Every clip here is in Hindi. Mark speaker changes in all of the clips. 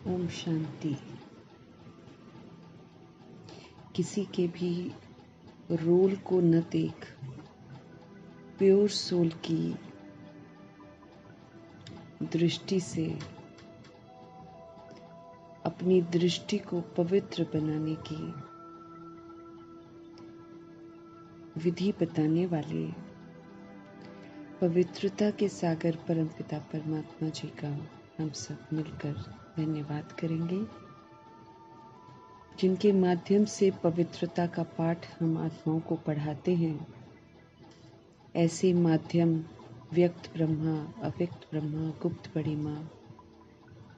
Speaker 1: ओम शांति। किसी के भी रोल को न देख प्योर सोल की दृष्टि से अपनी दृष्टि को पवित्र बनाने की विधि बताने वाले पवित्रता के सागर परमपिता परमात्मा जी का हम सब मिलकर धन्यवाद करेंगे, जिनके माध्यम से पवित्रता का पाठ हम आत्माओं को पढ़ाते हैं। ऐसे माध्यम व्यक्त ब्रह्मा, अव्यक्त ब्रह्मा, गुप्त बड़ी माँ,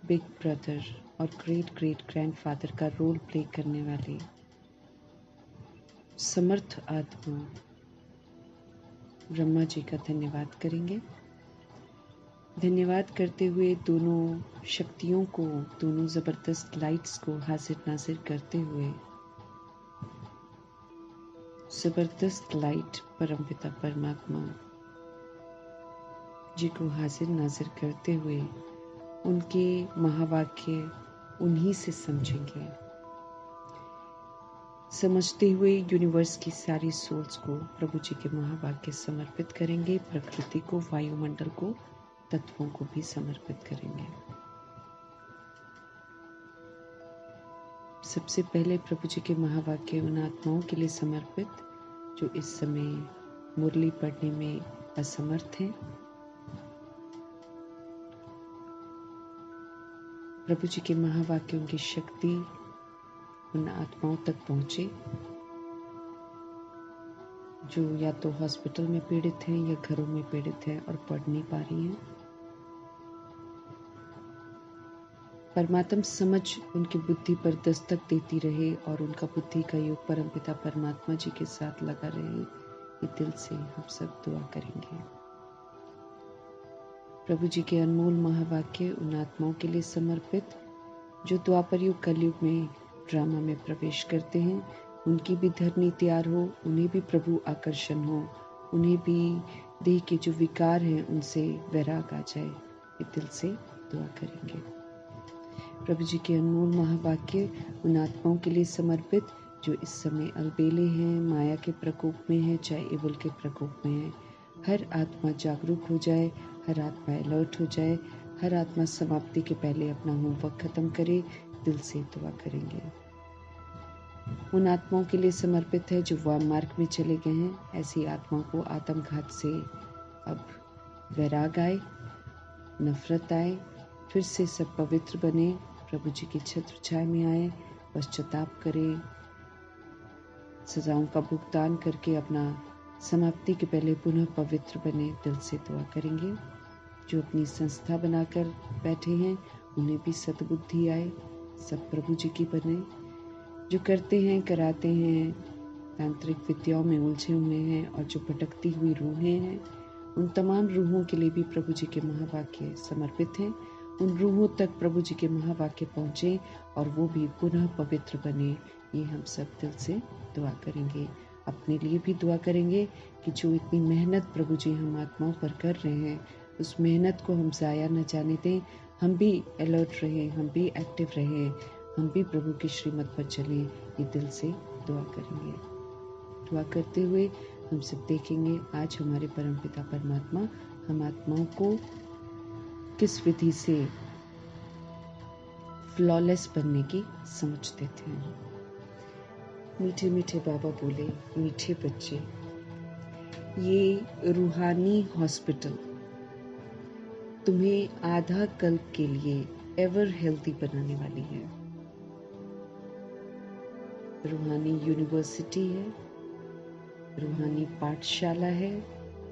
Speaker 1: बिग ब्रदर और ग्रेट ग्रेट ग्रैंडफादर का रोल प्ले करने वाले समर्थ आत्मा ब्रह्मा जी का धन्यवाद करेंगे। धन्यवाद करते हुए दोनों शक्तियों को, दोनों जबरदस्त लाइट्स को हाजिर नाजिर करते हुए जबरदस्त लाइट परमपिता परमात्मा जी को हाजिर नाजिर करते हुए उनके महावाक्य उन्हीं से समझेंगे, समझते हुए यूनिवर्स की सारी सोल्स को प्रभु जी के महावाक्य समर्पित करेंगे। प्रकृति को, वायुमंडल को, तत्वों को भी समर्पित करेंगे। सबसे पहले प्रभु जी के महावाक्य उन आत्माओं के लिए समर्पित जो इस समय मुरली पढ़ने में असमर्थ हैं। प्रभु जी के महावाक्यों की शक्ति उन आत्माओं तक पहुंचे जो या तो हॉस्पिटल में पीड़ित हैं या घरों में पीड़ित हैं और पढ़ नहीं पा रही हैं। परमात्म समझ उनकी बुद्धि पर दस्तक देती रहे और उनका बुद्धि का योग परमपिता परमात्मा जी के साथ लगा रहे। ये दिल से हम सब दुआ करेंगे। प्रभु जी के अनमोल महावाक्य उन आत्माओं के लिए समर्पित जो द्वापर युग कलयुग में ड्रामा में प्रवेश करते हैं। उनकी भी धरनी तैयार हो, उन्हें भी प्रभु आकर्षण हो, उन्हें भी देह के जो विकार हैं उनसे वैराग आ जाए। ये दिल से दुआ करेंगे। प्रभु जी के अनमोल महावाक्य उन आत्माओं के लिए समर्पित जो इस समय अलबेले हैं, माया के प्रकोप में हैं, चाहे इवल के प्रकोप में हैं। हर आत्मा जागरूक हो जाए, हर आत्मा अलर्ट हो जाए, हर आत्मा समाप्ति के पहले अपना होमवर्क खत्म करे। दिल से दुआ करेंगे। उन आत्माओं के लिए समर्पित है जो वाम मार्ग में चले गए हैं। ऐसी आत्माओं को आत्मघात से अब वैराग आए, नफरत आए, फिर से सब पवित्र बने, प्रभु जी की छत्र छाया में आए, पश्चाताप करे, सजाओं का भुगतान करके अपना समाप्ति के पहले पुनः पवित्र बने। दिल से दुआ करेंगे। जो अपनी संस्था बनाकर बैठे हैं उन्हें भी सद्बुद्धि आए, सब प्रभु जी की बने। जो करते हैं, कराते हैं, तांत्रिक विद्याओं में उलझे हुए हैं और जो भटकती हुई रूहें हैं, उन तमाम रूहों के लिए भी प्रभु जी के महावाक्य समर्पित हैं। उन रूहों तक प्रभु जी के महावाक्य पहुँचे और वो भी पुनः पवित्र बने। ये हम सब दिल से दुआ करेंगे। अपने लिए भी दुआ करेंगे कि जो इतनी मेहनत प्रभु जी हम आत्माओं पर कर रहे हैं, उस मेहनत को हम ज़ाया न जाने दें। हम भी अलर्ट रहें, हम भी एक्टिव रहें, हम भी प्रभु की श्रीमत पर चलें। ये दिल से दुआ करेंगे। दुआ करते हुए हम सब देखेंगे आज हमारे परमपिता परमात्मा हम आत्माओं को किस विधि से फ्लॉलेस बनने की समझ देते हैं। मीठे मीठे बाबा बोले, मीठे बच्चे, ये रूहानी हॉस्पिटल तुम्हें आधा कल्प के लिए एवर हेल्दी बनाने वाली है। रूहानी यूनिवर्सिटी है, रूहानी पाठशाला है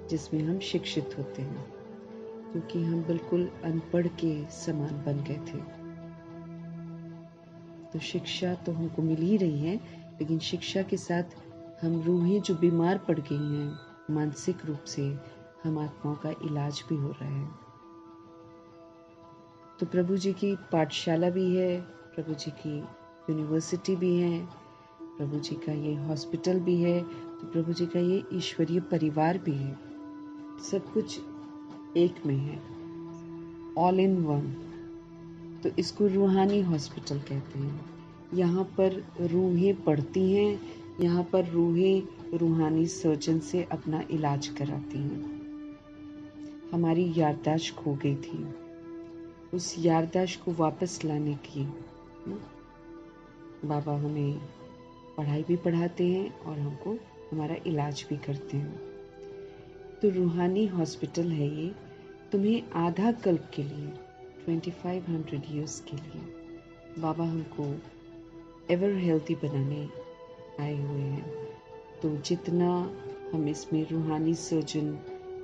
Speaker 1: जिसमें हम शिक्षित होते हैं, क्योंकि हम बिल्कुल अनपढ़ के समान बन गए थे। तो शिक्षा तो हमको मिल ही रही है, लेकिन शिक्षा के साथ हम रूहें जो बीमार पड़ गई हैं मानसिक रूप से, हम आत्माओं का इलाज भी हो रहा है। तो प्रभु जी की पाठशाला भी है, प्रभु जी की यूनिवर्सिटी भी है, प्रभु जी का ये हॉस्पिटल भी है, तो प्रभु जी का ये ईश्वरीय परिवार भी है। सब कुछ एक में है, ऑल इन वन। तो इसको रूहानी हॉस्पिटल कहते हैं। यहाँ पर रूहें पढ़ती हैं, यहाँ पर रूहें रूहानी सर्जन से अपना इलाज कराती हैं। हमारी याददाश्त खो गई थी, उस याददाश्त को वापस लाने की बाबा हमें पढ़ाई भी पढ़ाते हैं और हमको हमारा इलाज भी करते हैं। तो रूहानी हॉस्पिटल है ये। तुम्हें आधा कल्प के लिए 2500 ईयर्स के लिए बाबा हमको एवर हेल्थी बनाने आए हुए हैं। तो जितना हम इसमें रूहानी सर्जन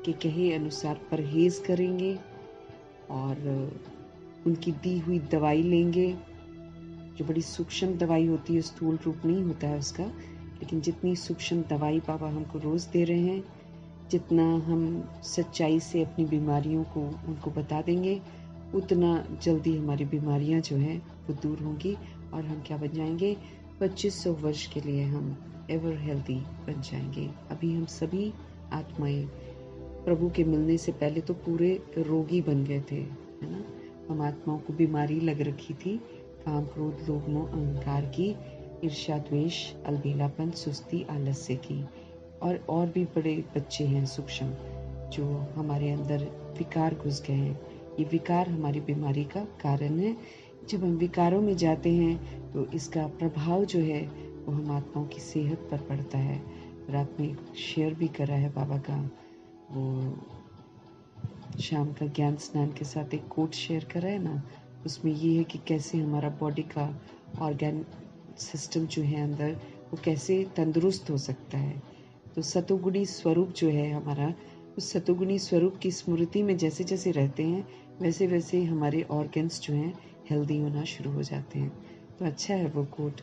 Speaker 1: के कहे अनुसार परहेज करेंगे और उनकी दी हुई दवाई लेंगे, जो बड़ी सूक्ष्म दवाई होती है, स्थूल रूप नहीं होता है उसका, लेकिन जितनी सूक्ष्म दवाई बाबा हमको रोज दे रहे हैं, जितना हम सच्चाई से अपनी बीमारियों को उनको बता देंगे, उतना जल्दी हमारी बीमारियां जो हैं वो दूर होंगी और हम क्या बन जाएंगे, 2500 वर्ष के लिए हम एवर हेल्दी बन जाएंगे। अभी हम सभी आत्माएं प्रभु के मिलने से पहले तो पूरे रोगी बन गए थे, है ना। हम आत्माओं को बीमारी लग रखी थी, काम क्रोध लोभ मोह अहंकार की, ईर्ष्या द्वेष अलबेलापन सुस्ती आलस्य की, और भी बड़े बच्चे हैं सूक्ष्म जो हमारे अंदर विकार घुस गए हैं। ये विकार हमारी बीमारी का कारण है। जब हम विकारों में जाते हैं तो इसका प्रभाव जो है वो हम आत्माओं की सेहत पर पड़ता है। रात में शेयर भी करा है बाबा का, वो शाम का ज्ञान स्नान के साथ एक कोट शेयर करा है ना, उसमें ये है कि कैसे हमारा बॉडी का ऑर्गन सिस्टम जो है अंदर वो कैसे तंदुरुस्त हो सकता है। तो सतोगुणी स्वरूप जो है हमारा, उस सतोगुणी स्वरूप की स्मृति में जैसे जैसे रहते हैं वैसे वैसे हमारे ऑर्गन्स जो हैं हेल्दी होना शुरू हो जाते हैं। तो अच्छा है वो कोट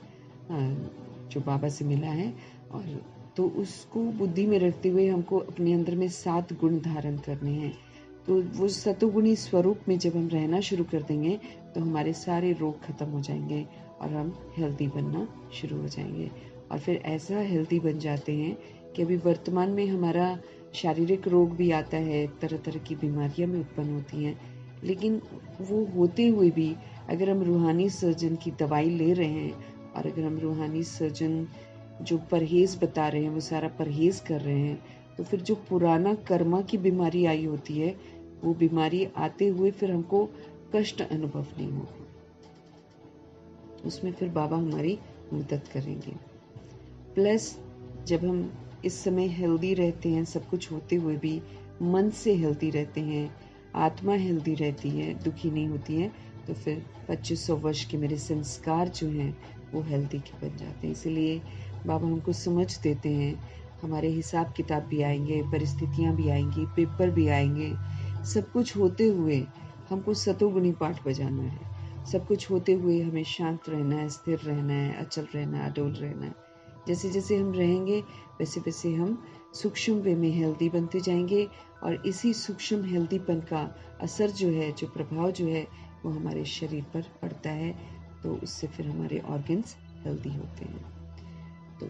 Speaker 1: जो बाबा से मिला है, और तो उसको बुद्धि में रखते हुए हमको अपने अंदर में 7 गुण धारण करने हैं। तो वो सतोगुणी स्वरूप में जब हम रहना शुरू कर देंगे तो हमारे सारे रोग खत्म हो जाएंगे और हम हेल्दी बनना शुरू हो जाएंगे। और फिर ऐसा हेल्दी बन जाते हैं कि अभी वर्तमान में हमारा शारीरिक रोग भी आता है, तरह तरह की बीमारियां भी उत्पन्न होती हैं, लेकिन वो होते हुए भी अगर हम रूहानी सर्जन की दवाई ले रहे हैं और अगर हम रूहानी सर्जन जो परहेज बता रहे हैं वो सारा परहेज कर रहे हैं, तो फिर जो पुराना कर्मा की बीमारी आई होती है वो बीमारी आते हुए फिर हमको कष्ट अनुभव नहीं होगा, उसमें फिर बाबा हमारी मदद करेंगे। प्लस जब हम इस समय हेल्दी रहते हैं, सब कुछ होते हुए भी मन से हेल्दी रहते हैं, आत्मा हेल्दी रहती है, दुखी नहीं होती है, तो फिर 2500 वर्ष के मेरे संस्कार जो हैं वो हेल्दी के बन जाते हैं। इसलिए बाबा हमको समझ देते हैं, हमारे हिसाब किताब भी आएंगे, परिस्थितियां भी आएंगी, पेपर भी आएंगे, सब कुछ होते हुए हमको सतोगुणी पाठ बजाना है। सब कुछ होते हुए हमें शांत रहना है, स्थिर रहना है, अचल रहना है, अडोल रहना है। जैसे जैसे हम रहेंगे वैसे वैसे हम सूक्ष्म वे में हेल्दी बनते जाएंगे और इसी सूक्ष्म हेल्दीपन का असर जो है, जो प्रभाव जो है वो हमारे शरीर पर पड़ता है, तो उससे फिर हमारे ऑर्गन्स हेल्दी होते हैं। तो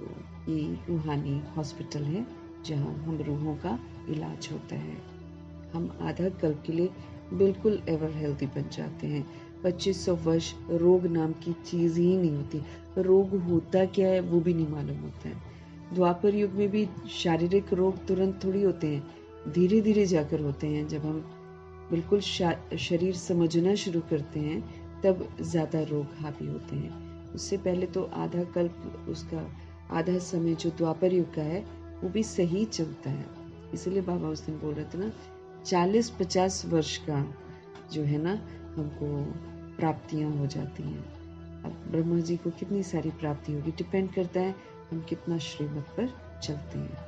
Speaker 1: ये रूहानी हॉस्पिटल है जहाँ हम रूहों का इलाज होता है। हम आधा कल्प के लिए बिल्कुल एवर हेल्दी बन जाते हैं। 2500 वर्ष रोग नाम की चीज ही नहीं होती, रोग होता क्या है वो भी नहीं मालूम होता है। द्वापर युग में भी शारीरिक रोग तुरंत थोड़ी होते हैं, धीरे धीरे जाकर होते हैं। जब हम बिल्कुल शरीर समझना शुरू करते हैं तब ज्यादा रोग हावी होते हैं। उससे पहले तो आधा कल्प, उसका आधा समय जो द्वापर युग का है वो भी सही चलता है। इसलिए बाबा उस दिन बोल रहे थे ना, 40-50 वर्ष का जो है ना हमको प्राप्तियां हो जाती हैं। अब ब्रह्मा जी को कितनी सारी प्राप्ति होगी, डिपेंड करता है हम कितना श्रीमत पर चलते हैं।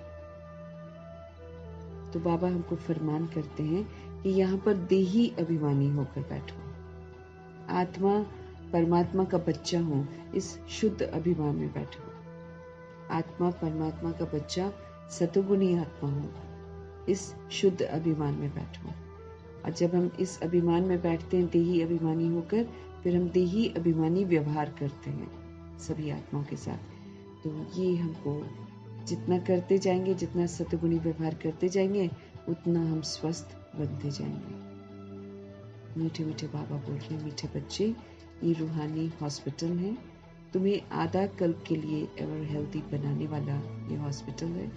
Speaker 1: तो बाबा हमको फरमान करते हैं कि यहाँ पर देही अभिमानी होकर बैठो, आत्मा परमात्मा का बच्चा हो, इस शुद्ध अभिमान में बैठो। आत्मा परमात्मा का बच्चा सतोगुणी आत्मा हो, इस शुद्ध अभिमान में बैठो। और जब हम इस अभिमान में बैठते हैं देही अभिमानी होकर, फिर हम देही अभिमानी व्यवहार करते हैं सभी आत्माओं के साथ। तो ये हमको जितना करते जाएंगे, जितना सतगुणी व्यवहार करते जाएंगे, उतना हम स्वस्थ बनते जाएंगे। मीठे मीठे बाबा बोल रहे हैं, मीठे बच्चे, ये रूहानी हॉस्पिटल है। तुम्हें आधा कल्प के लिए एवर हेल्दी बनाने वाला ये हॉस्पिटल है।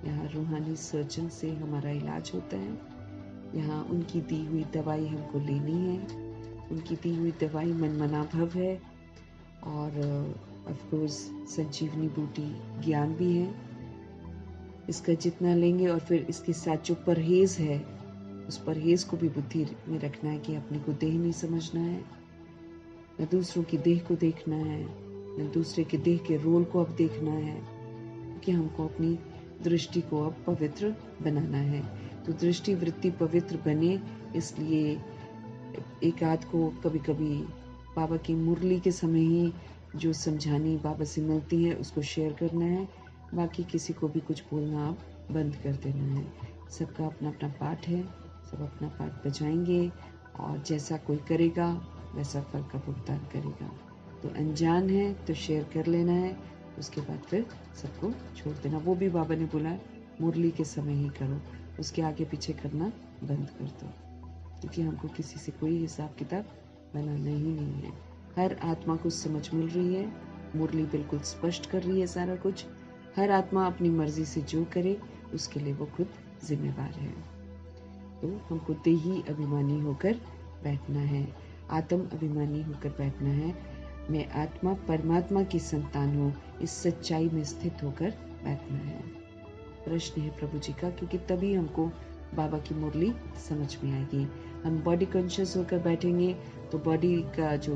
Speaker 1: यहाँ रूहानी सर्जन से हमारा इलाज होता है। यहाँ उनकी दी हुई दवाई हमको लेनी है। उनकी दी हुई दवाई मनमना भव है और ऑफ कोर्स संजीवनी बूटी ज्ञान भी है। इसका जितना लेंगे और फिर इसके साथ जो परहेज है, उस परहेज को भी बुद्धि में रखना है कि अपने को देह नहीं समझना है, न दूसरों की देह को देखना है, न दूसरे के देह के रोल को अब देखना है, क्योंकि हमको अपनी दृष्टि को अब पवित्र बनाना है। तो दृष्टि वृत्ति पवित्र बने, इसलिए एक आध को कभी कभी बाबा की मुरली के समय ही जो समझानी बाबा से मिलती है उसको शेयर करना है। बाकी किसी को भी कुछ बोलना आप बंद कर देना है। सबका अपना अपना पाठ है, सब अपना पाठ बजाएंगे और जैसा कोई करेगा वैसा फल का भुगतान करेगा। तो अनजान है तो शेयर कर लेना है, उसके बाद फिर सबको छोड़ देना। वो भी बाबा ने बोला मुरली के समय ही करो, उसके आगे पीछे करना बंद कर दो, क्योंकि हमको किसी से कोई हिसाब किताब बनाना ही नहीं है। हर आत्मा को समझ मिल रही है, मुरली बिल्कुल स्पष्ट कर रही है सारा कुछ। हर आत्मा अपनी मर्जी से जो करे उसके लिए वो खुद जिम्मेवार है। तो हमको देही अभिमानी होकर बैठना है, आत्म अभिमानी होकर बैठना है। मैं आत्मा परमात्मा की संतान हूँ, इस सच्चाई में स्थित होकर बैठना है। प्रश्न है प्रभु जी का, क्योंकि तभी हमको बाबा की मुरली समझ में आएगी। हम बॉडी कॉन्शियस होकर बैठेंगे तो बॉडी का जो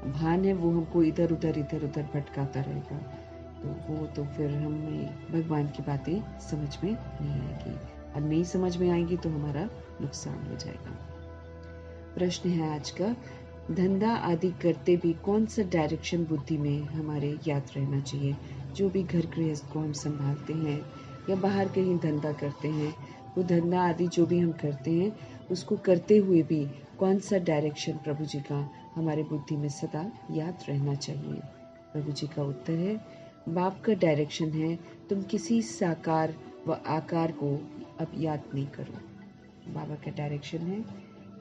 Speaker 1: भान है वो हमको इधर उधर भटकाता रहेगा, तो वो तो फिर हमें भगवान की बातें समझ में नहीं आएगी, और नहीं समझ में आएगी तो हमारा नुकसान हो जाएगा। प्रश्न है आज का, धंधा आदि करते भी कौन सा डायरेक्शन बुद्धि में हमारे याद रहना चाहिए? जो भी घर गृहस्थ को हम संभालते हैं या बाहर कहीं धंधा करते हैं, वो धंधा आदि जो भी हम करते हैं उसको करते हुए भी कौन सा डायरेक्शन प्रभु जी का हमारे बुद्धि में सदा याद रहना चाहिए? प्रभु जी का उत्तर है, बाप का डायरेक्शन है, तुम किसी साकार व आकार को अब याद नहीं करो। बाबा का डायरेक्शन है,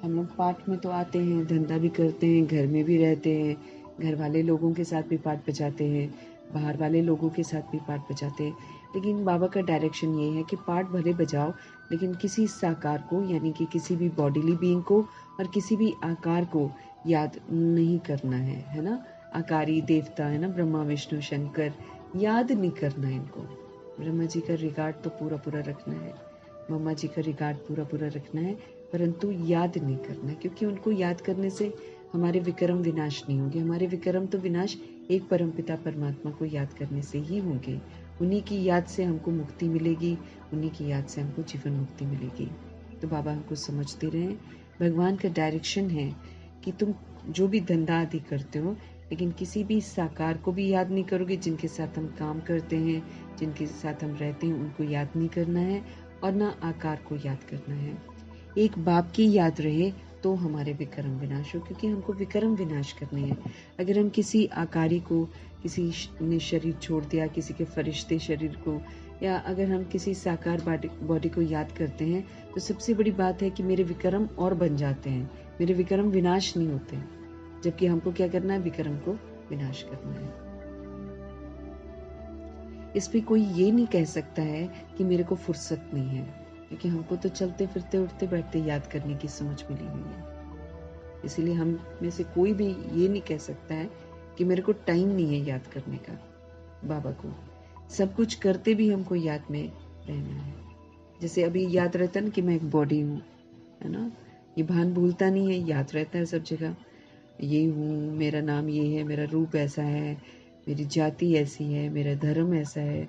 Speaker 1: हम लोग पाठ में तो आते हैं, धंधा भी करते हैं, घर में भी रहते हैं, घर वाले लोगों के साथ भी पाठ बजाते हैं, बाहर वाले लोगों के साथ भी पाठ बजाते हैं, लेकिन बाबा का डायरेक्शन ये है कि पाठ भले बजाओ लेकिन किसी साकार को, यानी कि किसी भी बॉडीली बीइंग को और किसी भी आकार को याद नहीं करना है ना। आकारी देवता है ना, ब्रह्मा विष्णु शंकर, याद नहीं करना है इनको। ब्रह्मा जी का रिगार्ड तो पूरा पूरा रखना है, मम्मा जी का रिगार्ड पूरा पूरा रखना है, परंतु याद नहीं करना, क्योंकि उनको याद करने से हमारे विक्रम विनाश नहीं होंगे। हमारे विक्रम तो विनाश एक परमपिता परमात्मा को याद करने से ही होंगे। उन्हीं की याद से हमको मुक्ति मिलेगी, उन्हीं की याद से हमको जीवन मुक्ति मिलेगी। तो बाबा हमको समझते रहे, भगवान का डायरेक्शन है कि तुम जो भी धंधा आदि करते हो, लेकिन किसी भी साकार को भी याद नहीं करोगे। जिनके साथ हम काम करते हैं, जिनके साथ हम रहते हैं, उनको याद नहीं करना है और ना आकार को याद करना है। एक बाप की याद रहे तो हमारे विक्रम विनाश हो, क्योंकि हमको विक्रम विनाश करने हैं। अगर हम किसी आकारी को, किसी ने शरीर छोड़ दिया, किसी के फरिश्ते शरीर को, या अगर हम किसी साकार बॉडी को याद करते हैं, तो सबसे बड़ी बात है कि मेरे विक्रम और बन जाते हैं, मेरे विक्रम विनाश नहीं होते हैं। जबकि हमको क्या करना है, विक्रम को विनाश करना है। इस पे कोई ये नहीं कह सकता है कि मेरे को फुर्सत नहीं है, क्योंकि हमको तो चलते फिरते उठते बैठते याद करने की समझ मिली हुई है। इसीलिए हम में से कोई भी ये नहीं कह सकता है कि मेरे को टाइम नहीं है याद करने का बाबा को। सब कुछ करते भी हमको याद में रहना है। जैसे अभी याद रहता है ना कि मैं एक बॉडी हूँ, है ना, ये भान भूलता नहीं है, याद रहता है सब जगह। ये हूँ, मेरा नाम ये है, मेरा रूप ऐसा है, मेरी जाति ऐसी है, मेरा धर्म ऐसा है,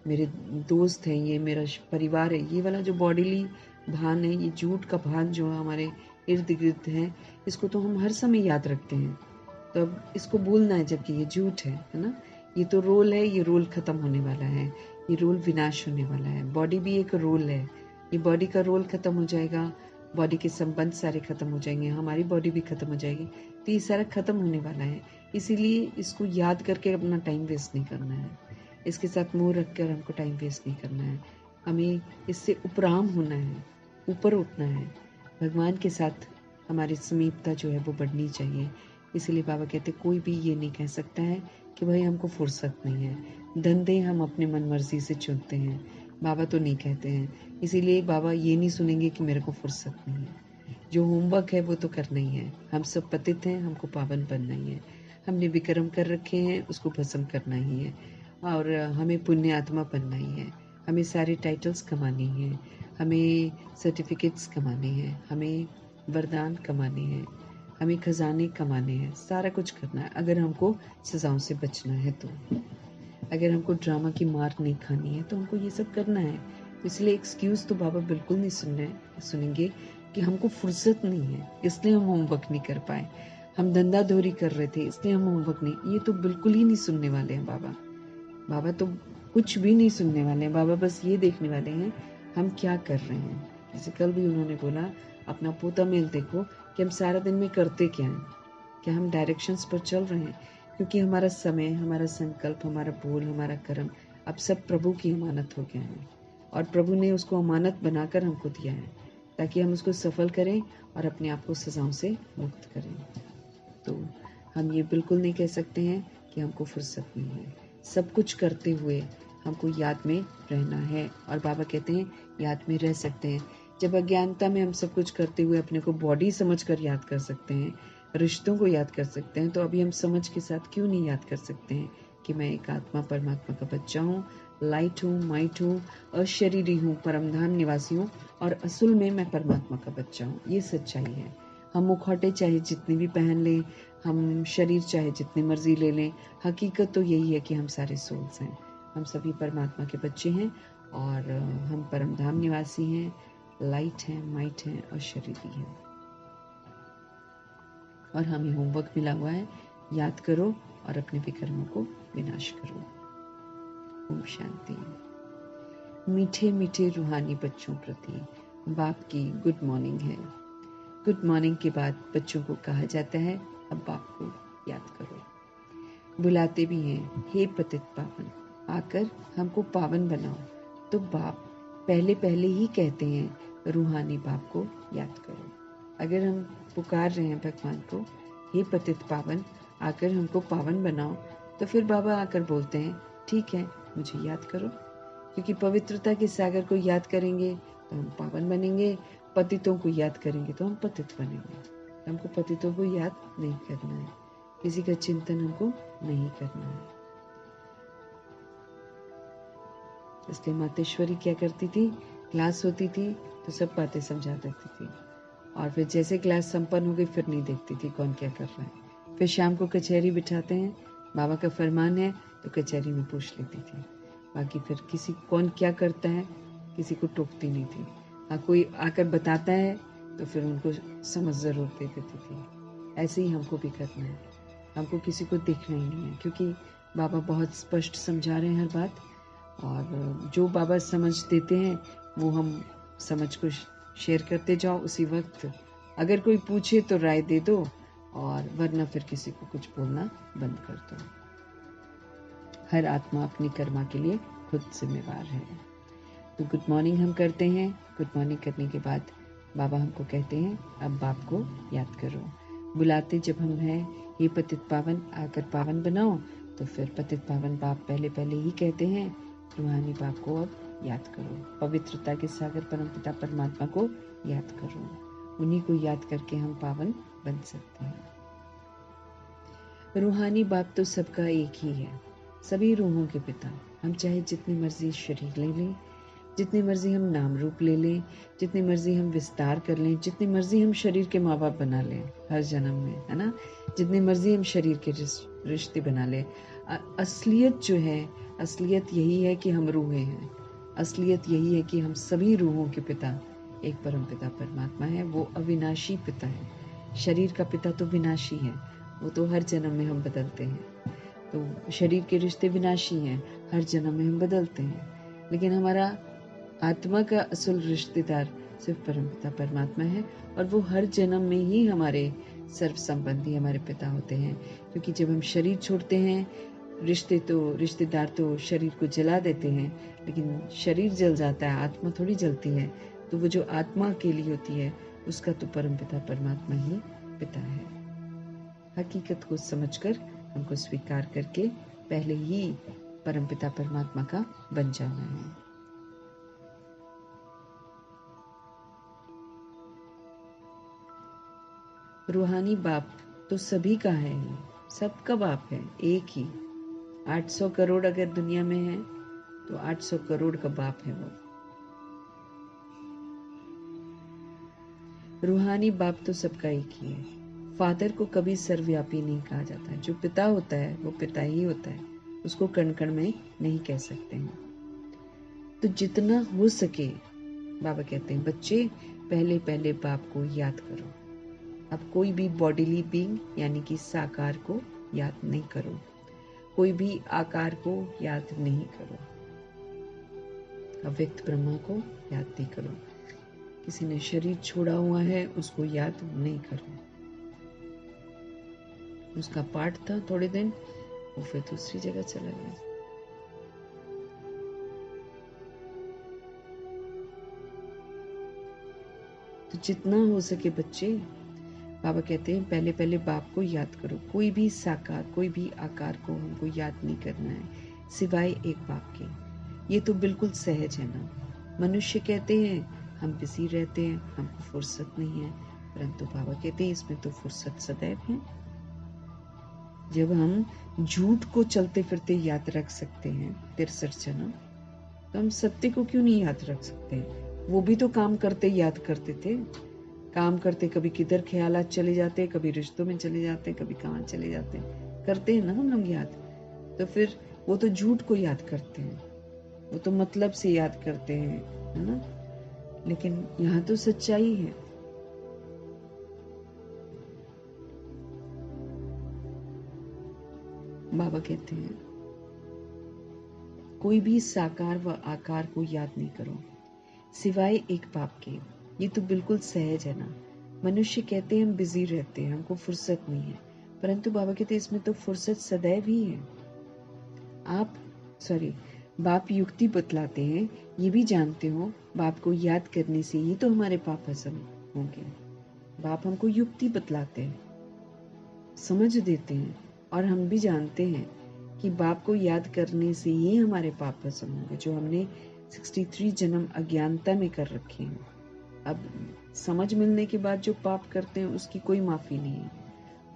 Speaker 1: मेरे दोस्त हैं, ये मेरा परिवार है। ये वाला जो बॉडीली भान है, ये झूठ का भान जो हमारे इर्द गिर्द है, इसको तो हम हर समय याद रखते हैं। तो अब इसको भूलना है, जबकि ये झूठ है ना। ये तो रोल है, ये रोल खत्म होने वाला है, ये रोल विनाश होने वाला है। बॉडी भी एक रोल है, ये बॉडी का रोल खत्म हो जाएगा, बॉडी के संबंध सारे खत्म हो जाएंगे, हमारी बॉडी भी खत्म हो जाएगी, तो ये सारा खत्म होने वाला है। इसीलिए इसको याद करके अपना टाइम वेस्ट नहीं करना है, इसके साथ मोह रखकर हमको टाइम वेस्ट नहीं करना है। हमें इससे उपराम होना है, ऊपर उठना है, भगवान के साथ हमारी समीपता जो है वो बढ़नी चाहिए। इसीलिए बाबा कहते कोई भी ये नहीं कह सकता है कि भाई हमको फुर्सत नहीं है। धंधे हम अपने मन मर्जी से चुनते हैं, बाबा तो नहीं कहते हैं। इसीलिए बाबा ये नहीं सुनेंगे कि मेरे को फुर्सत नहीं है। जो होमवर्क है वो तो करना ही है। हम सब पतित हैं, हमको पावन बनना ही है। हमने विक्रम कर रखे हैं, उसको भस्म करना ही है। और हमें पुण्य आत्मा बनना ही है। हमें सारे टाइटल्स कमाने हैं, हमें सर्टिफिकेट्स कमाने हैं, हमें वरदान कमाने हैं, हमें खजाने कमाने हैं, सारा कुछ करना है। अगर हमको सजाओं से बचना है तो, अगर हमको ड्रामा की मार नहीं खानी है तो हमको ये सब करना है। तो इसलिए एक्सक्यूज़ तो बाबा बिल्कुल नहीं सुनेंगे कि हमको फुर्सत नहीं है इसलिए हम होमवर्क नहीं कर पाए, हम धंधा धोरी कर रहे थे इसलिए हम होमवर्क नहीं, ये तो बिल्कुल ही नहीं सुनने वाले हैं बाबा। बाबा तो कुछ भी नहीं सुनने वाले हैं। बाबा बस ये देखने वाले हैं हम क्या कर रहे हैं। जैसे कल भी उन्होंने बोला अपना पोता मेल देखो कि हम सारा दिन में करते क्या हैं, क्या हम डायरेक्शंस पर चल रहे हैं। क्योंकि हमारा समय, हमारा संकल्प, हमारा बोल, हमारा कर्म अब सब प्रभु की अमानत हो गया है। और प्रभु ने उसको अमानत बनाकर हमको दिया है ताकि हम उसको सफल करें और अपने आप को सजाओं से मुक्त करें। तो हम ये बिल्कुल नहीं कह सकते हैं कि हमको फुर्सत नहीं है। सब कुछ करते हुए हमको याद में रहना है। और बाबा कहते हैं याद में रह सकते हैं। जब अज्ञानता में हम सब कुछ करते हुए अपने को बॉडी समझकर याद कर सकते हैं, रिश्तों को याद कर सकते हैं, तो अभी हम समझ के साथ क्यों नहीं याद कर सकते हैं कि मैं एक आत्मा परमात्मा का बच्चा हूँ, लाइट हूँ, माइट हूँ, अशरीरी हूँ, परमधाम निवासी हूँ और असल में मैं परमात्मा का बच्चा हूँ। ये सच्चाई है। हम मुखौटे चाहे जितने भी पहन लें, हम शरीर चाहे जितनी मर्जी ले लें, हकीकत तो यही है कि हम सारे सोल्स हैं। हम सभी परमात्मा के बच्चे हैं और हम परमधाम निवासी हैं, लाइट हैं, माइट हैं और शरीरी हैं। और हमें होमवर्क मिला हुआ है, याद करो और अपने विकर्मों को विनाश करो। ओम शांति। मीठे मीठे रूहानी बच्चों प्रति बाप की गुड मॉर्निंग है। गुड मॉर्निंग के बाद बच्चों को कहा जाता है अब बाप को याद करो। बुलाते भी हैं, हे पतित पावन आकर हमको पावन बनाओ। तो बाप पहले पहले ही कहते हैं रूहानी बाप को याद करो। अगर हम पुकार रहे हैं भगवान को, हे पतित पावन आकर हमको पावन बनाओ, तो फिर बाबा आकर बोलते हैं ठीक है मुझे याद करो। क्योंकि पवित्रता के सागर को याद करेंगे तो हम पावन बनेंगे, पतितों को याद करेंगे तो हम पतित बनेंगे। हमको पतितों को याद नहीं करना है, किसी का चिंतन हमको नहीं करना है। इसलिए मातेश्वरी क्या करती थी, क्लास होती थी तो सब बातें समझा देती थी और फिर जैसे क्लास संपन्न हो गई फिर नहीं देखती थी कौन क्या कर रहा है। फिर शाम को कचहरी बिठाते हैं, बाबा का फरमान है तो कचहरी में पूछ लेती थी। बाकी फिर किसी कौन क्या करता है किसी को टोकती नहीं थी। हाँ कोई आकर बताता है तो फिर उनको समझ ज़रूर दे देती थी। ऐसे ही हमको भी करना है, हमको किसी को देखना ही नहीं है। क्योंकि बाबा बहुत स्पष्ट समझा रहे हैं हर बात, और जो बाबा समझ देते हैं वो हम समझ को शेयर करते जाओ उसी वक्त। अगर कोई पूछे तो राय दे दो और वरना फिर किसी को कुछ बोलना बंद कर दो। हर आत्मा अपनी कर्मा के लिए खुद जिम्मेवार है। तो गुड मॉर्निंग हम करते हैं। गुड मॉर्निंग करने के बाद बाबा हमको कहते हैं अब बाप को याद करो। बुलाते जब हम हैं ये पतित पावन आकर पावन बनाओ, तो फिर पतित पावन बाप पहले पहले ही कहते हैं रूहानी बाप को अब याद करो। पवित्रता के सागर परमपिता परमात्मा को याद करो। उन्हीं को याद करके हम पावन बन सकते हैं। रूहानी बाप तो सबका एक ही है, सभी रूहों के पिता। हम चाहे जितनी मर्जी शरीर ले लें, जितनी मर्जी हम नाम रूप ले लें, जितनी मर्जी हम विस्तार कर लें, जितनी मर्जी हम शरीर के माँ बाप बना लें हर जन्म में, है ना, जितनी मर्जी हम शरीर के रिश्ते बना लें, असलियत जो है, असलियत यही है कि हम रूहें हैं। असलियत यही है कि हम सभी रूहों के पिता एक परम पिता परमात्मा है। वो अविनाशी पिता है। शरीर का पिता तो विनाशी है, वो तो हर जन्म में हम बदलते हैं। तो शरीर के रिश्ते विनाशी हैं, हर जन्म में हम बदलते हैं। लेकिन हमारा आत्मा का असल रिश्तेदार सिर्फ परमपिता परमात्मा है और वो हर जन्म में ही हमारे सर्व संबंधी हमारे पिता होते हैं। क्योंकि जब हम शरीर छोड़ते हैं, रिश्तेदार तो शरीर को जला देते हैं, लेकिन शरीर जल जाता है, आत्मा थोड़ी जलती है। तो वो जो आत्मा अकेली होती है उसका तो परमपिता परमात्मा ही पिता है। हकीकत को समझकर हमको स्वीकार करके पहले ही परमपिता परमात्मा का बन जाना है। रूहानी बाप तो सभी का है, सबका बाप है, एक ही। 800 करोड़ अगर दुनिया में है तो 800 करोड़ का बाप है वो। रूहानी बाप तो सबका एक ही है। फादर को कभी सर्वव्यापी नहीं कहा जाता है। जो पिता होता है वो पिता ही होता है, उसको कण कण में नहीं कह सकते हैं। तो जितना हो सके बाबा कहते हैं बच्चे पहले पहले बाप को याद करो। अब कोई भी बॉडीली बीइंग यानी कि साकार को याद नहीं करो, कोई भी आकार को याद नहीं करो, अव्यक्त ब्रह्मा को याद नहीं करो। किसी ने शरीर छोड़ा हुआ है उसको याद नहीं करो। उसका पार्ट था थोड़े दिन, वो फिर दूसरी जगह चला गया। तो जितना हो सके बच्चे, बाबा कहते हैं पहले पहले बाप को याद करो। कोई भी साकार, कोई भी आकार को हमको याद नहीं करना है सिवाय एक बाप के। ये तो बिल्कुल सहज है ना। मनुष्य कहते हैं हम बिजी रहते हैं, हमको फुर्सत नहीं है, परंतु बाबा कहते हैं इसमें तो फुर्सत सदैव है। जब हम झूठ को चलते फिरते याद रख सकते हैं 63 जन्म, तो हम सत्य को क्यों नहीं याद रख सकते? वो भी तो काम करते याद करते थे। काम करते कभी किधर ख्यालात चले जाते, कभी रिश्तों में चले जाते, कभी कहाँ चले जाते, करते हैं ना हम लोग याद। तो फिर वो तो झूठ को याद करते हैं, वो तो मतलब से याद करते हैं, है ना। लेकिन यहाँ तो सच्चाई है। बाबा कहते हैं कोई भी साकार व आकार को याद नहीं करो सिवाय एक बाप के। ये तो बिल्कुल सहज है ना। मनुष्य कहते हैं हम बिजी रहते हैं, हमको फुर्सत नहीं है, परंतु बाबा कहते हैं इसमें तो फुर्सत सदैव ही है। बाप युक्ति बतलाते हैं, ये भी जानते हो बाप को याद करने से ही तो हमारे पाप भस्म होंगे। बाप हमको युक्ति बतलाते हैं, समझ देते हैं, और हम भी जानते हैं कि बाप को याद करने से ही हमारे पाप भस्म होंगे, जो हमने 63 जन्म अज्ञानता में कर रखे हैं। अब समझ मिलने के बाद जो पाप करते हैं उसकी कोई माफी नहीं है,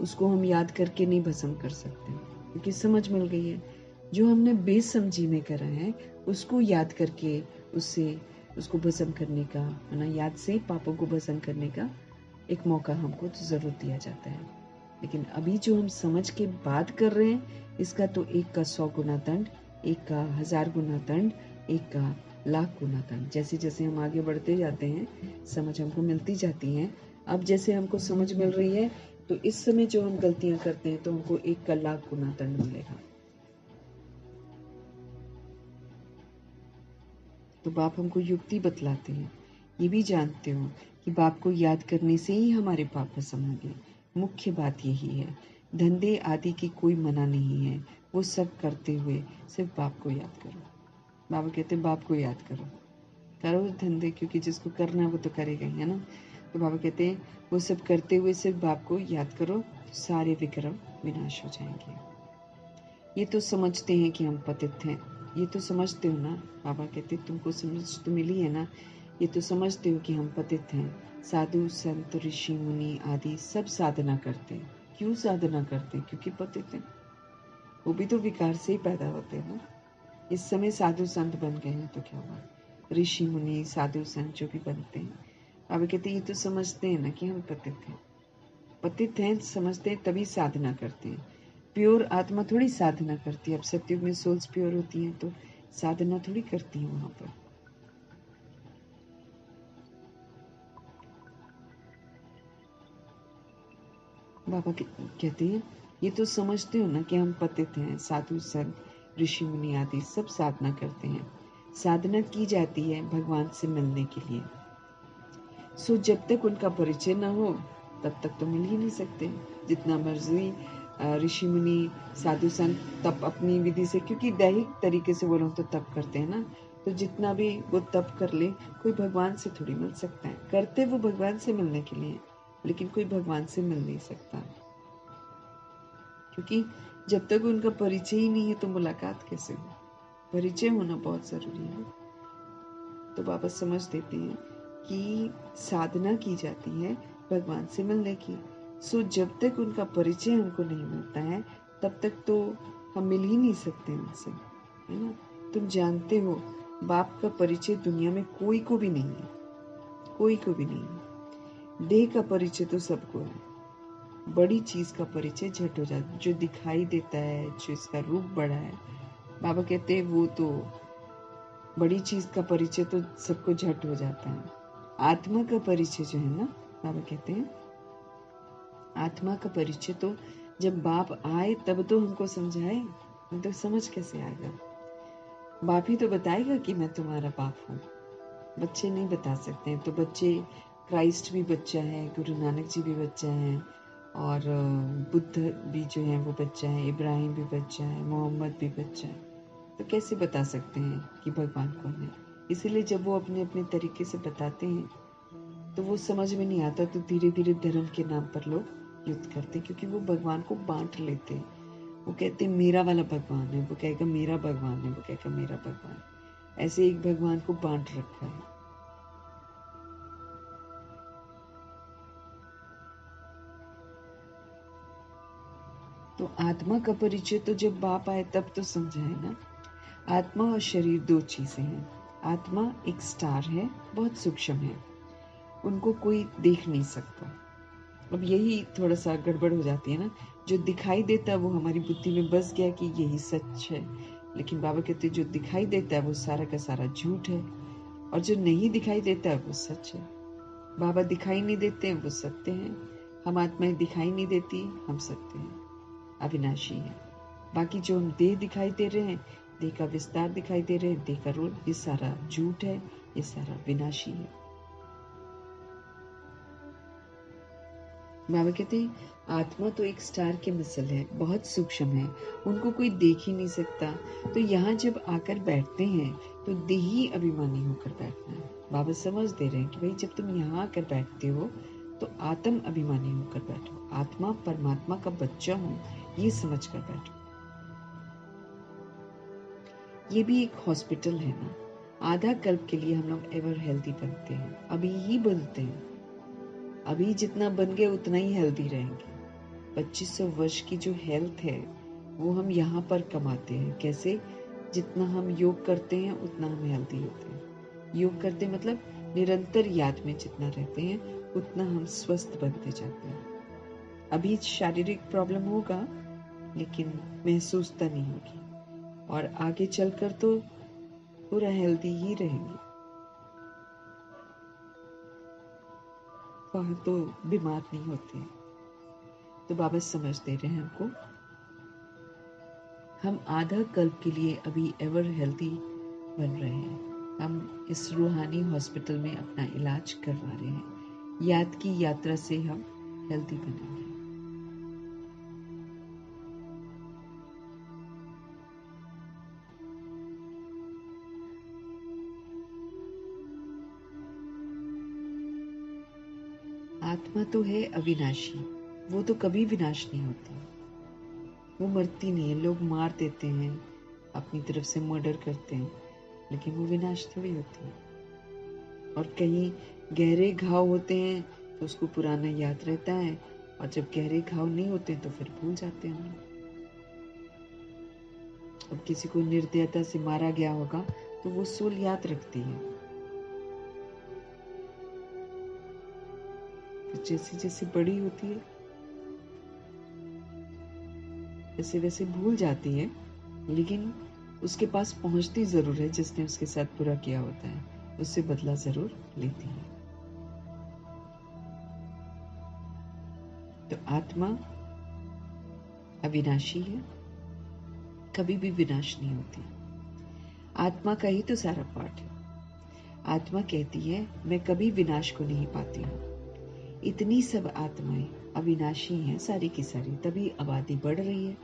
Speaker 1: उसको हम याद करके नहीं भस्म कर सकते, क्योंकि समझ मिल गई है। जो हमने बेसमझी में करा है उसको याद करके उसको भस्म करने का, है ना, याद से पापों को भस्म करने का एक मौका हमको तो जरूर दिया जाता है। लेकिन अभी जो हम समझ के बात कर रहे हैं, इसका तो एक का 100 गुना दंड, एक का 1000 गुना दंड, एक का लाख गुना दंड। जैसे जैसे हम आगे बढ़ते जाते हैं समझ हमको मिलती जाती है। अब जैसे हमको समझ मिल रही है तो इस समय जो हम गलतियां करते हैं तो हमको एक का लाख गुना दंड मिलेगा। तो बाप हमको युक्ति बतलाते हैं, ये भी जानते हो कि बाप को याद करने से ही हमारे पाप भस्म होंगे। मुख्य बात यही है, धंधे आदि की कोई मना नहीं है, वो सब करते हुए सिर्फ बाप को याद करो। बाबा कहते हैं बाप को याद करो, करो धंधे, क्योंकि जिसको करना है वो तो करेगा ही, है ना। तो बाबा कहते हैं वो सब करते हुए सिर्फ बाप को याद करो, तो सारे विक्रम विनाश हो जाएंगे। ये तो समझते हैं कि हम पतित हैं, ये तो समझते हो ना। बाबा कहते तुमको समझ तो मिली है ना, ये तो समझते हो कि हम पतित हैं। साधु संत ऋषि मुनि आदि सब साधना करते हैं। क्यों साधना करते हैं? क्योंकि पतित हैं। वो भी तो विकार से ही पैदा होते हैं ना। इस समय साधु संत बन गए हैं तो क्या हुआ, ऋषि मुनि साधु संत जो भी बनते हैं, बाबा कहते ये तो समझते हैं ना कि हम पतित हैं। पतित हैं समझते हैं तभी साधना करते हैं। प्योर आत्मा थोड़ी साधना करती है। अब सत्युग में सोल्स प्योर होती हैं तो साधना थोड़ी करती हैं वहां पर। बाबा कहते हैं ये तो समझते हो ना कि हम पतित हैं। साधु संत ऋषि मुनि आदि सब साधना करते हैं। साधना की जाती है भगवान से मिलने के लिए। सो जब तक उनका परिचय न हो तब तक तो मिल ही नहीं सकते। जितना मर्जी ऋषि मुनि साधु संत तप अपनी विधि से, क्योंकि दैहिक तरीके से वो लोग तो तप करते हैं ना, तो जितना भी वो तप कर ले, कोई भगवान से थोड़ी मिल सकता है। करते वो भगवान से मिलने के लिए, लेकिन कोई भगवान से मिल नहीं सकता, क्योंकि जब तक उनका परिचय ही नहीं है तो मुलाकात कैसे हो। परिचय होना बहुत जरूरी है। तो बाबा समझ देते हैं कि साधना की जाती है भगवान से मिलने की। सो जब तक उनका परिचय हमको नहीं मिलता है, तब तक तो हम मिल ही नहीं सकते उनसे, है ना। तुम जानते हो, बाप का परिचय दुनिया में कोई को भी नहीं है, कोई को भी नहीं है। देह का परिचय तो सबको है, बड़ी चीज का परिचय झट हो जाता है। जो दिखाई देता है, जो इसका रूप बड़ा है, बाबा कहते हैं वो तो बड़ी चीज का परिचय तो सबको झट हो जाता है। आत्मा का परिचय जो है ना, बाबा कहते हैं आत्मा का परिचय तो जब बाप आए तब तो हमको समझाए, नहीं तो समझ कैसे आएगा। बाप ही तो बताएगा कि मैं तुम्हारा बाप हूँ, बच्चे नहीं बता सकते। तो बच्चे, क्राइस्ट भी बच्चा है, गुरु नानक जी भी बच्चा है, और बुद्ध भी जो है वो बच्चा है, इब्राहिम भी बच्चा है, मोहम्मद भी बच्चा है। तो कैसे बता सकते हैं कि भगवान कौन है। इसीलिए जब वो अपने अपने तरीके से बताते हैं तो वो समझ में नहीं आता, तो धीरे धीरे धर्म के नाम पर लोग युद्ध करते, क्योंकि वो भगवान को बांट लेते। वो कहते मेरा वाला भगवान है, वो कहेगा मेरा भगवान है, वो कहेगा मेरा भगवान। ऐसे एक भगवान को बांट रखा है। तो आत्मा का परिचय तो जब बाप आए तब तो समझाए ना। आत्मा और शरीर दो चीजें हैं। आत्मा एक स्टार है, बहुत सूक्ष्म है, उनको कोई देख नहीं सकता। अब यही थोड़ा सा गड़बड़ हो जाती है ना। जो दिखाई देता है वो हमारी बुद्धि में बस गया कि यही सच है, लेकिन बाबा कहते हैं जो दिखाई देता है वो सारा का सारा झूठ है, और जो नहीं दिखाई देता है वो सच है। बाबा दिखाई नहीं देते हैं, वो सत्य हैं। हम आत्माएं दिखाई नहीं देती, हम सत्य हैं, अविनाशी है। बाकी जो हम देह दिखाई दे रहे हैं, देह का विस्तार दिखाई दे रहे हैं, देह का रोल, ये सारा झूठ है, ये सारा विनाशी है। बाबा कहते हैं आत्मा तो एक स्टार के मिसल है, बहुत सूक्ष्म है, उनको कोई देख ही नहीं सकता। तो यहाँ जब आकर बैठते हैं तो देही अभिमानी होकर बैठना है। बाबा समझ दे रहे हैं कि भाई जब तुम यहाँ आकर बैठते हो तो आत्म अभिमानी होकर बैठो, आत्मा परमात्मा का बच्चा हूँ ये समझ कर बैठो। ये भी एक हॉस्पिटल है ना। आधा कल्प के लिए हम लोग एवर हेल्दी बनते हैं, अभी ही बनते हैं, अभी जितना बन गए उतना ही हेल्दी रहेंगे। 2500 वर्ष की जो हेल्थ है वो हम यहाँ पर कमाते हैं। कैसे? जितना हम योग करते हैं उतना हम हेल्दी होते हैं। योग करते मतलब निरंतर याद में जितना रहते हैं उतना हम स्वस्थ बनते जाते हैं। अभी शारीरिक प्रॉब्लम होगा लेकिन महसूसता नहीं होगी, और आगे चलकर तो पूरा हेल्दी ही रहेंगे। वहां तो बीमार नहीं होते। तो बाबा समझ दे रहे हैं हमको, हम आधा कल्प के लिए अभी एवर हेल्दी बन रहे हैं। हम इस रूहानी हॉस्पिटल में अपना इलाज करवा रहे हैं। याद की यात्रा से हम हेल्दी बनेंगे। आत्मा तो है अविनाशी, वो तो कभी विनाश नहीं होती, वो मरती नहीं है। लोग मार देते हैं, अपनी तरफ से मर्डर करते हैं, लेकिन वो विनाश थोड़ी होती है। और कहीं गहरे घाव होते हैं तो उसको पुराना याद रहता है, और जब गहरे घाव नहीं होते तो फिर भूल जाते हैं हम लोग। अब किसी को निर्दयता से मारा गया होगा तो वो सोल याद रखती है, तो जैसे जैसे बड़ी होती है वैसे वैसे भूल जाती है, लेकिन उसके पास पहुंचती जरूर है। जिसने उसके साथ बुरा किया होता है उससे बदला जरूर लेती है। तो आत्मा अविनाशी है, कभी भी विनाश नहीं होती। आत्मा का ही तो सारा पाठ है। आत्मा कहती है मैं कभी विनाश को नहीं पाती हूँ। इतनी सब आत्माएं अविनाशी हैं सारी की सारी, तभी आबादी बढ़ रही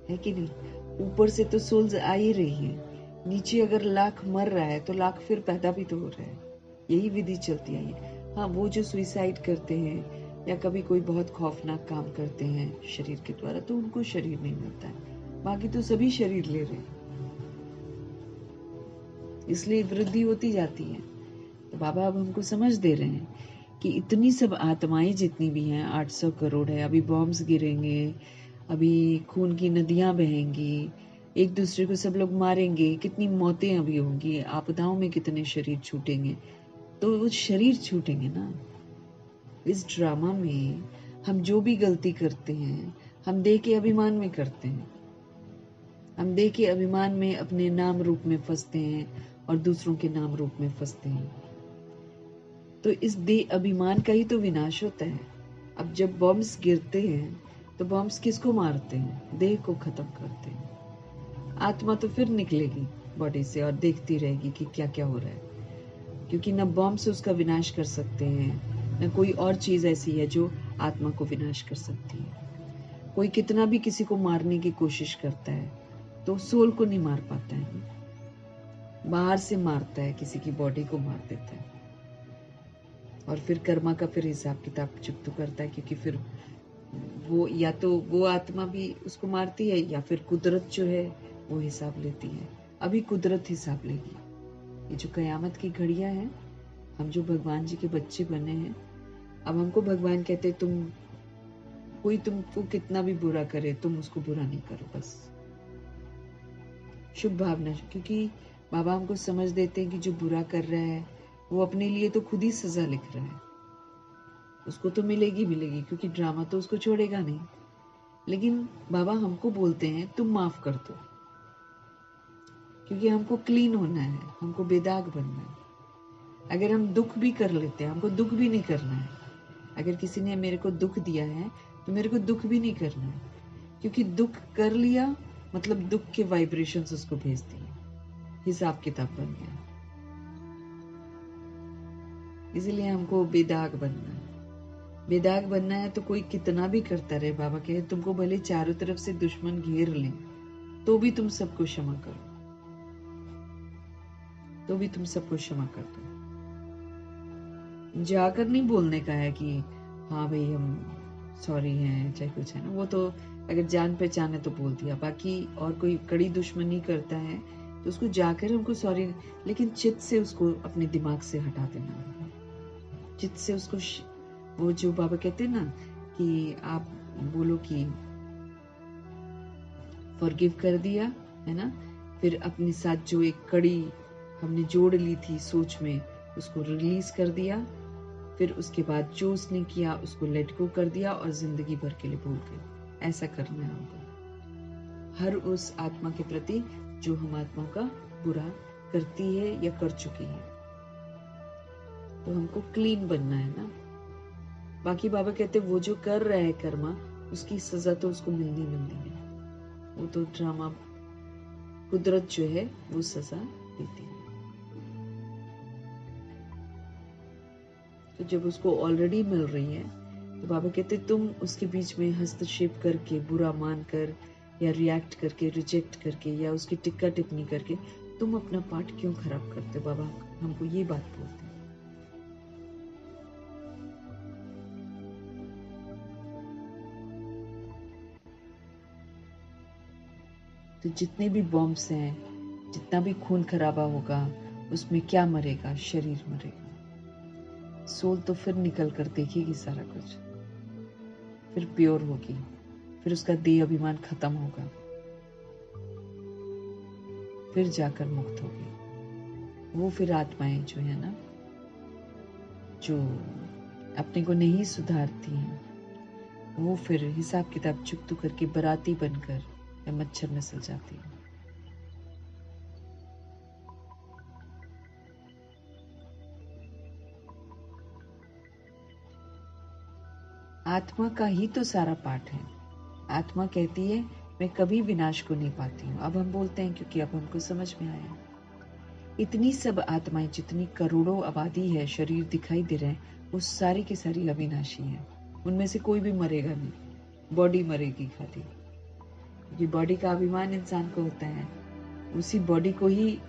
Speaker 1: है कि नहीं? ऊपर से तो सोल्स आ ही रही है, नीचे अगर लाख मर रहा है तो लाख फिर पैदा भी तो हो रहा है, यही विधि चलती आई है। हाँ, वो जो सुइसाइड करते हैं या कभी कोई बहुत खौफनाक काम करते हैं शरीर के द्वारा, तो उनको शरीर नहीं मिलता है, बाकी तो सभी शरीर ले रहे हैं, इसलिए वृद्धि होती जाती है। तो बाबा अब हमको समझ दे रहे हैं कि इतनी सब आत्माएं जितनी भी हैं, 800 करोड़ है, अभी बॉम्ब्स गिरेंगे, अभी खून की नदियां बहेंगी, एक दूसरे को सब लोग मारेंगे, कितनी मौतें अभी होंगी, आपदाओं में कितने शरीर छूटेंगे, तो वो शरीर छूटेंगे ना। इस ड्रामा में हम जो भी गलती करते हैं, हम देह के अभिमान में करते हैं, हम देह के अभिमान में अपने नाम रूप में फंसते हैं और दूसरों के नाम रूप में फंसते हैं। तो इस देह अभिमान का ही तो विनाश होता है। अब जब बॉम्ब्स गिरते हैं तो बॉम्ब्स किसको मारते हैं? देह को खत्म करते हैं। आत्मा तो फिर निकलेगी बॉडी से और देखती रहेगी कि क्या क्या हो रहा है, क्योंकि न बॉम्ब्स उसका विनाश कर सकते हैं, न कोई और चीज ऐसी है जो आत्मा को विनाश कर सकती है। कोई कितना भी किसी को मारने की कोशिश करता है तो सोल को नहीं मार पाता है, बाहर से मारता है, किसी की बॉडी को मार देता है, और फिर कर्मा का फिर हिसाब किताब चुकता करता है, क्योंकि फिर वो या तो वो आत्मा भी उसको मारती है या फिर कुदरत जो है वो हिसाब लेती है। अभी कुदरत हिसाब लेगी। ये जो कयामत की घड़ियां हैं, हम जो भगवान जी के बच्चे बने हैं, अब हमको भगवान कहते कोई तुमको कितना भी बुरा करे तुम उसको बुरा नहीं करो, बस शुभ भावना, क्योंकि बाबा हमको समझ देते हैं कि जो बुरा कर रहा है वो अपने लिए तो खुद ही सजा लिख रहा है, उसको तो मिलेगी क्योंकि ड्रामा तो उसको छोड़ेगा नहीं। लेकिन बाबा हमको बोलते हैं तुम माफ कर दो, क्योंकि हमको क्लीन होना है, हमको बेदाग बनना है। अगर हम दुख भी कर लेते हैं, हमको दुख भी नहीं करना है। अगर किसी ने मेरे को दुख दिया है तो मेरे को दुख भी नहीं करना है, क्योंकि दुख कर लिया मतलब दुख के वाइब्रेशंस उसको भेज दिए, हिसाब किताब बन गया। इसलिए हमको बेदाग बनना है। बेदाग बनना है तो कोई कितना भी करता रहे, बाबा कहे तुमको भले चारों तरफ से दुश्मन घेर लें तो भी तुम सबको क्षमा करो, तो भी तुम सबको क्षमा कर दो। जाकर नहीं बोलने का है कि हाँ भाई हम सॉरी हैं, चाहे कुछ है ना, वो तो अगर जान पहचान है तो बोल दिया। बाकी और कोई कड़ी दुश्मनी करता है तो उसको जाकर हमको सॉरी, लेकिन चित्त से उसको अपने दिमाग से हटा देना, चित्त से उसको वो जो बाबा कहते हैं ना कि आप बोलो कि फॉरगिव कर दिया है ना, फिर अपने साथ जो एक कड़ी हमने जोड़ ली थी सोच में उसको रिलीज कर दिया, फिर उसके बाद जो उसने किया उसको लेट गो कर दिया और जिंदगी भर के लिए भूल गए। ऐसा करना है हमको हर उस आत्मा के प्रति जो हम आत्मा का बुरा करती है या कर चुकी है। तो हमको क्लीन बनना है ना। बाकी बाबा कहते वो जो कर रहा है कर्मा उसकी सजा तो उसको मिलनी है, वो तो ड्रामा कुदरत जो है वो सजा देती है। तो जब उसको ऑलरेडी मिल रही है तो बाबा कहते तुम उसके बीच में हस्तक्षेप करके, बुरा मानकर या रिएक्ट करके, रिजेक्ट करके या उसकी टिक्का टिप्पणी करके तुम अपना पार्ट क्यों खराब करते। बाबा हमको ये बात बोलते हैं। तो जितने भी बॉम्ब्स हैं, जितना भी खून खराबा होगा, उसमें क्या मरेगा? शरीर मरेगा। सोल तो फिर निकल कर देखेगी सारा कुछ, फिर प्योर होगी, फिर उसका देह अभिमान खत्म होगा, फिर जाकर मुक्त होगी। वो फिर आत्माएं जो है ना, जो अपने को नहीं सुधारती हैं, वो फिर हिसाब किताब चुकतू करके बराती बनकर या मच्छर में सल जाती है। आत्मा का ही तो सारा पाठ है। आत्मा कहती है मैं कभी विनाश को नहीं पाती हूँ। अब हम बोलते हैं क्योंकि अब हमको समझ में आया। इतनी सब आत्माएं, जितनी करोड़ों आबादी है, शरीर दिखाई दे रहे हैं, वो सारी की सारी अविनाशी है। उनमें से कोई भी मरेगा नहीं, बॉडी मरेगी खाली, क्योंकि बॉडी का अभिमान इंसान को होता है। उसी बॉडी को ही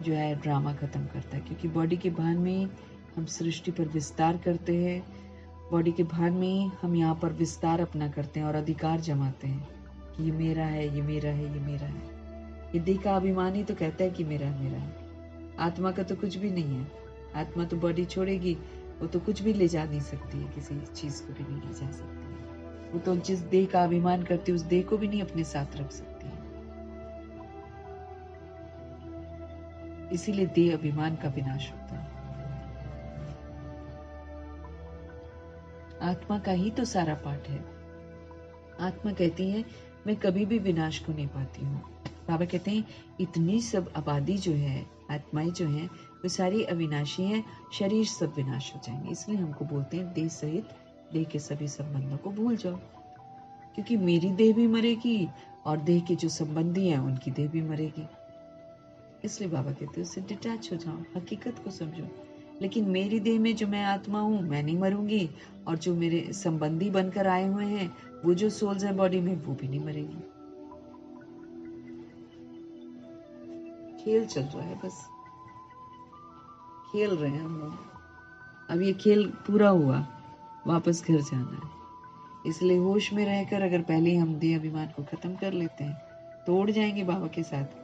Speaker 1: जो है ड्रामा खत्म करता है, क्योंकि बॉडी के भान में हम सृष्टि पर विस्तार करते हैं, बॉडी के भान में हम यहाँ पर विस्तार अपना करते हैं और अधिकार जमाते हैं कि ये मेरा है, ये मेरा है, ये मेरा है। ये देह का अभिमान ही तो कहता है कि मेरा है, मेरा है। आत्मा का तो कुछ भी नहीं है। आत्मा तो बॉडी छोड़ेगी, वो तो कुछ भी ले जा नहीं सकती है, किसी चीज को भी नहीं ले जा सकती है। वो तो जिस देह का अभिमान करती है उस देह को भी नहीं अपने साथ रख सकती है। इसीलिए देह अभिमान का विनाश होता है। आत्मा का ही तो सारा पाठ है। आत्मा कहती है मैं कभी भी विनाश को नहीं पाती हूँ। बाबा कहते हैं इतनी सब आबादी जो है, आत्माएं जो हैं, वो सारी अविनाशी हैं, शरीर सब विनाश हो जाएंगे। इसलिए हमको बोलते हैं देह सहित देह के सभी संबंधों को भूल जाओ, क्योंकि मेरी देह भी मरेगी और देह के जो संबंधी हैं उनकी देह भी मरेगी। इसलिए बाबा कहते हैं उससे डिटैच हो जाओ, हकीकत को समझो। लेकिन मेरी देह में जो मैं आत्मा हूँ मैं नहीं मरूंगी, और जो मेरे संबंधी बनकर आए हुए हैं वो जो सोल्स हैं बॉडी में वो भी नहीं मरेंगी। खेल चल रहा है, बस खेल रहे हैं हम लोग। अब ये खेल पूरा हुआ, वापस घर जाना है। इसलिए होश में रहकर अगर पहले हम देह अभिमान को खत्म कर लेते हैं तो उड़ जाएंगे बाबा के साथ।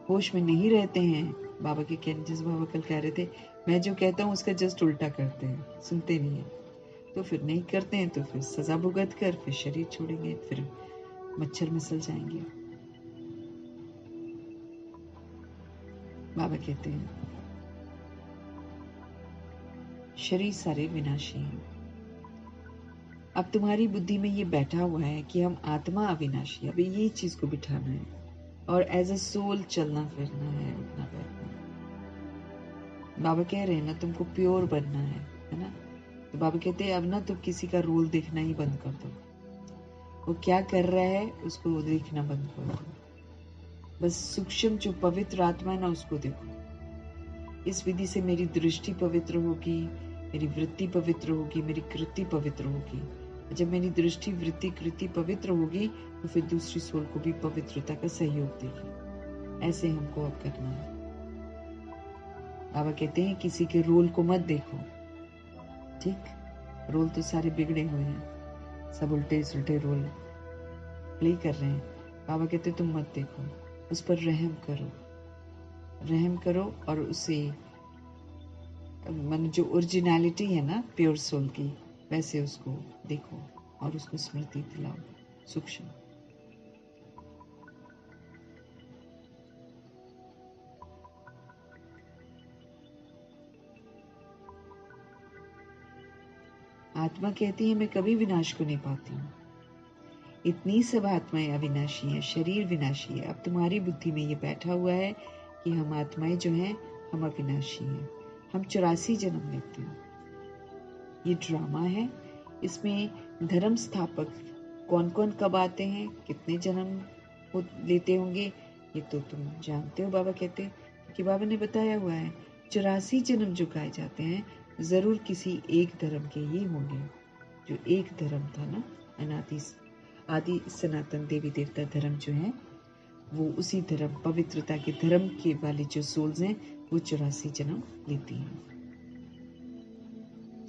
Speaker 1: होश में नहीं रहते हैं, बाबा के कहने, जिस बाबा कल कह रहे थे मैं जो कहता हूँ उसका जस्ट उल्टा करते हैं, सुनते नहीं है, तो फिर नहीं करते हैं तो फिर सजा भुगत कर फिर शरीर छोड़ेंगे, फिर मच्छर मसल जाएंगे। बाबा कहते हैं शरीर सारे विनाशी हैं। अब तुम्हारी बुद्धि में ये बैठा हुआ है कि हम आत्मा अविनाशी है। अभी ये चीज को बिठाना है और एज अ सोल चलना फिरना है, उठना बैठना। बाबा कह रहे हैं ना तुमको प्योर बनना है ना। तो बाबा कहते हैं अब ना तुम किसी का रोल देखना ही बंद कर दो। वो क्या कर रहा है उसको देखना बंद कर दो। बस सूक्ष्म जो पवित्र आत्मा है ना उसको देखो। इस विधि से मेरी दृष्टि पवित्र होगी, मेरी वृत्ति पवित्र होगी, मेरी कृति पवित्र होगी। जब मेरी दृष्टि, वृत्ति, कृति पवित्र होगी तो फिर दूसरी सोल को भी पवित्रता का सहयोग देगी। ऐसे हमको अब करना है। बाबा कहते हैं किसी के रोल को मत देखो। ठीक, रोल तो सारे बिगड़े हुए हैं, सब उल्टे सुलटे रोल प्ले कर रहे हैं। बाबा कहते तुम मत देखो, उस पर रहम करो, रहम करो और उसे मन जो ओरिजिनलिटी है ना प्योर सोल की, वैसे उसको देखो और उसको स्मृति दिलाओ सूक्ष्म। आत्मा कहती है मैं कभी विनाश को नहीं पाती हूँ। इतनी सब आत्माएं अविनाशी हैं, शरीर विनाशी है। अब तुम्हारी बुद्धि में ये बैठा हुआ है कि हम आत्माएं जो हैं हम अविनाशी हैं, हम 84 जन्म लेते हैं। ये ड्रामा है, इसमें धर्म स्थापक कौन कौन कब आते हैं, कितने जन्म लेते होंगे ये तो तुम जानते हो। बाबा कहते हैं कि बाबा ने बताया हुआ है 84 जन्म जो गाए जाते हैं जरूर किसी एक धर्म के ही होंगे। जो एक धर्म था ना, अनादि आदि सनातन देवी देवता धर्म जो है वो उसी धर्म, पवित्रता के धर्म के वाले जो सोल्स हैं वो 84 जन्म लेती हैं।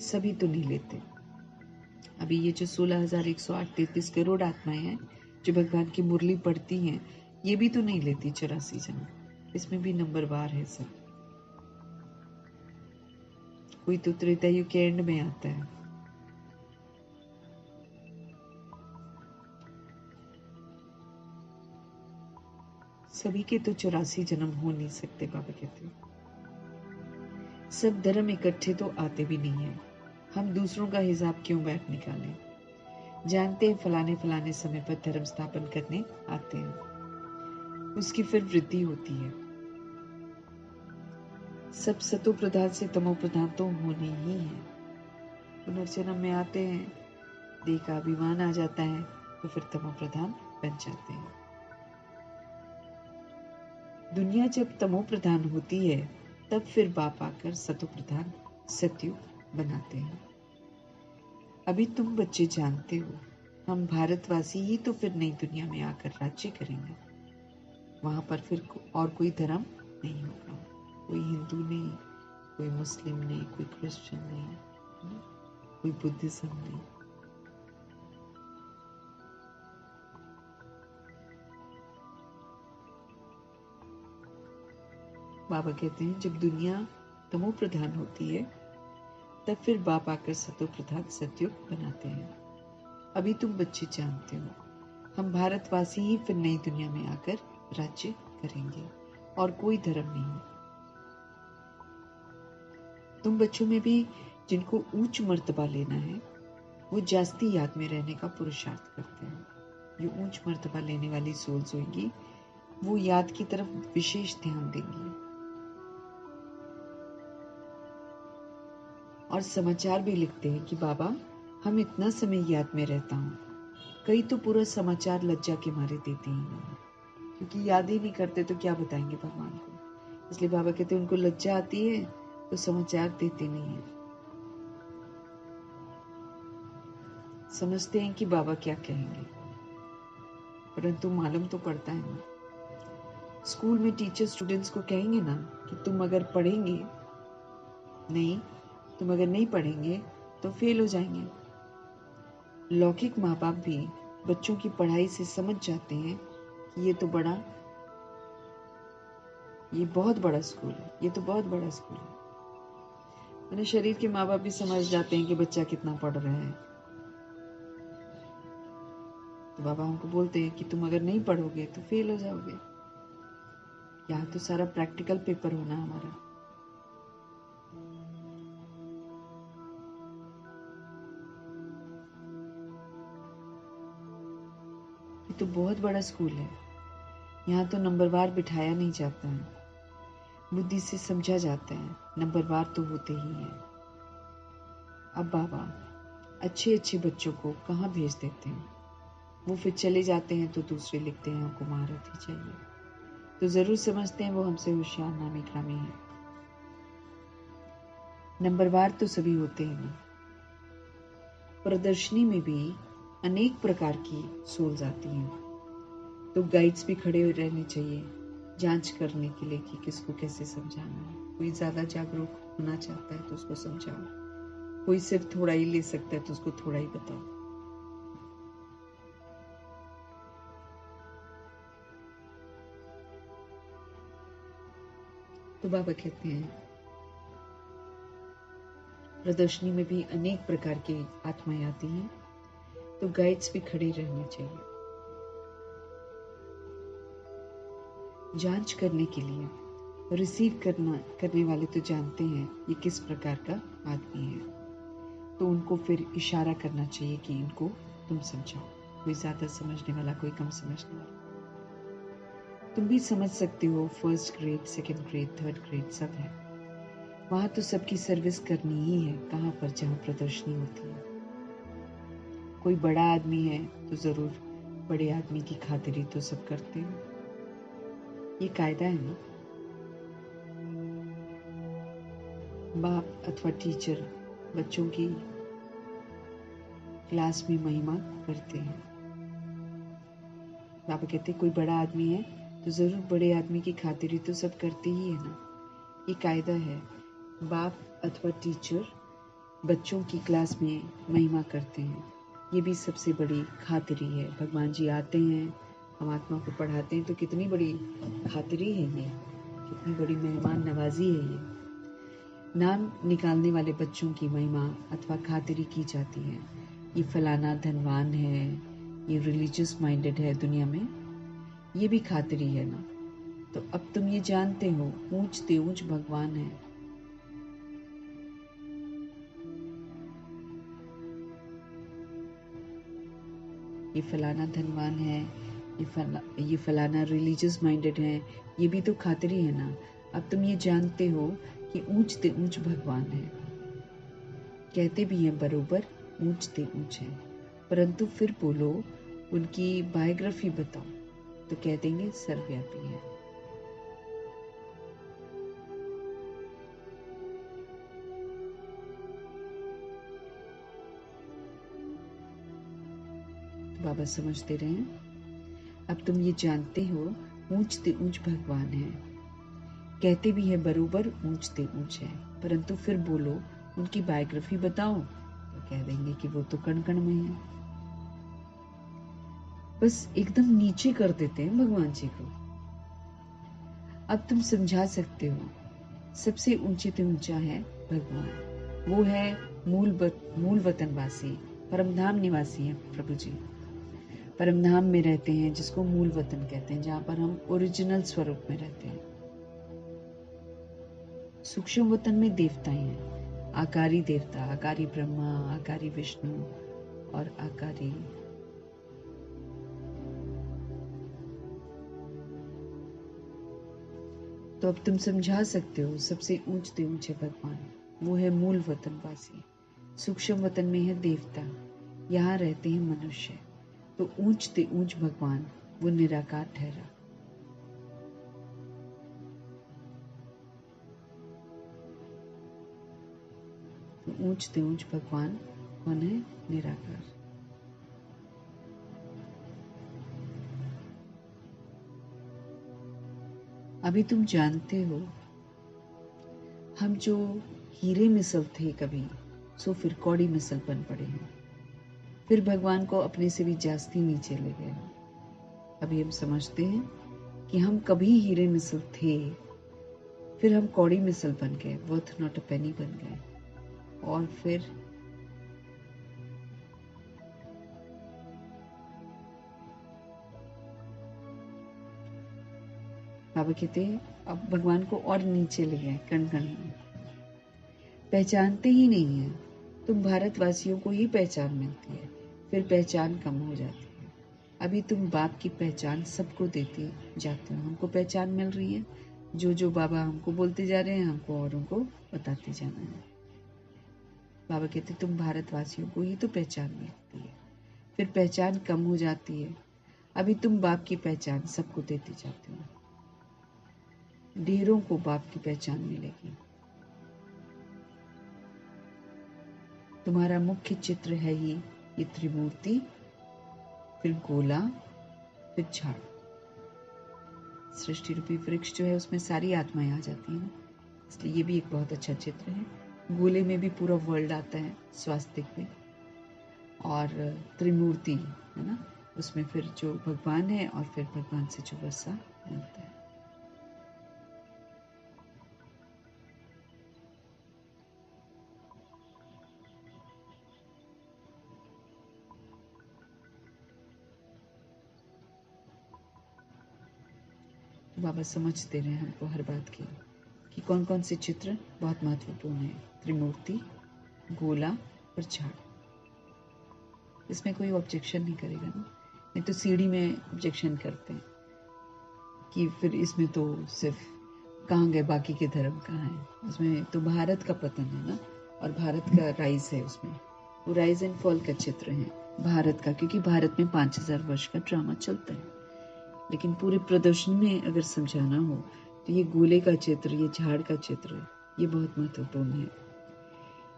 Speaker 1: सभी तो नहीं लेते। अभी ये जो 16,108-33 करोड़ आत्माएं हैं जो भगवान की मुरली पढ़ती हैं, ये भी तो नहीं लेती 84 जन्म। इसमें भी नंबरवार है सब। कोई तो त्रेता युग के एंड में आता है। सभी के तो 84 जन्म हो नहीं सकते। बाबा कहते हैं सब धर्म इकट्ठे तो आते भी नहीं है। हम दूसरों का हिसाब क्यों बैठ निकालें। जानते हैं फलाने फलाने समय पर धर्म स्थापन करने आते हैं, उसकी फिर वृद्धि होती है। सब सतो प्रधान से तमो प्रधान तो होने ही है। पुनर्जन्म में आते हैं, देह का अभिमान आ जाता है तो फिर तमो प्रधान बन जाते हैं। दुनिया जब तमो प्रधान होती है तब फिर बाप आकर सतो प्रधान सतयुग बनाते हैं। अभी तुम बच्चे जानते हो हम भारतवासी ही तो फिर नई दुनिया में आकर राज्य करेंगे। वहां पर फिर और कोई धर्म नहीं होगा, कोई हिंदू नहीं, कोई मुस्लिम नहीं, कोई क्रिश्चियन नहीं, है ना? कोई बुद्धिज्म नहीं। बाबा कहते हैं जब दुनिया तमो प्रधान होती है तब फिर बाप आकर सतो प्रधान सतयुग बनाते हैं। अभी तुम बच्चे जानते हो, हम भारतवासी ही फिर नई दुनिया में आकर राज्य करेंगे और कोई धर्म नहीं। तुम बच्चों में भी जिनको उच्च मर्तबा लेना है वो जास्ती याद में रहने का पुरुषार्थ करते हैं। जो उच्च मर्तबा लेने वाली सोल्स होंगी वो याद की तरफ विशेष ध्यान देंगी और समाचार भी लिखते हैं कि बाबा हम इतना समय याद में रहता हूँ। कई तो पूरा समाचार लज्जा के मारे देते ही नहीं, क्योंकि याद ही नहीं करते तो क्या बताएंगे भगवान को। इसलिए बाबा कहते हैं उनको लज्जा आती है तो समाचार देते नहीं है। समझते हैं कि बाबा क्या कहेंगे, परंतु मालूम तो पड़ता है ना। स्कूल में टीचर स्टूडेंट्स को कहेंगे ना कि तुम अगर पढ़ेंगे नहीं, तुम अगर नहीं पढ़ेंगे तो फेल हो जाएंगे। लौकिक माँ बाप भी बच्चों की पढ़ाई से समझ जाते हैं कि ये बहुत बड़ा स्कूल है, ये तो बहुत बड़ा स्कूल है। मैंने शरीर के माँ बाप भी समझ जाते हैं कि बच्चा कितना पढ़ रहा है। तो बाबा हमको बोलते हैं कि तुम अगर नहीं पढ़ोगे तो फेल हो जाओगे। यहाँ तो सारा प्रैक्टिकल पेपर होना हमारा। ये तो बहुत बड़ा स्कूल है, यहाँ तो नंबरवार बिठाया नहीं जाता है, बुद्धि से समझा जाता है, नंबरवार तो होते ही हैं। अब बाबा अच्छे अच्छे बच्चों को कहाँ भेज देते हैं, वो फिर चले जाते हैं तो दूसरे लिखते हैं हमको महारत ही चाहिए, तो जरूर समझते हैं वो हमसे होशियार नामी ग्रामी है। नंबरवार तो सभी होते हैं ना। प्रदर्शनी में भी अनेक प्रकार की सोल्स आती हैं, तो गाइड्स भी खड़े रहने चाहिए जांच करने के लिए कि किसको कैसे समझाना है। कोई ज्यादा जागरूक होना चाहता है तो उसको समझाओ, कोई सिर्फ थोड़ा ही ले सकता है तो उसको थोड़ा ही बताओ। तो बाबा कहते हैं प्रदर्शनी में भी अनेक प्रकार की आत्माएं आती हैं, तो गाइड्स भी खड़े रहने चाहिए जांच करने के लिए। रिसीव करने वाले तो जानते हैं ये किस प्रकार का आदमी है, तो उनको फिर इशारा करना चाहिए कि इनको तुम समझाओ। कोई ज्यादा समझने वाला, कोई कम समझने वाला। तुम भी समझ सकते हो, first grade, second grade, third grade सब है। वहां तो सबकी सर्विस करनी ही है। कहाँ पर जहाँ प्रदर्शनी होती है, कोई बड़ा आदमी है तो जरूर बड़े आदमी की खातिरी तो सब करते हो। ये कायदा है ना। बाप अथवा टीचर बच्चों की क्लास में महिमा करते हैं। बाबा कहते कोई बड़ा आदमी है तो जरूर बड़े आदमी की खातिरी तो सब करते ही है ना। ये कायदा है। बाप अथवा टीचर बच्चों की क्लास में महिमा करते हैं, ये भी सबसे बड़ी खातिरी है। भगवान जी आते हैं, हम आत्मा को पढ़ाते हैं, तो कितनी बड़ी खातिरी है ये, कितनी बड़ी मेहमान नवाजी है ये। नाम निकालने वाले बच्चों की महिमा अथवा खातिरी की जाती है। ये फलाना धनवान है, ये रिलीजियस माइंडेड है दुनिया में, ये भी खातिरी है ना। तो अब तुम ये जानते हो ऊंच ते ऊंच भगवान है। ये फलाना धनवान है, ये फलाना रिलीजियस माइंडेड है, ये भी तो खातिरी है ना। अब तुम ये जानते हो कि ऊंच ते ऊंच भगवान है। कहते भी हैं बरोबर ऊंच ते ऊंच है, परंतु फिर बोलो उनकी बायोग्राफी बताओ तो कह देंगे सर्वव्यापी है। तो बाबा समझते रहे। अब तुम ये जानते हो ऊंचते ऊंच भगवान है। कहते भी है बरोबर ऊंचते ऊंच है, परंतु फिर बोलो उनकी बायोग्राफी बताओ तो कह देंगे कि वो तो कण कण में है। बस एकदम नीचे कर देते हैं भगवान जी को। अब तुम समझा सकते हो सबसे ऊंचे से ऊंचा है भगवान। वो है मूल वतनवासी, परमधाम निवासी है प्रभु जी। परमधाम में रहते हैं जिसको मूल वतन कहते हैं, जहां पर हम ओरिजिनल स्वरूप में रहते हैं। सूक्ष्म वतन में देवताएं हैं, आकारी देवता, आकारी ब्रह्मा, आकारी विष्णु और आकारी तो अब तुम समझा सकते हो सबसे ऊंचे ऊंचे भगवान वो है मूल वतनवासी। सूक्ष्म वतन में है देवता, यहाँ रहते हैं मनुष्य। तो ऊंचते ऊंच भगवान वो निराकार ठहरा। तो ऊंचते ऊंच भगवान कौन है? निराकार। अभी तुम जानते हो हम जो हीरे मिसल थे कभी, सो फिर कौड़ी मिसल बन पड़े हैं। फिर भगवान को अपने से भी जास्ती नीचे ले गए। अभी हम समझते हैं कि हम कभी हीरे मिसल थे, फिर हम कौड़ी मिसल बन गए, वर्थ नॉट अ पेनी बन गए। और फिर बाबा कहते हैं अब भगवान को और नीचे ले गए, कण कण में। पहचानते ही नहीं है। तुम भारतवासियों को ही पहचान मिलती है, फिर पहचान कम हो जाती है। अभी तुम बाप की पहचान सबको देते जाते हो। हमको पहचान मिल रही है, जो जो बाबा हमको बोलते जा रहे हैं हमको औरों को बताते जाना है। बाबा कहते तुम भारतवासियों को ही तो पहचान मिलती है, फिर पहचान कम हो जाती है। अभी तुम बाप की पहचान सबको देते जाते हो, ढेरों को बाप की पहचान मिलेगी। तुम्हारा मुख्य चित्र है ही ये त्रिमूर्ति, फिर गोला, फिर झाड़। सृष्टि रूपी वृक्ष जो है उसमें सारी आत्माएं आ जाती हैं, इसलिए ये भी एक बहुत अच्छा चित्र है। गोले में भी पूरा वर्ल्ड आता है स्वास्तिक में, और त्रिमूर्ति है ना, उसमें फिर जो भगवान है और फिर भगवान से जो वर्षा मिलता है। तो बाबा समझते रहे हमको हर बात की कि कौन कौन से चित्र बहुत महत्वपूर्ण है। त्रिमूर्ति, गोला और झाड़। इसमें कोई ऑब्जेक्शन नहीं करेगा ना, नहीं तो सीढ़ी में ऑब्जेक्शन करते हैं कि फिर इसमें तो सिर्फ कहाँ गए बाकी के धर्म कहाँ हैं। उसमें तो भारत का पतन है ना, और भारत का राइज है, उसमें वो राइज एंड फॉल का चित्र है भारत का, क्योंकि भारत में 5000 वर्ष का ड्रामा चलता है। लेकिन पूरे प्रदर्शन में अगर समझाना हो तो ये गोले का चित्र, ये झाड़ का चित्र, ये बहुत महत्वपूर्ण है।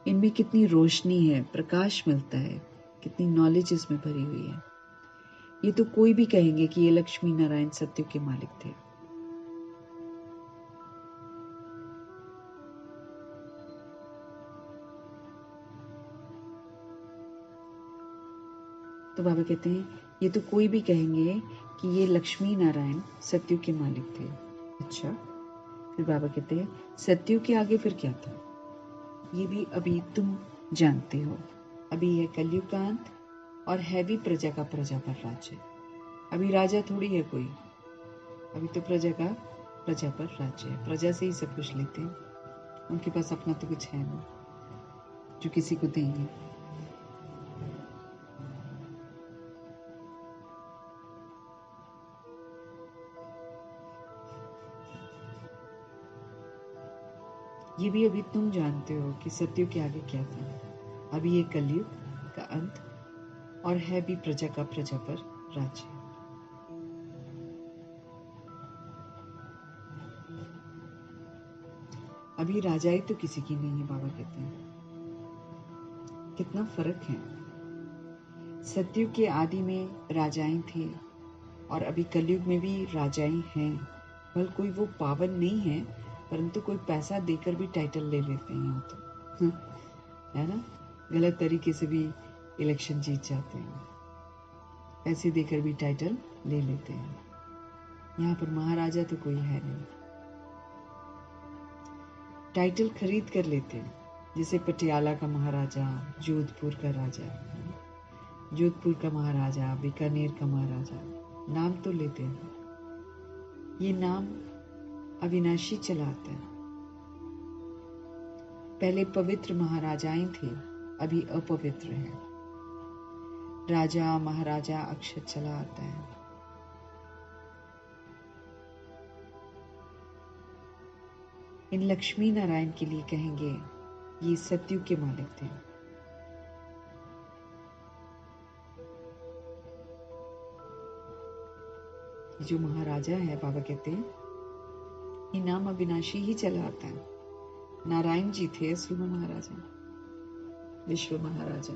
Speaker 1: इनमें कितनी रोशनी है, प्रकाश मिलता है, कितनी नॉलेज इसमें भरी हुई है। ये तो कोई भी कहेंगे कि ये लक्ष्मी नारायण सत्य के मालिक थे। तो बाबा कहते हैं ये तो कोई भी कहेंगे कि ये लक्ष्मी नारायण सत्यु के मालिक थे। अच्छा, फिर बाबा कहते हैं सत्यु के आगे फिर क्या था, ये भी अभी तुम जानते हो। अभी है कलयुग का अंत और है भी प्रजा का प्रजा पर राज्य। अभी राजा थोड़ी है कोई, अभी तो प्रजा का प्रजा पर राज्य है। प्रजा से ही सब कुछ लेते हैं, उनके पास अपना तो कुछ है नहीं जो किसी को देंगे। ये भी अभी तुम जानते हो कि सत्यु के आगे क्या था। अभी ये कलयुग का अंत और है भी प्रजा का प्रजा पर राज्य। अभी राजाई तो किसी की नहीं है, बाबा कहते हैं। कितना फर्क है। सत्यु के आदि में राजाएं थे और अभी कलयुग में भी राजाएं हैं, भले कोई वो पावन नहीं है, परंतु कोई पैसा देकर भी टाइटल ले लेते हैं यहाँ तो है ना, गलत तरीके से भी इलेक्शन जीत जाते हैं, पैसे देकर भी टाइटल ले लेते हैं। यहाँ पर महाराजा तो कोई है नहीं, टाइटल खरीद कर लेते हैं, जैसे पटियाला का महाराजा, जोधपुर का राजा, जोधपुर का महाराजा, बीकानेर का महाराजा, नाम तो लेते हैं। ये नाम अविनाशी चला आता है। पहले पवित्र महाराजाएं थे, अभी अपवित्र हैं। राजा महाराजा अक्षर चला आता है। इन लक्ष्मी नारायण के लिए कहेंगे ये सतयुग के मालिक थे। जो महाराजा है, बाबा कहते हैं ये नाम अविनाशी ही चला आता है। नारायण जी थे असल में महाराजा, विश्व महाराजा,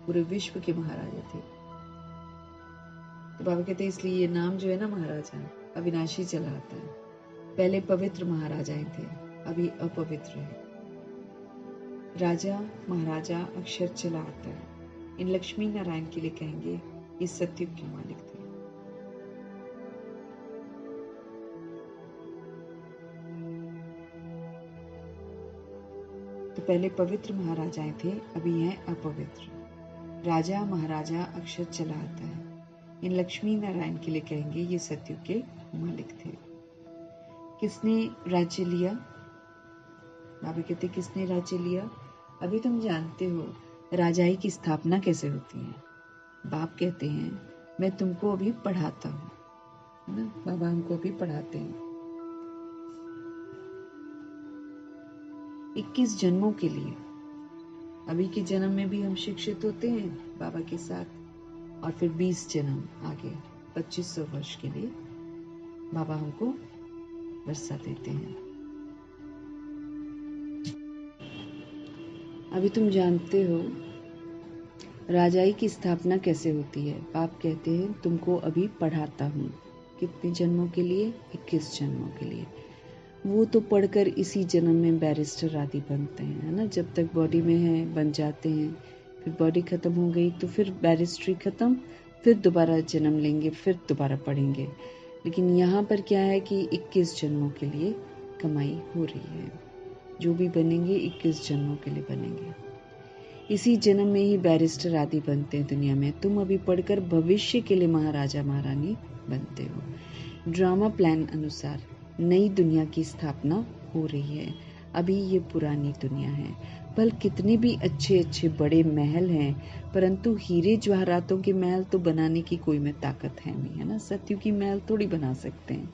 Speaker 1: पूरे विश्व के महाराजा थे। तो बाबा कहते हैं इसलिए ये नाम जो है ना महाराजा, अविनाशी चला आता है। पहले पवित्र महाराजाएं थे, अभी अपवित्र है। राजा महाराजा अक्षर चला आता है। इन लक्ष्मी नारायण के लिए कहेंगे ये सतयुग के मालिक थे। तो पहले पवित्र महाराजाएं थे, अभी हैं अपवित्र। राजा महाराजा अक्षर चला आता है। इन लक्ष्मी नारायण के लिए कहेंगे ये सतयुग के मालिक थे। किसने राज्य लिया? बाबा कहते किसने राज्य लिया? अभी तुम जानते हो राजाई की स्थापना कैसे होती है। बाप कहते हैं मैं तुमको अभी पढ़ाता हूँ, है ना, बाबा हमको अभी पढ़ाते हैं। 21 जन्मों के लिए, अभी के जन्म में भी हम शिक्षित होते हैं बाबा के साथ, और फिर 20 जन्म आगे 2500 वर्ष के लिए बाबा हमको वर्षा देते हैं। अभी तुम जानते हो राजाई की स्थापना कैसे होती है। बाप कहते हैं तुमको अभी पढ़ाता हूँ। कितने जन्मों के लिए? 21 जन्मों के लिए। वो तो पढ़कर इसी जन्म में बैरिस्टर आदि बनते हैं, है ना। जब तक बॉडी में है बन जाते हैं, फिर बॉडी खत्म हो गई तो फिर बैरिस्ट्री खत्म, फिर दोबारा जन्म लेंगे, फिर दोबारा पढ़ेंगे। लेकिन यहाँ पर क्या है कि 21 जन्मों के लिए कमाई हो रही है। जो भी बनेंगे 21 जन्मों के लिए बनेंगे। इसी जन्म में ही बैरिस्टर आदि बनते हैं दुनिया में। तुम अभी पढ़कर भविष्य के लिए महाराजा महारानी बनते हो। ड्रामा प्लान अनुसार नई दुनिया की स्थापना हो रही है। अभी ये पुरानी दुनिया है। भल कितने भी अच्छे अच्छे बड़े महल हैं, परंतु हीरे जवाहरातों के महल तो बनाने की कोई में ताकत है नहीं, है ना। सत्यु की महल थोड़ी बना सकते हैं।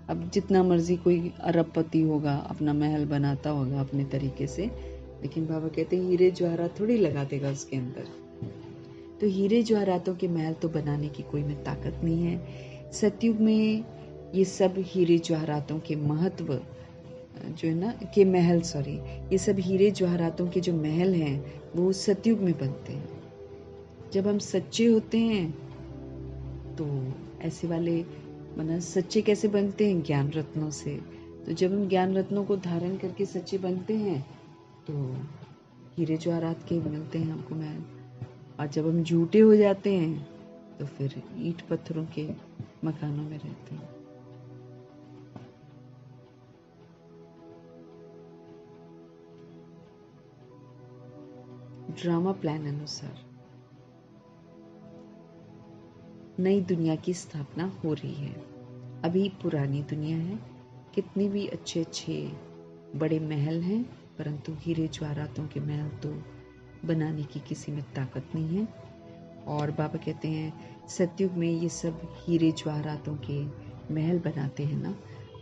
Speaker 1: अब जितना मर्जी कोई अरबपति होगा अपना महल बनाता होगा अपने तरीके से, लेकिन बाबा कहते हैं हीरे जवाहरात थोड़ी लगा देगा उसके अंदर। तो हीरे जवाहरातों के महल तो बनाने की कोई में ताकत नहीं है। सतयुग में ये सब हीरे जवाहरातों के महत्व जो है ना के महल, ये सब हीरे जवाहरातों के जो महल हैं वो सतयुग में बनते हैं। जब हम सच्चे होते हैं तो ऐसे वाले सच्चे कैसे बनते हैं? ज्ञान रत्नों से। तो जब हम ज्ञान रत्नों को धारण करके सच्चे बनते हैं तो हीरे जवाहरात के मिलते हैं हमको महल। और जब हम झूठे हो जाते हैं तो फिर ईंट पत्थरों के मकानों में रहते हैं। ड्रामा प्लान अनुसार नई दुनिया की स्थापना हो रही है। अभी पुरानी दुनिया है। कितने भी अच्छे अच्छे बड़े महल हैं, परंतु हीरे जवाहरातों के महल तो बनाने की किसी में ताकत नहीं है। और बाबा कहते हैं सतयुग में ये सब हीरे जवाहरातों के महल बनाते हैं ना,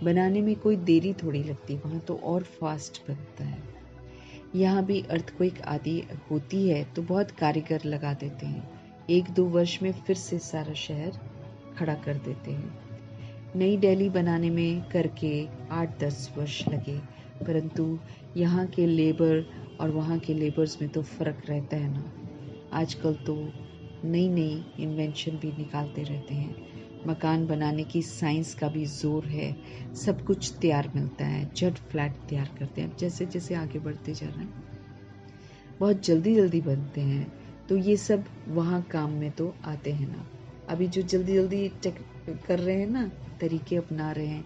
Speaker 1: बनाने में कोई देरी थोड़ी लगती, वहाँ तो और फास्ट बनता है। यहाँ भी अर्थक्वेक आदि होती है तो बहुत कारीगर लगा देते हैं, 1-2 वर्ष में फिर से सारा शहर खड़ा कर देते हैं। नई दिल्ली बनाने में करके 8-10 वर्ष लगे, परंतु यहाँ के लेबर और वहाँ के लेबर्स में तो फ़र्क रहता है ना। आजकल तो नई नई इन्वेंशन भी निकालते रहते हैं। मकान बनाने की साइंस का भी जोर है। सब कुछ तैयार मिलता है, झट फ्लैट तैयार करते हैं। जैसे जैसे आगे बढ़ते जा रहे हैं बहुत जल्दी जल्दी बनते हैं। तो ये सब वहाँ काम में तो आते हैं ना। अभी जो जल्दी जल्दी कर रहे हैं ना, तरीके अपना रहे हैं,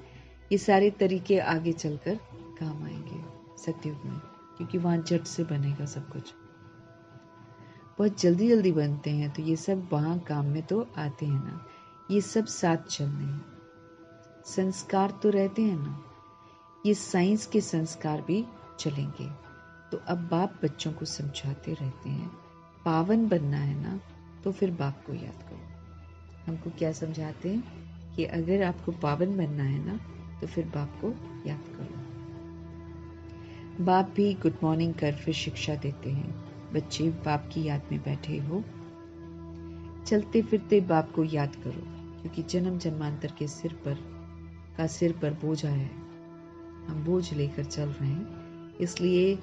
Speaker 1: ये सारे तरीके आगे चलकर काम आएंगे सतयुग में, क्योंकि वहाँ झट से बनेगा सब कुछ। बहुत जल्दी जल्दी बनते हैं, तो ये सब वहाँ काम में तो आते हैं ना। ये सब साथ चलने हैं। संस्कार तो रहते हैं ना, ये साइंस के संस्कार भी चलेंगे। तो अब बाप बच्चों को समझाते रहते हैं, पावन बनना है ना तो फिर बाप को याद करो। हमको क्या समझाते हैं कि अगर आपको पावन बनना है ना तो फिर बाप को याद करो। बाप भी गुड मॉर्निंग कर फिर शिक्षा देते हैं, बच्चे बाप की याद में बैठे हो, चलते फिरते बाप को याद करो, क्योंकि जन्म जन्मांतर के सिर पर बोझा है। हम बोझ लेकर चल रहे हैं, इसलिए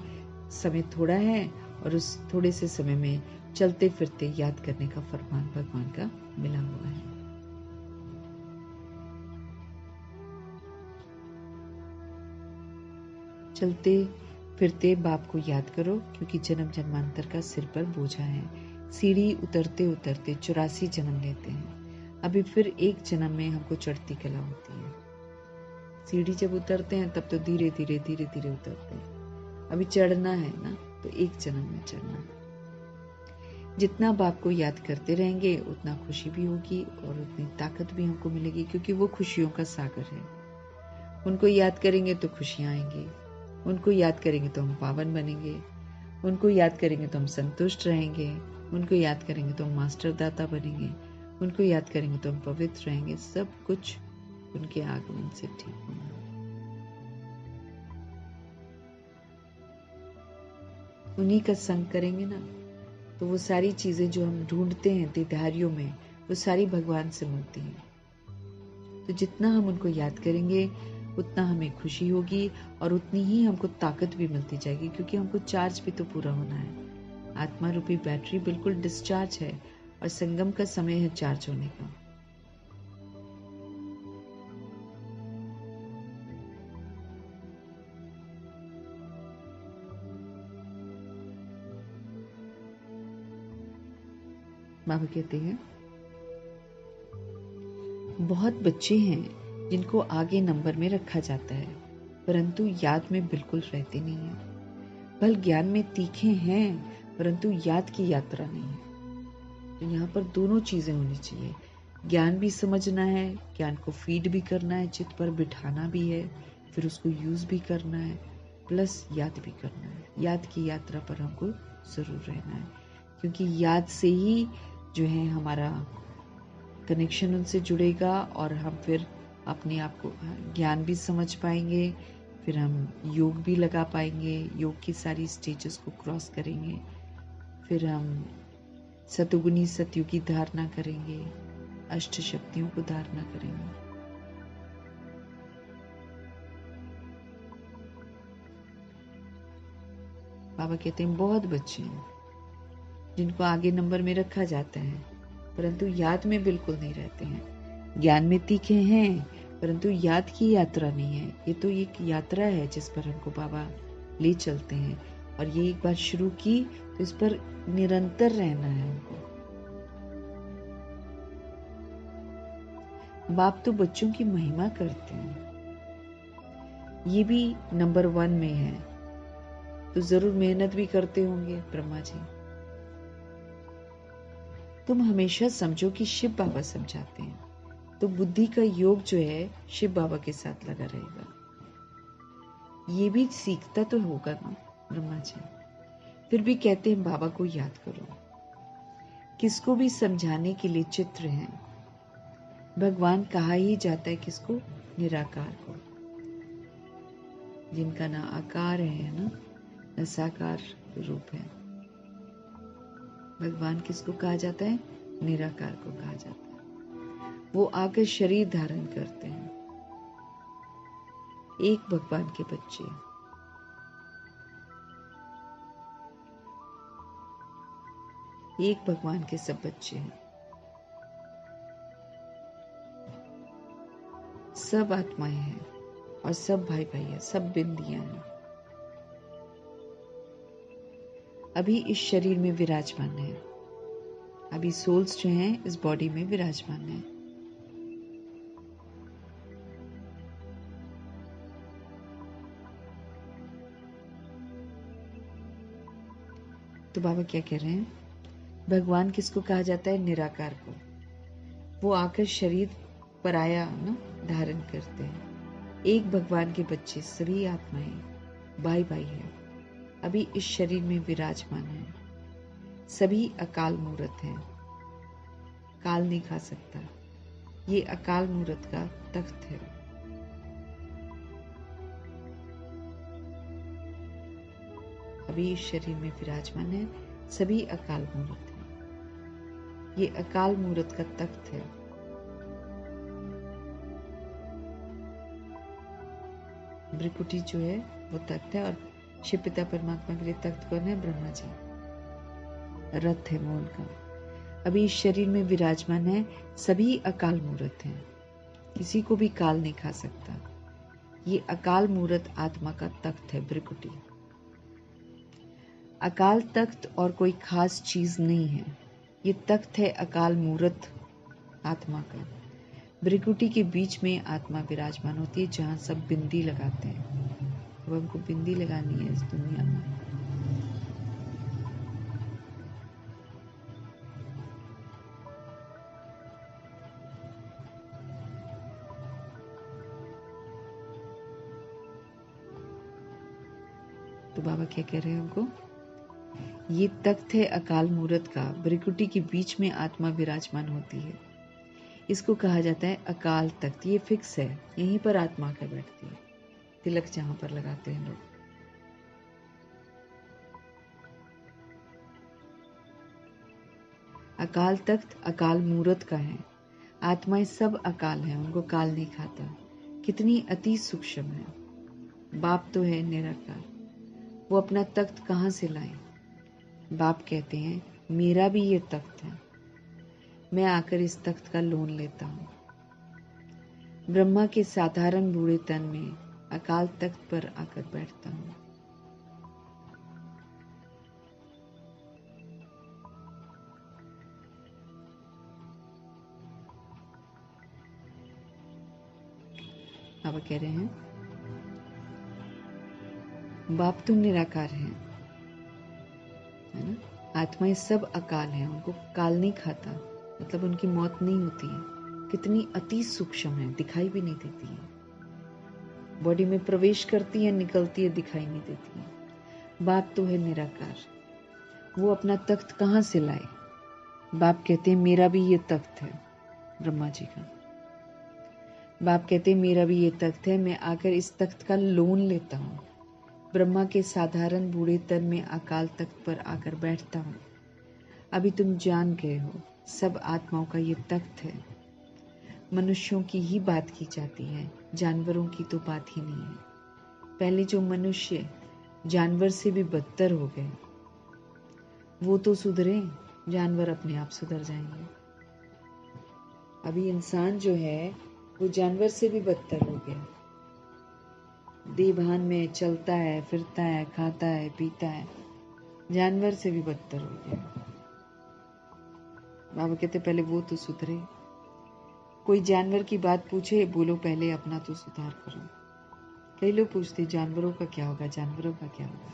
Speaker 1: समय थोड़ा है और उस थोड़े से समय में चलते फिरते याद करने का फरमान भगवान का मिला हुआ है। चलते फिरते बाप को याद करो, क्योंकि जन्म जन्मांतर का सिर पर बोझा है। सीढ़ी उतरते उतरते 84 जन्म लेते हैं। अभी फिर एक जन्म में हमको चढ़ती कला होती है। सीढ़ी जब उतरते हैं तब तो धीरे धीरे उतरते हैं। अभी चढ़ना है ना, तो एक जन्म में चढ़ना है। जितना बाप को याद करते रहेंगे उतना खुशी भी होगी और उतनी ताकत भी हमको मिलेगी, क्योंकि वो खुशियों का सागर है। उनको याद करेंगे तो खुशियां आएंगी, उनको याद करेंगे तो हम पावन बनेंगे, उनको याद करेंगे तो हम संतुष्ट रहेंगे, उनको याद करेंगे तो हम मास्टर दाता बनेंगे, उनको याद करेंगे तो हम पवित्र रहेंगे। सब कुछ उनके आगमन से ठीक होगा। उन्हीं का संग करेंगे ना, तो वो सारी चीजें जो हम ढूंढते हैं देहधारियों में, वो सारी भगवान से मिलती हैं। तो जितना हम उनको याद करेंगे उतना हमें खुशी होगी और उतनी ही हमको ताकत भी मिलती जाएगी, क्योंकि हमको चार्ज भी तो पूरा होना है। आत्मा रूपी बैटरी बिल्कुल डिस्चार्ज है और संगम का समय है चार्ज होने का। बाबा कहते हैं बहुत बच्चे हैं जिनको आगे नंबर में रखा जाता है, परंतु याद में बिल्कुल रहते नहीं है। बल ज्ञान में तीखे हैं, परंतु याद की यात्रा नहीं है। तो यहाँ पर दोनों चीजें होनी चाहिए। ज्ञान भी समझना है, ज्ञान को फीड भी करना है, चित्त पर बिठाना भी है, फिर उसको यूज भी करना है, प्लस याद भी करना है। याद की यात्रा पर हमको जरूर रहना है, क्योंकि याद से ही जो है हमारा कनेक्शन उनसे जुड़ेगा और हम फिर अपने आप को ज्ञान भी समझ पाएंगे, फिर हम योग भी लगा पाएंगे, योग की सारी स्टेजेस को क्रॉस करेंगे, फिर हम सतुगुनी सतयुग की धारणा करेंगे, अष्ट शक्तियों को धारणा करेंगे। बाबा कहते हैं बहुत बच्चे हैं जिनको आगे नंबर में रखा जाता है, परंतु याद में बिल्कुल नहीं रहते हैं। ज्ञान में तीखे हैं, परंतु याद की यात्रा नहीं है। ये तो एक यात्रा है जिस पर हमको बाबा ले चलते हैं, और ये एक बार शुरू की तो इस पर निरंतर रहना है हमको। बाप तो बच्चों की महिमा करते हैं, ये भी नंबर 1 में है, तो जरूर मेहनत भी करते होंगे ब्रह्मा जी। तुम हमेशा समझो कि शिव बाबा समझाते हैं, तो बुद्धि का योग जो है शिव बाबा के साथ लगा रहेगा। ये भी सीखता तो होगा ना ब्रह्मा जी। फिर भी कहते हैं बाबा को याद करो। किसको भी समझाने के लिए चित्र हैं। भगवान कहा ही जाता है किसको? निराकार को, जिनका ना आकार है ना साकार रूप है। भगवान किसको कहा जाता है? निराकार को कहा जाता है। वो आकर शरीर धारण करते हैं। एक भगवान के बच्चे। एक भगवान के सब बच्चे हैं, सब आत्माएं हैं और सब भाई भाई हैं, सब बिंदियां हैं। अभी इस शरीर में विराजमान है, अभी सोल्स जो हैं इस बॉडी में विराजमान है। तो बाबा क्या कह रहे हैं, भगवान किसको कहा जाता है, निराकार को। वो आकर शरीर पराया ना धारण करते हैं। एक भगवान के बच्चे सभी आत्माएं भाई भाई हैं, अभी इस शरीर में विराजमान है। सभी अकाल मूर्त हैं, काल नहीं खा सकता। ये अकाल मूर्त का तख्त है। अभी इस शरीर में विराजमान है, सभी अकाल मूर्त हैं। ये अकाल मूर्त का तख्त है। भृकुटी जो है वो तख्त है, और शिव पिता परमात्मा के लिए तख्त कौन है, ब्रह्मा जी, रथ है वो उनका। अभी इस शरीर में विराजमान है, सभी अकाल मूर्त हैं, किसी को भी काल नहीं खा सकता। ये अकाल मूर्त आत्मा का तख्त है भृकुटी। अकाल तख्त और कोई खास चीज नहीं है, ये तख्त है अकाल मूर्त आत्मा का। भृकुटी के बीच में आत्मा विराजमान होती है, जहां सब बिंदी लगाते हैं। अब हमको बिंदी लगानी है इस दुनिया में। तो बाबा क्या कह रहे हैं हमको, ये तख्त है अकाल मूर्त का, भृकुटी के बीच में आत्मा विराजमान होती है। इसको कहा जाता है अकाल तख्त। ये फिक्स है, यहीं पर आत्मा आकर बैठती है, तिलक जहां पर लगाते हैं लोग। अकाल तख्त अकाल मूर्त का है। आत्माएं सब अकाल हैं, उनको काल नहीं खाता। कितनी अति सूक्ष्म है। बाप तो है निराकार, वो अपना तख्त कहाँ से लाए। बाप कहते हैं मेरा भी ये तख्त है, मैं आकर इस तख्त का लोन लेता हूँ। ब्रह्मा के साधारण बूढ़े तन में अकाल तख्त पर आकर बैठता हूँ। बाबा कह रहे हैं बाप तो निराकार है ना। आत्माएं सब अकाल हैं, उनको काल नहीं खाता, मतलब उनकी मौत नहीं होती है। कितनी अति सूक्ष्म है, दिखाई भी नहीं देती है। बॉडी में प्रवेश करती है, निकलती है, दिखाई नहीं देती है। बाप तो है निराकार, वो अपना तख्त कहाँ से लाए। बाप कहते हैं मेरा भी ये तख्त है, ब्रह्मा जी का। बाप कहते हैं मेरा भी ये तख्त है, मैं आकर इस तख्त का लोन लेता हूँ। ब्रह्मा के साधारण बूढ़े तन में अकाल तख्त पर आकर बैठता हूँ। अभी तुम जान गए हो, सब आत्माओं का ये तख्त है। मनुष्यों की ही बात की जाती है, जानवरों की तो बात ही नहीं है। पहले जो मनुष्य जानवर से भी बदतर हो गए, वो तो सुधरे, जानवर अपने आप सुधर जाएंगे। अभी इंसान जो है वो जानवर से भी बदतर हो गया। देभान में चलता है, फिरता है, खाता है, पीता है, जानवर से भी बदतर हो गया। बाबा कहते पहले वो तो सुधरे। कोई जानवर की बात पूछे, बोलो पहले अपना तो सुधार करो। कई लोग पूछते जानवरों का क्या होगा, जानवरों का क्या होगा।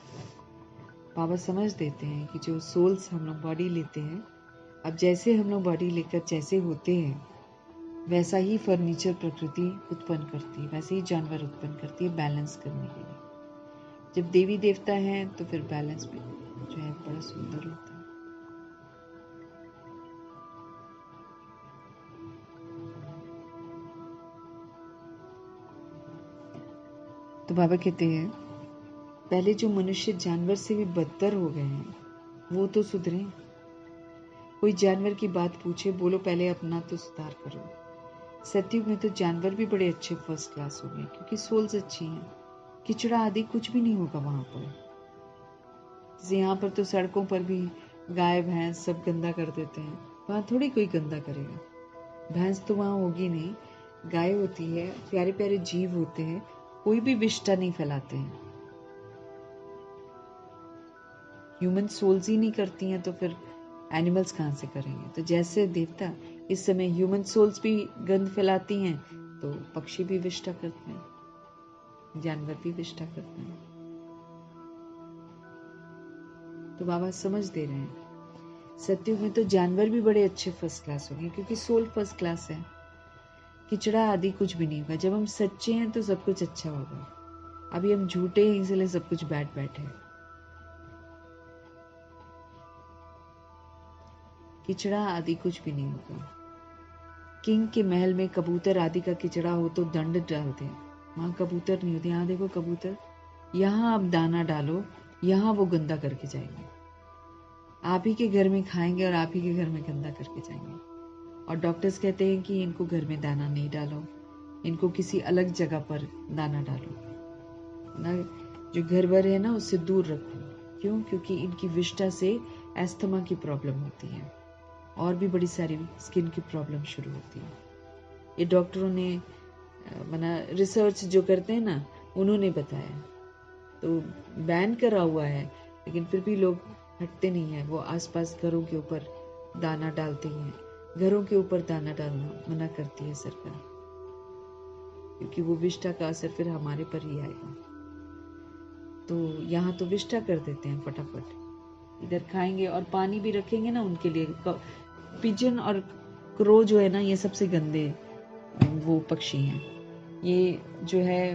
Speaker 1: बाबा समझ देते हैं कि जो सोल्स हम लोग बॉडी लेते हैं, अब जैसे हम लोग बॉडी लेकर जैसे होते हैं, वैसा ही फर्नीचर प्रकृति उत्पन्न करती है, वैसे ही जानवर उत्पन्न करती है बैलेंस करने के लिए। जब देवी देवता हैं तो फिर बैलेंस भी जो है बड़ा सुंदर होता है। तो बाबा कहते हैं पहले जो मनुष्य जानवर से भी बदतर हो गए हैं, वो तो सुधरे। कोई जानवर की बात पूछे, बोलो पहले अपना तो सुधार करो। सतयुग में तो जानवर भी बड़े अच्छे फर्स्ट क्लास हो गए, क्योंकि सोल्स अच्छी हैं। किचड़ा आदि कुछ भी नहीं होगा वहां पर। यहाँ पर तो सड़कों पर भी गाय भैंस सब गंदा कर देते हैं, वहाँ थोड़ी कोई गंदा करेगा। भैंस तो वहाँ होगी नहीं, गाय होती है, प्यारे प्यारे जीव होते हैं, कोई भी विष्ठा नहीं फैलाते हैं। ह्यूमन सोल्स ही नहीं करती हैं तो फिर एनिमल्स कहाँ से करेंगे। तो जैसे देवता इस समय ह्यूमन सोल्स भी गंद फैलाती हैं, तो पक्षी भी विष्ठा करते हैं, जानवर भी विष्ठा करते हैं। तो बाबा समझ दे रहे हैं सत्युग में तो जानवर भी बड़े अच्छे फर्स्ट क्लास होंगे, क्योंकि सोल फर्स्ट क्लास है। किचड़ा आदि कुछ भी नहीं होगा। जब हम सच्चे हैं तो सब कुछ अच्छा होगा। अभी हम झूठे हैं, इसलिए सब कुछ बैड बैड है। किचड़ा आदि कुछ भी नहीं होगा। किंग के महल में कबूतर आदि का किचड़ा हो तो दंड डालते हैं, वहां कबूतर नहीं होते। यहाँ देखो कबूतर, यहाँ आप दाना डालो, यहाँ वो गंदा करके जाएंगे। आप ही के घर में खाएंगे और आप ही के घर में गंदा करके जाएंगे। और डॉक्टर्स कहते हैं कि इनको घर में दाना नहीं डालो, इनको किसी अलग जगह पर दाना डालो ना, जो घर भर है ना उससे दूर रखो। क्यों? क्योंकि इनकी विष्ठा से एस्थमा की प्रॉब्लम होती है और भी बड़ी सारी स्किन की प्रॉब्लम शुरू होती है। ये डॉक्टरों ने मना रिसर्च जो करते हैं ना, उन्होंने बताया। तो बैन करा हुआ है, लेकिन फिर भी लोग हटते नहीं है। वो आसपास घरों के ऊपर दाना डालते ही हैं। घरों के ऊपर दाना डालना मना करती है सरकार, क्योंकि वो विष्ठा का असर फिर हमारे पर ही आएगा। तो यहाँ तो विष्ठा कर देते हैं फटाफट, इधर खाएंगे और पानी भी रखेंगे ना उनके लिए। पिजन और क्रो जो है ना, ये सबसे गंदे वो पक्षी हैं। ये जो है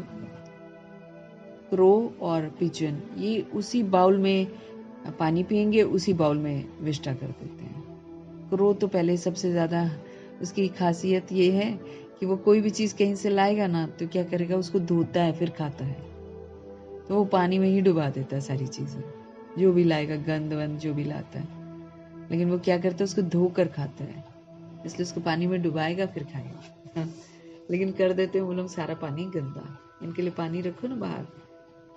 Speaker 1: क्रो और पिजन, ये उसी बाउल में पानी पिएंगे, उसी बाउल में विष्ठा कर देते हैं। क्रो तो पहले सबसे ज्यादा उसकी खासियत ये है कि वो कोई भी चीज कहीं से लाएगा ना तो क्या करेगा, उसको धोता है फिर खाता है। तो वो पानी में ही डुबा देता है सारी चीजें, जो भी लाएगा, गंद वंद जो भी लाता है। लेकिन वो क्या करता है, उसको धोकर खाता है, इसलिए उसको पानी में डुबाएगा फिर खाएगा। लेकिन कर देते हैं वो लोग सारा पानी गंदा। इनके लिए पानी रखो ना बाहर,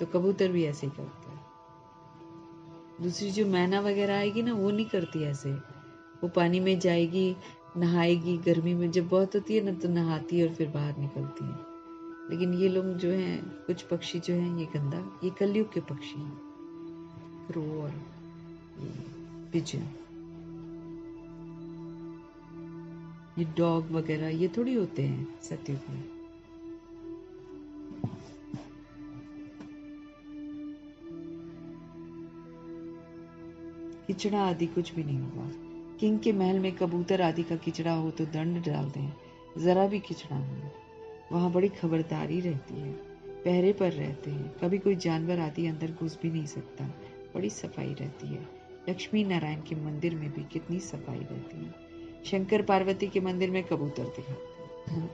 Speaker 1: तो कबूतर भी ऐसे ही करता है। दूसरी जो मैना वगैरह आएगी ना, वो नहीं करती ऐसे। वो पानी में जाएगी, नहाएगी, गर्मी में जब बहुत होती है ना तो नहाती है और फिर बाहर निकलती है। लेकिन ये लोग जो हैं, कुछ पक्षी जो हैं ये गंदा, ये कलयुग के पक्षी हैं, क्रो और पिजन। ये डॉग वगैरह ये थोड़ी होते हैं सतयुग में। किचड़ा आदि कुछ भी नहीं होगा। किंग के महल में कबूतर आदि का किचड़ा हो तो दंड डालते हैं, जरा भी किचड़ा नहीं। वहां बड़ी खबरदारी रहती है, पहरे पर रहते हैं, कभी कोई जानवर आदि अंदर घुस भी नहीं सकता। बड़ी सफाई रहती है। लक्ष्मी नारायण के मंदिर में भी कितनी सफाई रहती है। शंकर पार्वती के मंदिर में कबूतर दिखाते हैं।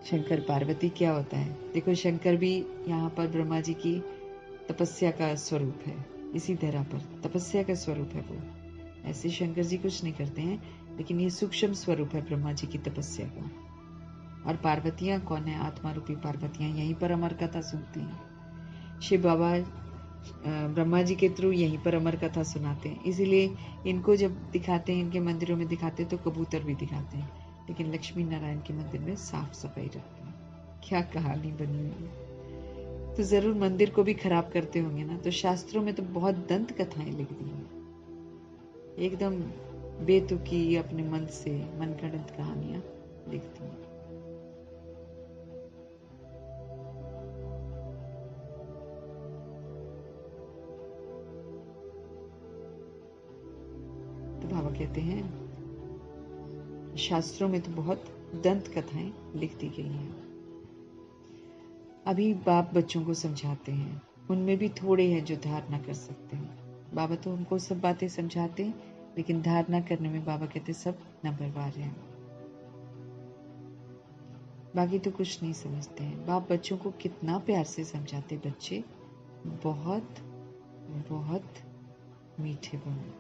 Speaker 1: शंकर पार्वती क्या होता है, देखो शंकर भी यहाँ पर ब्रह्मा जी की तपस्या का स्वरूप है। इसी धरा पर तपस्या का स्वरूप है वो। ऐसे शंकर जी कुछ नहीं करते हैं, लेकिन ये सूक्ष्म स्वरूप है ब्रह्मा जी की तपस्या का। और पार्वतियां कौन है? आत्मा रूपी पार्वतियां यहीं पर अमर कथा सुनती हैं। शिव बाबा ब्रह्मा जी के थ्रू यहीं पर अमर कथा सुनाते हैं। इसीलिए इनको जब दिखाते हैं, इनके मंदिरों में दिखाते हैं तो कबूतर भी दिखाते हैं, लेकिन लक्ष्मी नारायण के मंदिर में साफ सफाई रखते हैं। क्या कहानी बनी हुई है। तो जरूर मंदिर को भी खराब करते होंगे ना। तो शास्त्रों में तो बहुत दंत कथाएं लिख दी हैं, एकदम बेतुकी अपने मन से मनगढ़ंत कहानियां लिख दी हैं। तो बाबा कहते हैं शास्त्रों में तो बहुत दंत कथाएं लिख दी गई हैं। अभी बाप बच्चों को समझाते हैं, उनमें भी थोड़े हैं जो धारणा कर सकते हैं। बाबा तो उनको सब बातें समझाते हैं, लेकिन धारणा करने में बाबा कहते सब नंबरवार हैं, बाकी तो कुछ नहीं समझते हैं। बाप बच्चों को कितना प्यार से समझाते, बच्चे बहुत बहुत मीठे बनो,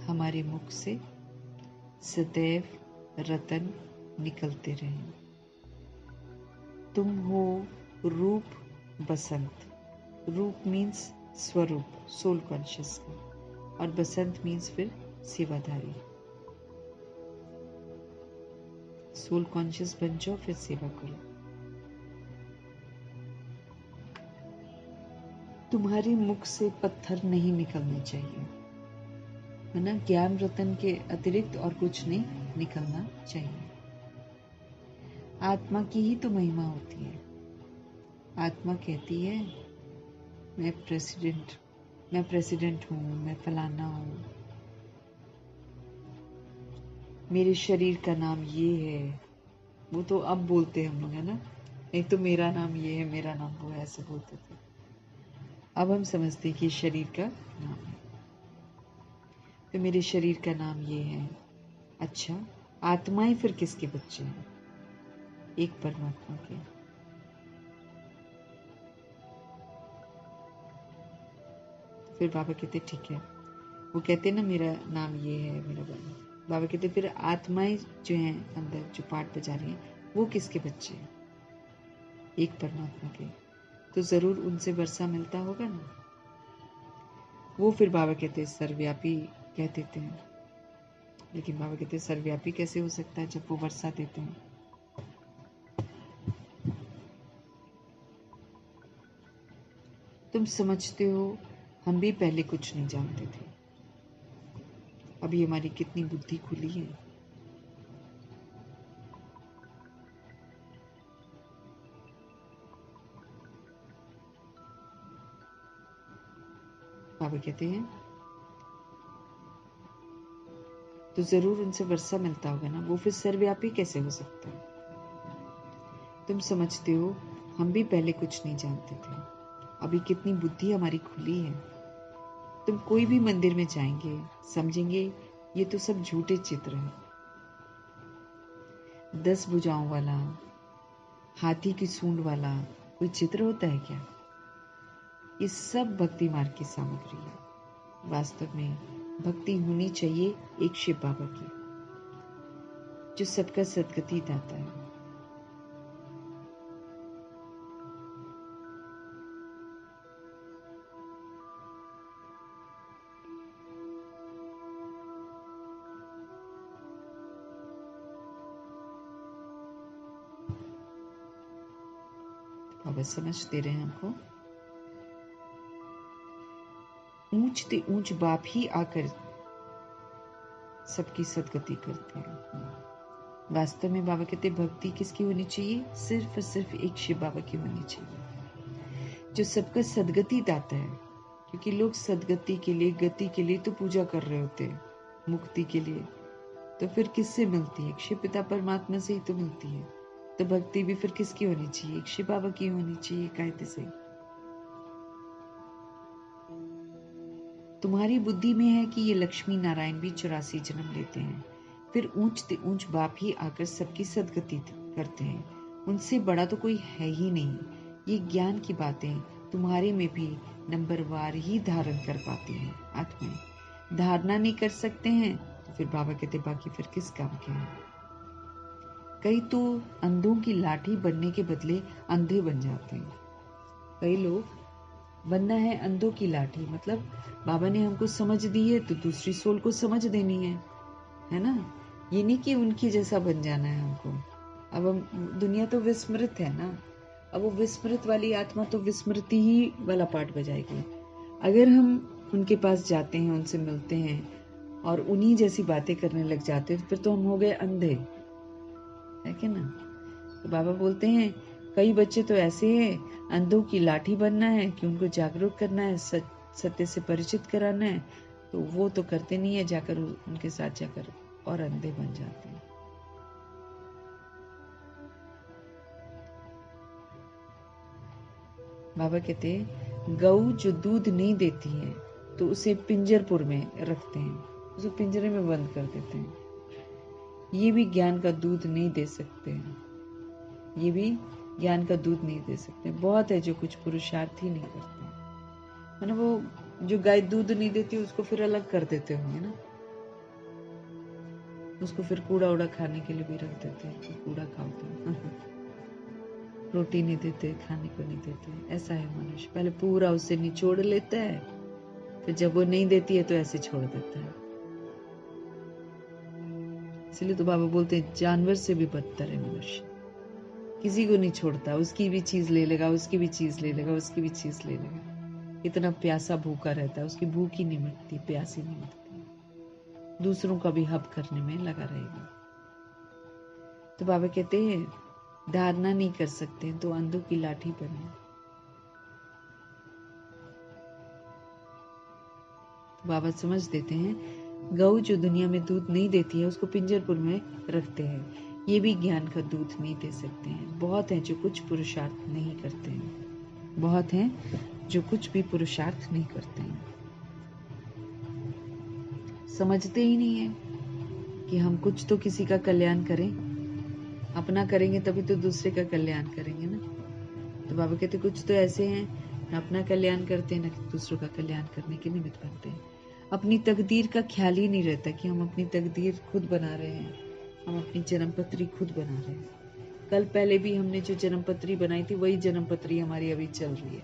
Speaker 1: हमारे मुख से सदैव रतन निकलते रहे। तुम हो रूप बसंत, रूप मीन्स स्वरूप, सोल कॉन्शियस का, और बसंत मीन्स फिर सेवाधारी। सोल कॉन्शियस बन जाओ, फिर सेवा करो। तुम्हारे मुख से पत्थर नहीं निकलने चाहिए, है ना। ज्ञान रतन के अतिरिक्त और कुछ नहीं निकलना चाहिए। आत्मा की ही तो महिमा होती है। आत्मा कहती है मैं प्रेसिडेंट हूँ, मैं फलाना हूँ, मेरे शरीर का नाम ये है। वो तो अब बोलते हैं हम लोग, है ना। नहीं तो मेरा नाम ये है, मेरा नाम वो है, ऐसे बोलते थे। अब हम समझते हैं कि शरीर का नाम है, तो मेरे शरीर का नाम ये है। अच्छा, आत्माएं फिर किसके बच्चे हैं? एक परमात्मा के। फिर बाबा कहते ठीक है, वो कहते ना मेरा नाम ये है, मेरा बाबा कहते फिर आत्माएं जो हैं अंदर, जो पाठ बजा रही हैं, वो किसके बच्चे हैं? एक परमात्मा के। तो जरूर उनसे वर्षा मिलता होगा ना। वो फिर बाबा कहते सर्वव्यापी कह देते हैं, लेकिन बाबा कहते सर्वव्यापी कैसे हो सकता है जब वो वर्षा देते हैं? तुम समझते हो हम भी पहले कुछ नहीं जानते थे, अभी हमारी कितनी बुद्धि खुली है। बाबा कहते हैं तो जरूर उनसे वर्षा मिलता होगा ना, वो फिर सर्वव्यापी कैसे हो सकता है? तुम समझते हो हम भी पहले कुछ नहीं जानते थे, अभी कितनी बुद्धि हमारी खुली है। तुम कोई भी मंदिर में जाएंगे, समझेंगे ये तो सब झूठे चित्र हैं। 10 भुजाओं वाला, हाथी की सूंड वाला कोई चित्र होता है क्या? ये सब भक्ति मार्ग की सामग्री है। वास्तव में भक्ति होनी चाहिए एक शिव बाबा की, जो सबका सदगति दाता है। बाबा समझ दे रहे हैं हमको। ऊंच ते ऊंच बाप ही आकर सबकी सदगति करते हैं। वास्तव में बाबा कहते भक्ति किसकी होनी चाहिए? सिर्फ और सिर्फ एक शिव बाबा की होनी चाहिए, जो सबका सदगति दाता है। क्योंकि लोग सदगति के लिए, गति के लिए तो पूजा कर रहे होते हैं, मुक्ति के लिए। तो फिर किससे मिलती है? शिव पिता परमात्मा से ही तो मिलती है। तो भक्ति भी फिर किसकी होनी चाहिए? एक शिव बाबा की होनी चाहिए, कायदे से। तुम्हारी बुद्धि में है कि ये लक्ष्मी नारायण भी 84 जन्म लेते हैं, फिर ऊंच ते ऊंच बाप ही आकर सबकी सदगति करते हैं। उनसे बड़ा तो कोई है ही नहीं। ये ज्ञान की बातें तुम्हारे में भी नंबरवार ही धारण कर पाती हैं। आत्माएं धारणा नहीं कर सकते हैं तो फिर बाबा कहते बाकी फिर किस काम के हैं। कई तो अंधों की लाठी बनने के बदले अंधे बन जाते हैं। कई लोग बनना है अंधों की लाठी, मतलब बाबा ने हमको समझ दी है तो दूसरी सोल को समझ देनी है ना। ये नहीं कि उनकी जैसा बन जाना है हमको। अब हम, दुनिया तो विस्मृत है ना, अब वो विस्मृत वाली आत्मा तो विस्मृति ही वाला पार्ट बजाएगी। अगर हम उनके पास जाते हैं, उनसे मिलते हैं और उन्हीं जैसी बातें करने लग जाते हैं, फिर तो हम हो गए अंधे, है कि ना। तो बाबा बोलते हैं कई बच्चे तो ऐसे हैं, अंधों की लाठी बनना है कि उनको जागरूक करना है, सत्य से परिचित कराना है, तो वो तो करते नहीं है, जाकर उनके साथ जाकर और अंधे बन जाते हैं। बाबा कहते हैं गऊ जो दूध नहीं देती है तो उसे पिंजरपुर में रखते हैं, उसे पिंजरे में बंद कर देते हैं। ये भी ज्ञान का दूध नहीं दे सकते हैं, ये भी ज्ञान का दूध नहीं दे सकते। बहुत है जो कुछ पुरुषार्थ ही नहीं करते, मतलब वो जो गाय दूध नहीं देती उसको फिर अलग कर देते होंगे ना, उसको फिर कूड़ा उड़ा खाने के लिए भी रख देते हैं कि कूड़ा खाओ तुम। रोटी नहीं देते, खाने को नहीं देते। ऐसा है मनुष्य, पहले पूरा उससे निचोड़ लेता है, फिर जब वो नहीं देती है तो ऐसे छोड़ देता है। इसलिए तो बाबा बोलते हैं जानवर से भी बदतर है मनुष्य, किसी को नहीं छोड़ता, उसकी भी चीज ले लेगा, उसकी भी चीज ले लेगा, उसकी भी चीज ले लेगा। इतना प्यासा भूखा रहता है, उसकी भूख ही नहीं मिटती, प्यास ही नहीं मिटती, दूसरों का भी हब करने में लगा रहेगा। तो बाबा कहते हैं धारणा नहीं कर सकते तो अंधों की लाठी बने। तो बाबा समझ देते हैं गऊ जो दुनिया में दूध नहीं देती है उसको पिंजरपुर में रखते हैं, ये भी ज्ञान का दूध नहीं दे सकते हैं। बहुत हैं जो कुछ पुरुषार्थ नहीं करते हैं, बहुत हैं जो कुछ भी पुरुषार्थ नहीं करते हैं, समझते ही नहीं है कि हम कुछ तो किसी का कल्याण करें, अपना करेंगे तभी तो दूसरे का कल्याण करेंगे ना। तो बाबा कहते कुछ तो ऐसे हैं न अपना कल्याण करते हैं न दूसरों का कल्याण करने के निमित्त बनते हैं। अपनी तकदीर का ख्याल ही नहीं रहता कि हम अपनी तकदीर खुद बना रहे हैं, हम अपनी जन्मपत्री खुद बना रहे हैं। कल पहले भी हमने जो जन्मपत्री बनाई थी वही जन्मपत्री हमारी अभी चल रही है।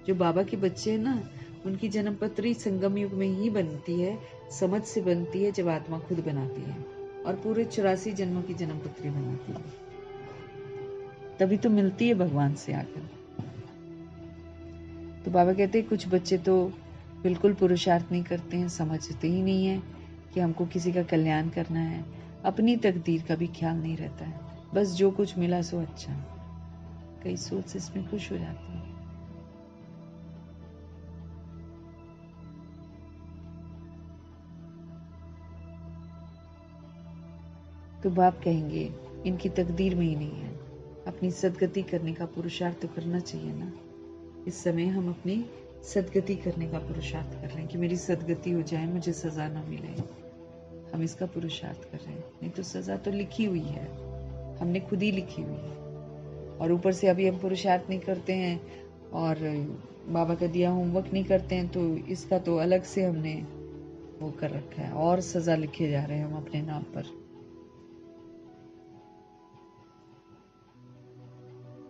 Speaker 1: जो बाबा के बच्चे हैं ना, उनकी जन्मपत्री संगम युग में ही बनती है, समझ से बनती है, जब आत्मा खुद बनाती है और पूरे 84 जन्मों की जन्मपत्री बनाती है, तभी तो मिलती है भगवान से आकर। तो बाबा कहते हैं कुछ बच्चे तो बिल्कुल पुरुषार्थ नहीं करते हैं, समझते ही नहीं है कि हमको किसी का कल्याण करना है, अपनी तकदीर का भी ख्याल नहीं रहता है, बस जो कुछ मिला सो अच्छा। कई सोच से इसमें खुश हो जाते हैं। तो बाप कहेंगे इनकी तकदीर में ही नहीं है, अपनी सदगति करने का पुरुषार्थ तो करना चाहिए ना। इस समय हम अपनी सदगति करने का पुरुषार्थ कर रहे हैं कि मेरी सदगति हो जाए, मुझे सजा ना मिले, हम इसका पुरुषार्थ कर रहे हैं। नहीं तो सजा तो लिखी हुई है, हमने खुद ही लिखी हुई है, और ऊपर से अभी हम पुरुषार्थ नहीं करते हैं और बाबा का दिया होमवर्क नहीं करते हैं, तो इसका तो अलग से हमने वो कर रखा है, और सजा लिखे जा रहे हैं हम अपने नाम पर।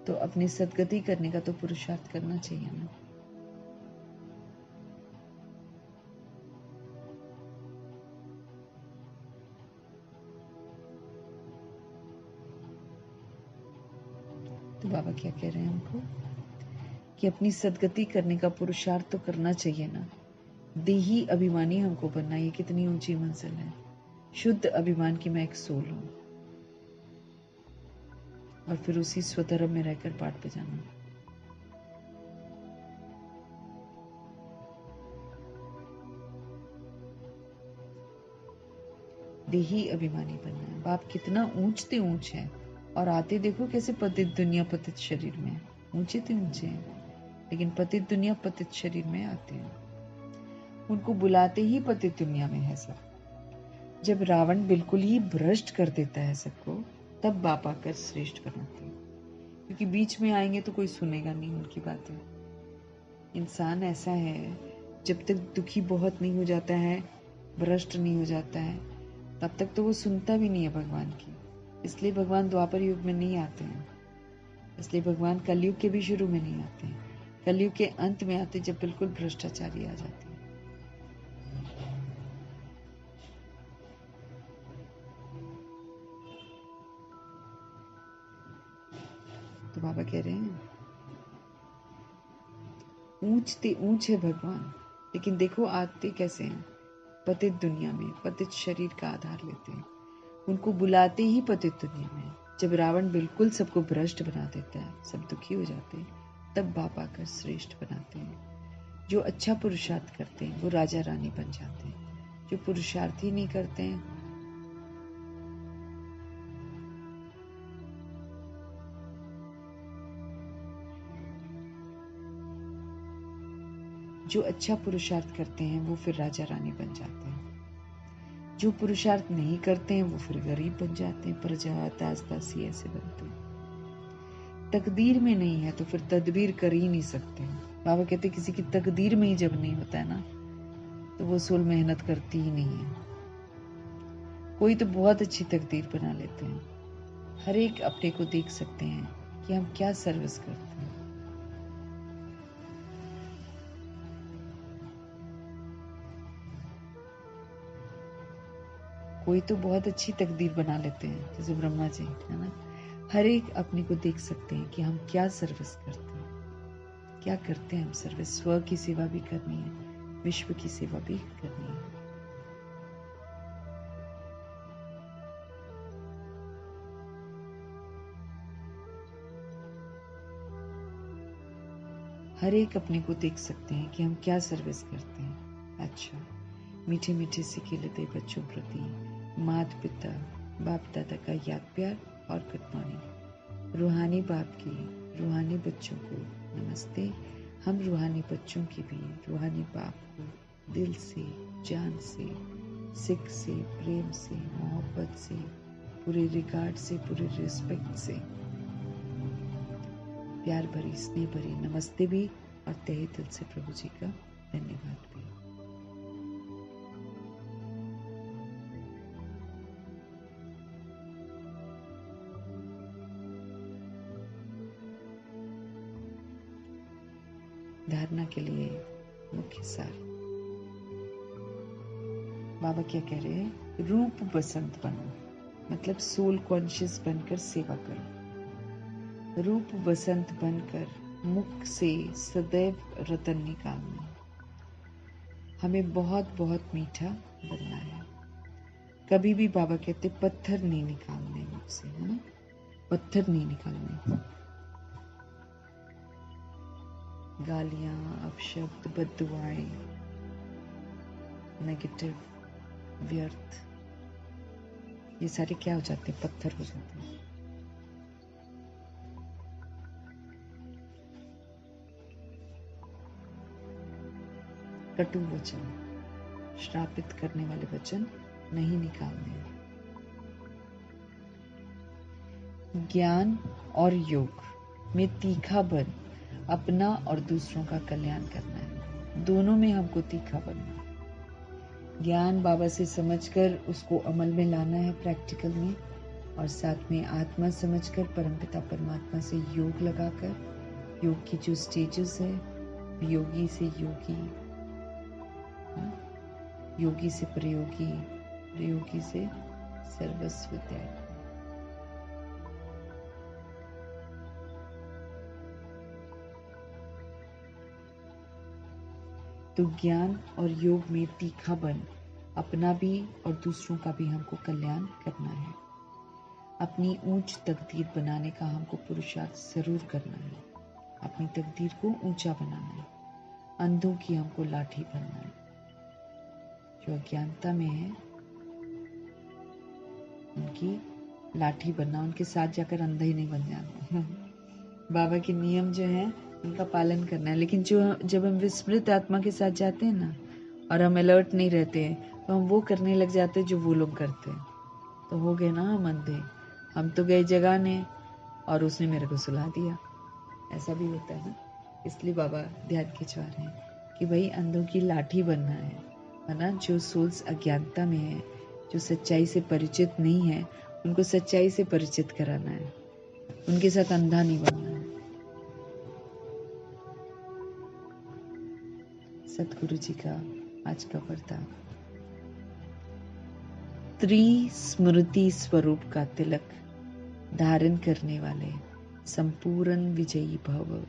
Speaker 1: तो अपनी सदगति करने का तो पुरुषार्थ करना चाहिए ना। तो बाबा क्या कह रहे हैं हमको कि अपनी सदगति करने का पुरुषार्थ तो करना चाहिए ना। देही अभिमानी हमको बनना, ये कितनी ऊंची मंजिल है। शुद्ध अभिमान की मैं एक सोल हूं, और फिर उसी स्वधर्म में रहकर पाठ बजाना। देही अभिमानी बनना है। बाप कितना ऊंचते ऊंच है, और आते देखो कैसे पतित दुनिया पतित शरीर में, ऊंचे ते ऊंचे हैं, लेकिन पतित दुनिया पतित शरीर में आते हैं। उनको बुलाते ही पतित दुनिया में है सब। जब रावण बिल्कुल ही भ्रष्ट कर देता है सबको, तब बाप आकर श्रेष्ठ बनाते हैं, क्योंकि बीच में आएंगे तो कोई सुनेगा नहीं उनकी बातें। इंसान ऐसा है, जब तक दुखी बहुत नहीं हो जाता है, भ्रष्ट नहीं हो जाता है, तब तक तो वो सुनता भी नहीं है भगवान की। इसलिए भगवान द्वापर युग में नहीं आते हैं, इसलिए भगवान कलयुग के भी शुरू में नहीं आते हैं, कलयुग के अंत में आते, जब बिल्कुल भ्रष्टाचारी आ जाते हैं। तो बाबा कह रहे हैं ऊंचते ऊंच है भगवान, लेकिन देखो आते कैसे हैं, पतित दुनिया में पतित शरीर का आधार लेते हैं। उनको बुलाते ही पतित दुनिया में। जब रावण बिल्कुल सबको भ्रष्ट बना देता है, सब दुखी हो जाते हैं, तब बाप आकर श्रेष्ठ बनाते हैं। जो अच्छा पुरुषार्थ करते हैं वो राजा रानी बन जाते हैं। जो पुरुषार्थ ही नहीं करते हैं, जो अच्छा पुरुषार्थ करते हैं वो फिर राजा रानी बन जाते हैं। जो पुरुषार्थ नहीं करते हैं वो फिर गरीब बन जाते हैं, प्रजा दास दासी ऐसे बनते हैं। तकदीर में नहीं है तो फिर तदबीर कर ही नहीं सकते। बाबा कहते किसी की तकदीर में ही जब नहीं होता है ना, तो वो सोल मेहनत करती ही नहीं है। कोई तो बहुत अच्छी तकदीर बना लेते हैं, हर एक अपने को देख सकते हैं कि हम क्या सर्विस करते हैं। कोई तो बहुत अच्छी तकदीर बना लेते हैं, जैसे ब्रह्मा जी, है ना। हर एक अपने को देख सकते हैं कि हम क्या सर्विस करते हैं, क्या करते हैं हम सर्विस। स्व की सेवा भी करनी है, विश्व की सेवा भी करनी है। हर एक अपने को देख सकते हैं कि हम क्या सर्विस करते हैं। अच्छा, मीठे मीठे सिके लेते बच्चों प्रति माता पिता बाप दादा का याद प्यार और गुड मॉर्निंग। रूहानी बाप की रूहानी बच्चों को नमस्ते। हम रूहानी बच्चों की भी रूहानी बाप को दिल से, जान से, सिक से, प्रेम से, मोहब्बत से, पूरे रिगार्ड से, पूरे रिस्पेक्ट से, प्यार भरी स्नेह भरी नमस्ते भी और तहे दिल से प्रभु जी का धन्यवाद भी। धारणा के लिए मुख्य सार बाबा क्या कह रहे हैं? रूप बसंत बनो, मतलब सोल कॉन्शियस बनकर सेवा करो। रूप बसंत बनकर मुख से सदैव रतन निकालना। हमें बहुत बहुत मीठा बनना है। कभी भी बाबा कहते पत्थर नहीं निकालने मुख से, है ना, पत्थर नहीं निकालने। गालियां, अपशब्द, बद्दुआएं, नेगेटिव, व्यर्थ, ये सारे क्या हो जाते हैं? पत्थर हो जाते हैं। कटु वचन, श्रापित करने वाले वचन नहीं निकालने। ज्ञान और योग में तीखा बन अपना और दूसरों का कल्याण करना है। दोनों में हमको तीखा बनना है। ज्ञान बाबा से समझकर उसको अमल में लाना है, प्रैक्टिकल में, और साथ में आत्मा समझकर परमपिता परमात्मा से योग लगाकर, योग की जो स्टेजेस है, योगी से योगी, योगी से प्रयोगी, प्रयोगी से सर्वस्व त्यागी। तो ज्ञान और योग में तीखा बन अपना भी और दूसरों का भी हमको कल्याण करना है। अपनी ऊंच तकदीर बनाने का हमको पुरुषार्थ जरूर करना है। अपनी तकदीर को ऊंचा बनाना है। अंधों की हमको लाठी बनना है। जो अज्ञानता में है उनकी लाठी बनना, उनके साथ जाकर अंधा ही नहीं बन जाना। बाबा के नियम जो है उनका पालन करना है। लेकिन जब हम विस्मृत आत्मा के साथ जाते हैं ना, और हम अलर्ट नहीं रहते हैं, तो हम वो करने लग जाते हैं जो वो लोग करते हैं। तो हो गए ना हम अंधे। हम तो गए जगाने और उसने मेरे को सुला दिया। ऐसा भी होता है ना। इसलिए बाबा ध्यान खिंचवा रहे हैं कि भाई अंधों की लाठी बनना है ना। जो सोल्स अज्ञानता में है, जो सच्चाई से परिचित नहीं है, उनको सच्चाई से परिचित कराना है। उनके साथ अंधा नहीं बनना है। सतगुरु जी का आज का वरदान, त्रिस्मृति स्वरूप का तिलक धारण करने वाले संपूर्ण विजयी भव।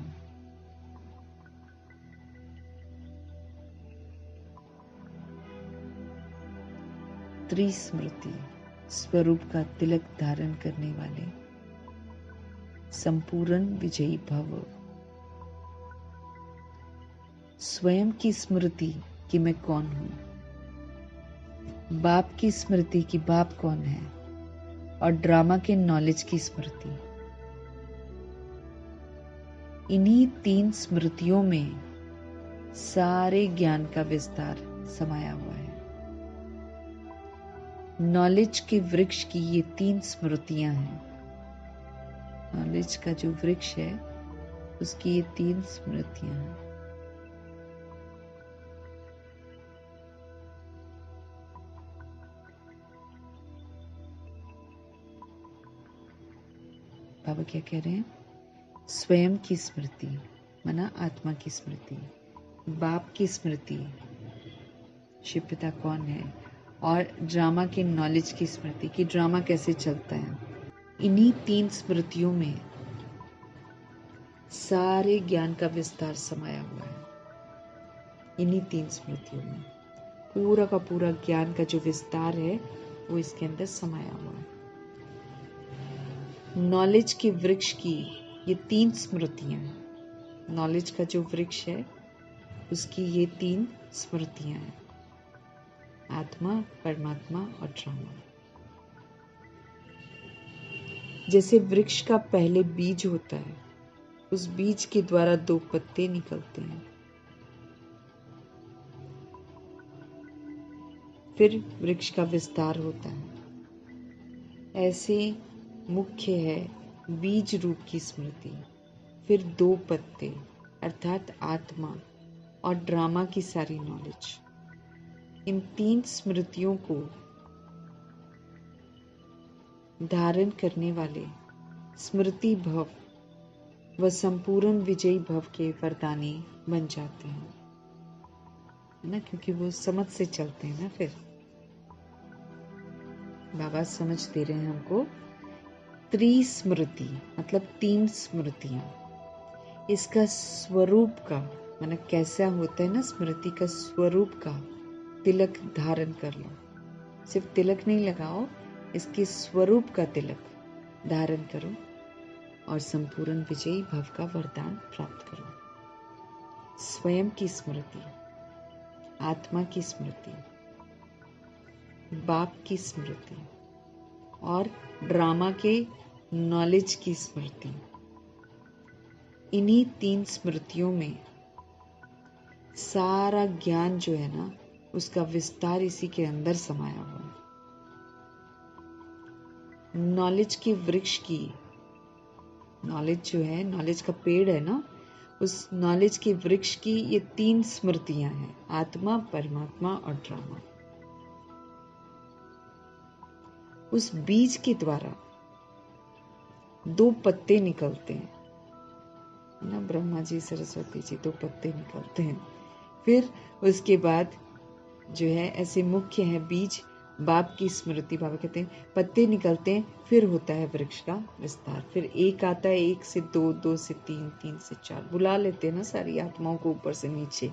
Speaker 1: त्रिस्मृति स्वरूप का तिलक धारण करने वाले संपूर्ण विजयी भव। स्वयं की स्मृति कि मैं कौन हूं, बाप की स्मृति कि बाप कौन है, और ड्रामा के नॉलेज की स्मृति। इन्हीं तीन स्मृतियों में सारे ज्ञान का विस्तार समाया हुआ है। नॉलेज के वृक्ष की ये तीन स्मृतियां हैं। नॉलेज का जो वृक्ष है उसकी ये तीन स्मृतियां हैं। बाबा क्या कह रहे हैं? स्वयं की स्मृति माना आत्मा की स्मृति, बाप की स्मृति, शिव पिता कौन है, और ड्रामा के नॉलेज की स्मृति कि ड्रामा कैसे चलता है। इन्हीं 3 स्मृतियों में सारे ज्ञान का विस्तार समाया हुआ है। इन्हीं 3 स्मृतियों में पूरा का पूरा ज्ञान का जो विस्तार है वो इसके अंदर समाया हुआ है। नॉलेज के वृक्ष की ये 3 स्मृतियां हैं। नॉलेज का जो वृक्ष है उसकी ये 3 स्मृतियां हैं, आत्मा, परमात्मा और ड्रामा। जैसे वृक्ष का पहले बीज होता है, उस बीज के द्वारा 2 पत्ते निकलते हैं, फिर वृक्ष का विस्तार होता है। ऐसे मुख्य है बीज रूप की स्मृति, फिर 2 पत्ते अर्थात आत्मा और ड्रामा की सारी नॉलेज। इन 3 स्मृतियों को धारण करने वाले स्मृति भव व संपूर्ण विजयी भव के वरदानी बन जाते हैं ना, क्योंकि वो समझ से चलते हैं ना। फिर बाबा समझ दे रहे हैं हमको त्रिस्मृति मतलब 3 स्मृतियां। इसका स्वरूप का माने कैसा होता है ना, स्मृति का स्वरूप का तिलक धारण कर लो। सिर्फ तिलक नहीं लगाओ, इसके स्वरूप का तिलक धारण करो और संपूर्ण विजयी भव का वरदान प्राप्त करो। स्वयं की स्मृति, आत्मा की स्मृति, बाप की स्मृति और ड्रामा के नॉलेज की स्मृति। इन्हीं 3 स्मृतियों में सारा ज्ञान जो है ना, उसका विस्तार इसी के अंदर समाया हुआ है। नॉलेज के वृक्ष की, नॉलेज जो है, नॉलेज का पेड़ है ना, उस नॉलेज के वृक्ष की ये 3 स्मृतियां हैं, आत्मा, परमात्मा और ड्रामा। उस बीज के द्वारा 2 पत्ते निकलते हैं ना, ब्रह्मा जी, सरस्वती जी, 2 पत्ते निकलते हैं। फिर उसके बाद जो है ऐसे मुख्य है बीज, बाप की स्मृति। बाबा कहते हैं पत्ते निकलते हैं, फिर होता है वृक्ष का विस्तार। फिर 1 आता है, 1 से 2, 2 से 3, 3 से 4, बुला लेते हैं ना सारी आत्माओं को ऊपर से नीचे,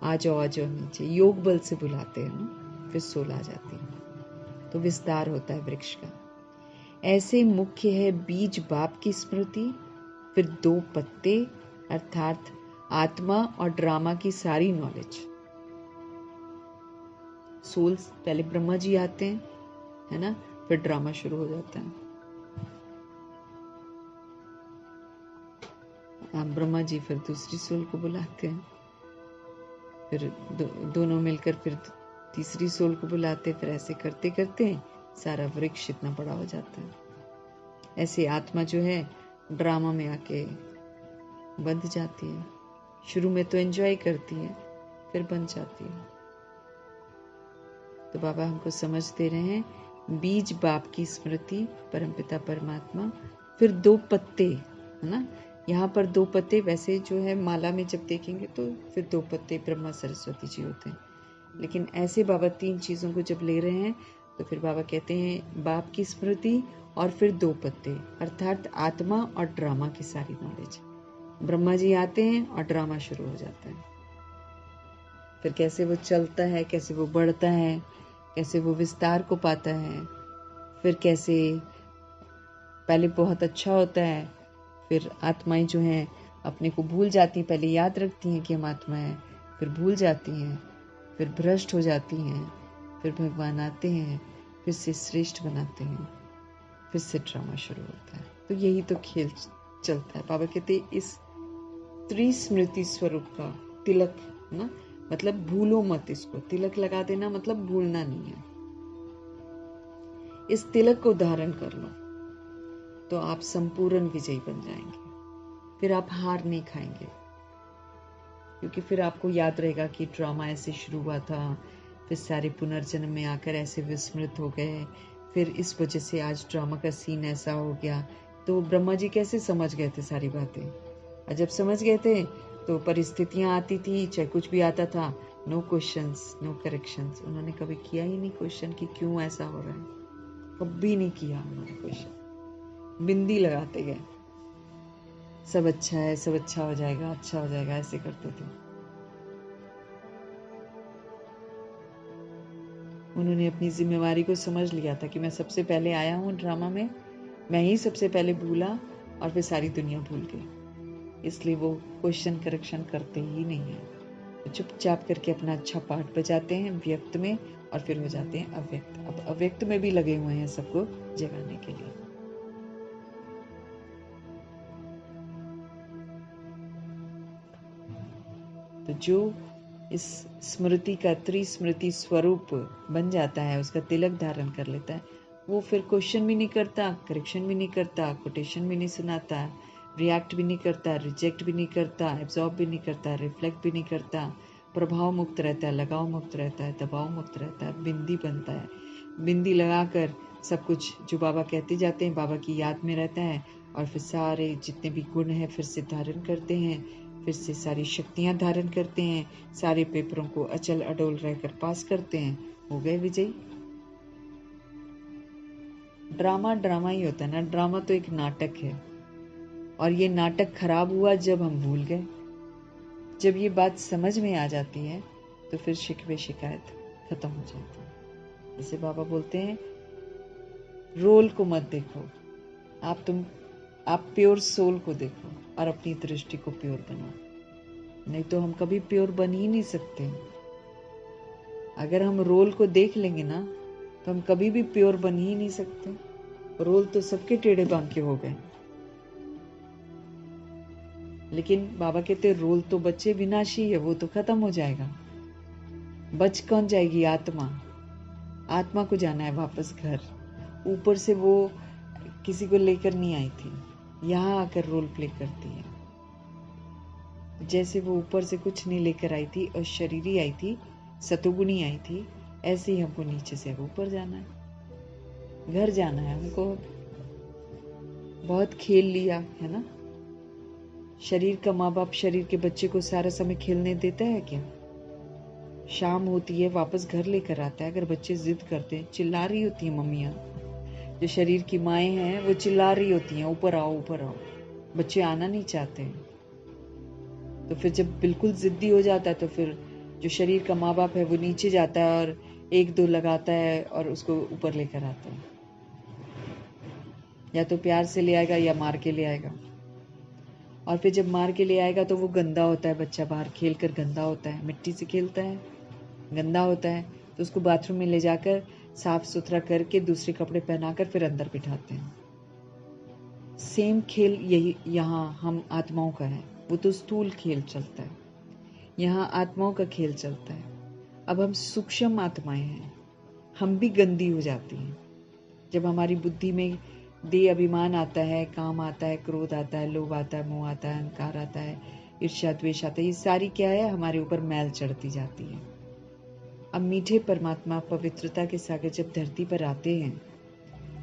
Speaker 1: आ जाओ नीचे, योग बल से बुलाते हैं ना, फिर 16 आ जाती है, तो विस्तार होता है वृक्ष का। ऐसे मुख्य है बीज बाप की स्मृति, फिर 2 पत्ते अर्थात आत्मा और ड्रामा की सारी नॉलेज। सोल्स पहले ब्रह्मा जी आते हैं, है ना, फिर ड्रामा शुरू हो जाता है। ब्रह्मा जी फिर दूसरी सोल को बुलाते हैं, फिर दोनों मिलकर फिर तीसरी सोल को बुलाते हैं, फिर ऐसे करते करते सारा वृक्ष इतना बड़ा हो जाता है। ऐसे आत्मा जो है ड्रामा में आके बंध जाती है। शुरू में तो एंजॉय करती है, फिर बंध जाती है। तो बाबा हमको समझ दे रहे हैं बीज बाप की स्मृति, परमपिता परमात्मा, फिर 2 पत्ते, है ना। यहाँ पर 2 पत्ते, वैसे जो है माला में जब देखेंगे तो फिर 2 पत्ते ब्रह्मा सरस्वती जी होते हैं, लेकिन ऐसे बाबा 3 चीजों को जब ले रहे हैं तो फिर बाबा कहते हैं बाप की स्मृति और फिर 2 पत्ते अर्थात आत्मा और ड्रामा की सारी नॉलेज। ब्रह्मा जी आते हैं और ड्रामा शुरू हो जाता है। फिर कैसे वो चलता है, कैसे वो बढ़ता है, कैसे वो विस्तार को पाता है, फिर कैसे पहले बहुत अच्छा होता है, फिर आत्माएं जो हैं अपने को भूल जाती हैं, पहले याद रखती हैं कि हम आत्मा हैं, फिर भूल जाती हैं, फिर भ्रष्ट हो जाती हैं, फिर भगवान आते हैं, फिर से श्रेष्ठ बनाते हैं, फिर से ड्रामा शुरू होता है। तो यही तो खेल चलता है। बाबा कहते हैं इस त्रिस्मृति स्वरूप का तिलक ना, मतलब भूलो मत इसको। तिलक लगा देना मतलब भूलना नहीं है। इस तिलक को धारण कर लो तो आप संपूर्ण विजयी बन जाएंगे। फिर आप हार नहीं खाएंगे, क्योंकि फिर आपको याद रहेगा कि ड्रामा ऐसे शुरू हुआ था, फिर सारे पुनर्जन्म में आकर ऐसे विस्मृत हो गए, फिर इस वजह से आज ड्रामा का सीन ऐसा हो गया, तो ब्रह्मा जी कैसे समझ गए थे सारी बातें? और जब समझ गए थे तो परिस्थितियां आती थी, चाहे कुछ भी आता था, नो क्वेश्चंस नो करेक्शंस। उन्होंने कभी किया ही नहीं क्वेश्चन कि क्यों ऐसा हो रहा है, कभी नहीं किया उन्होंने क्वेश्चन। बिंदी लगाते गए, सब अच्छा है, सब अच्छा हो जाएगा, अच्छा हो जाएगा, ऐसे करते थे। उन्होंने अपनी जिम्मेवारी को समझ लिया था कि मैं सबसे पहले आया हूँ ड्रामा में, मैं ही सबसे पहले भूला और फिर सारी दुनिया भूल गई। इसलिए वो क्वेश्चन करेक्शन करते ही नहीं है, तो चुपचाप करके अपना अच्छा पार्ट बजाते हैं व्यक्त में और फिर हो जाते हैं अव्यक्त। अब अव्यक्त में भी लगे हुए हैं सबको जगाने के लिए। तो जो इस स्मृति का त्रिस्मृति स्वरूप बन जाता है, उसका तिलक धारण कर लेता है, वो फिर क्वेश्चन भी नहीं करता, करेक्शन भी नहीं करता, कोटेशन भी नहीं सुनाता, रिएक्ट भी नहीं करता, रिजेक्ट भी नहीं करता, एब्जॉर्ब भी नहीं करता, रिफ्लेक्ट भी नहीं करता, प्रभाव मुक्त रहता है, लगाव मुक्त रहता है, दबाव मुक्त रहता है, बिंदी बनता है। बिंदी लगाकर सब कुछ जो बाबा कहते जाते हैं बाबा की याद में रहता है, और फिर सारे जितने भी गुण हैं फिर से धारण करते हैं, फिर से सारी शक्तियां धारण करते हैं, सारे पेपरों को अचल अडोल रहकर पास करते हैं, हो गए विजयी। ड्रामा ड्रामा ही होता है ना, ड्रामा तो एक नाटक है, और ये नाटक खराब हुआ जब हम भूल गए। जब ये बात समझ में आ जाती है तो फिर शिकवे शिकायत खत्म हो जाती है। जैसे बाबा बोलते हैं, रोल को मत देखो, आप प्योर सोल को देखो और अपनी दृष्टि को प्योर बनाओ। नहीं तो हम कभी प्योर बन ही नहीं सकते। अगर हम रोल को देख लेंगे ना तो हम कभी भी प्योर बन ही नहीं सकते। रोल तो सबके टेढ़े बांके हो गए। लेकिन बाबा कहते रोल तो बच्चे विनाशी है, वो तो खत्म हो जाएगा। बच कौन जाएगी? आत्मा। आत्मा को जाना है वापस घर। ऊपर से वो किसी को लेकर नहीं आई थी, यहाँ आकर रोल प्ले करती है। जैसे वो ऊपर से कुछ नहीं लेकर आई थी, अशरीरी आई थी, सतोगुणी आई थी, ऐसे ही हमको नीचे से ऊपर जाना है, घर जाना है हमको। बहुत खेल लिया है ना। शरीर का माँ बाप शरीर के बच्चे को सारा समय खेलने देता है क्या? शाम होती है वापस घर लेकर आता है। अगर बच्चे जिद करते हैं, चिल्ला रही होती है मम्मियाँ, जो शरीर की माएँ हैं वो चिल्ला रही होती हैं, ऊपर आओ ऊपर आओ। बच्चे आना नहीं चाहते हैं। तो फिर जब बिल्कुल जिद्दी हो जाता है तो फिर जो शरीर का माँ बाप है वो नीचे जाता है और एक दो लगाता है और उसको ऊपर लेकर आता है। या तो प्यार से ले आएगा या मार के ले आएगा। और फिर जब मार के ले आएगा तो वो गंदा होता है, बच्चा बाहर खेल कर गंदा होता है, मिट्टी से खेलता है, गंदा होता है, तो उसको बाथरूम में ले जाकर साफ सुथरा करके दूसरे कपड़े पहनाकर फिर अंदर बिठाते हैं। सेम खेल यही यहाँ हम आत्माओं का है। वो तो स्थूल खेल चलता है, यहाँ आत्माओं का खेल चलता है। अब हम सूक्ष्म आत्माएं हैं, हम भी गंदी हो जाती हैं जब हमारी बुद्धि में देह अभिमान आता है, काम आता है, क्रोध आता है, लोभ आता है, मोह आता है, अहंकार आता है, ईर्ष्या द्वेष आता है। ये सारी क्या है? हमारे ऊपर मैल चढ़ती जाती है। अब मीठे परमात्मा पवित्रता के सागर जब धरती पर आते हैं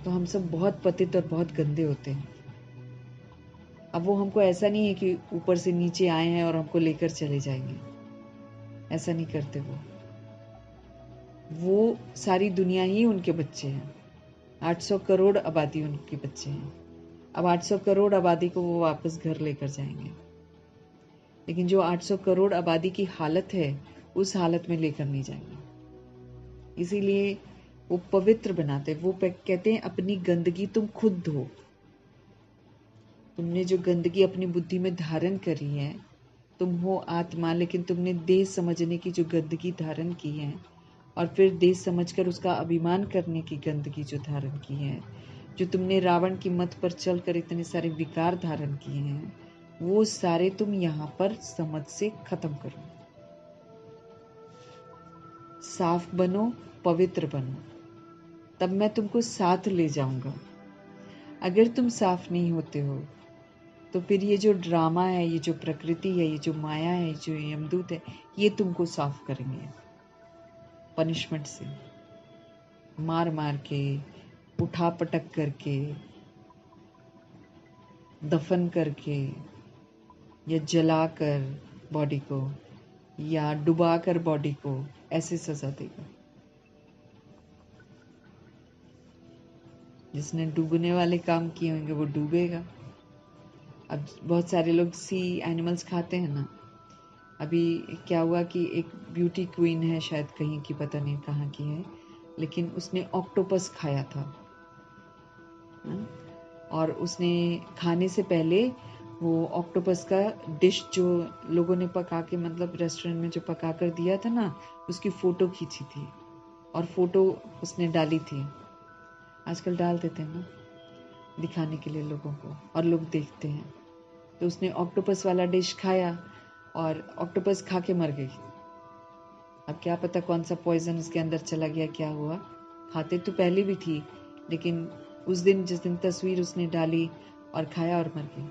Speaker 1: तो हम सब बहुत पतित और बहुत गंदे होते हैं। अब वो हमको ऐसा नहीं है कि ऊपर से नीचे आए हैं और हमको लेकर चले जाएंगे, ऐसा नहीं करते। वो सारी दुनिया ही उनके बच्चे हैं। 800 करोड़ आबादी उनके बच्चे हैं। अब 800 करोड़ आबादी को वो वापस घर लेकर जाएंगे, लेकिन जो 800 करोड़ आबादी की हालत है उस हालत में लेकर नहीं जाएंगे। इसीलिए वो पवित्र बनाते, वो कहते हैं अपनी गंदगी तुम खुद धो। तुमने जो गंदगी अपनी बुद्धि में धारण करी है, तुम हो आत्मा, लेकिन तुमने देह समझने की जो गंदगी धारण की है और फिर देह समझकर उसका अभिमान करने की गंदगी जो धारण की है, जो तुमने रावण की मत पर चलकर इतने सारे विकार धारण किए हैं, वो सारे तुम यहाँ पर समझ से खत्म करो। साफ बनो, पवित्र बनो, तब मैं तुमको साथ ले जाऊंगा। अगर तुम साफ नहीं होते हो तो फिर ये जो ड्रामा है, ये जो प्रकृति है, ये जो माया है, जो यमदूत है, ये तुमको साफ करेंगे पनिशमेंट से, मार मार के, उठा पटक करके, दफन करके या जलाकर बॉडी को या डुबाकर बॉडी को ऐसे सजा देगा। जिसने डूबने वाले काम किए होंगे वो डूबेगा। अब बहुत सारे लोग सी एनिमल्स खाते हैं ना। अभी क्या हुआ कि एक ब्यूटी क्वीन है, शायद कहीं की, पता नहीं कहाँ की है, लेकिन उसने ऑक्टोपस खाया था। और उसने खाने से पहले वो ऑक्टोपस का डिश जो लोगों ने पका के, मतलब रेस्टोरेंट में जो पका कर दिया था ना, उसकी फोटो खींची थी और फोटो उसने डाली थी। आजकल डाल देते हैं ना दिखाने के लिए लोगों को, और लोग देखते हैं। तो उसने ऑक्टोपस वाला डिश खाया और ऑक्टोपस खा के मर गई। अब क्या पता कौन सा पॉइजन उसके अंदर चला गया, क्या हुआ। खाते तो पहले भी थी, लेकिन उस दिन जिस दिन तस्वीर उसने डाली और खाया और मर गई।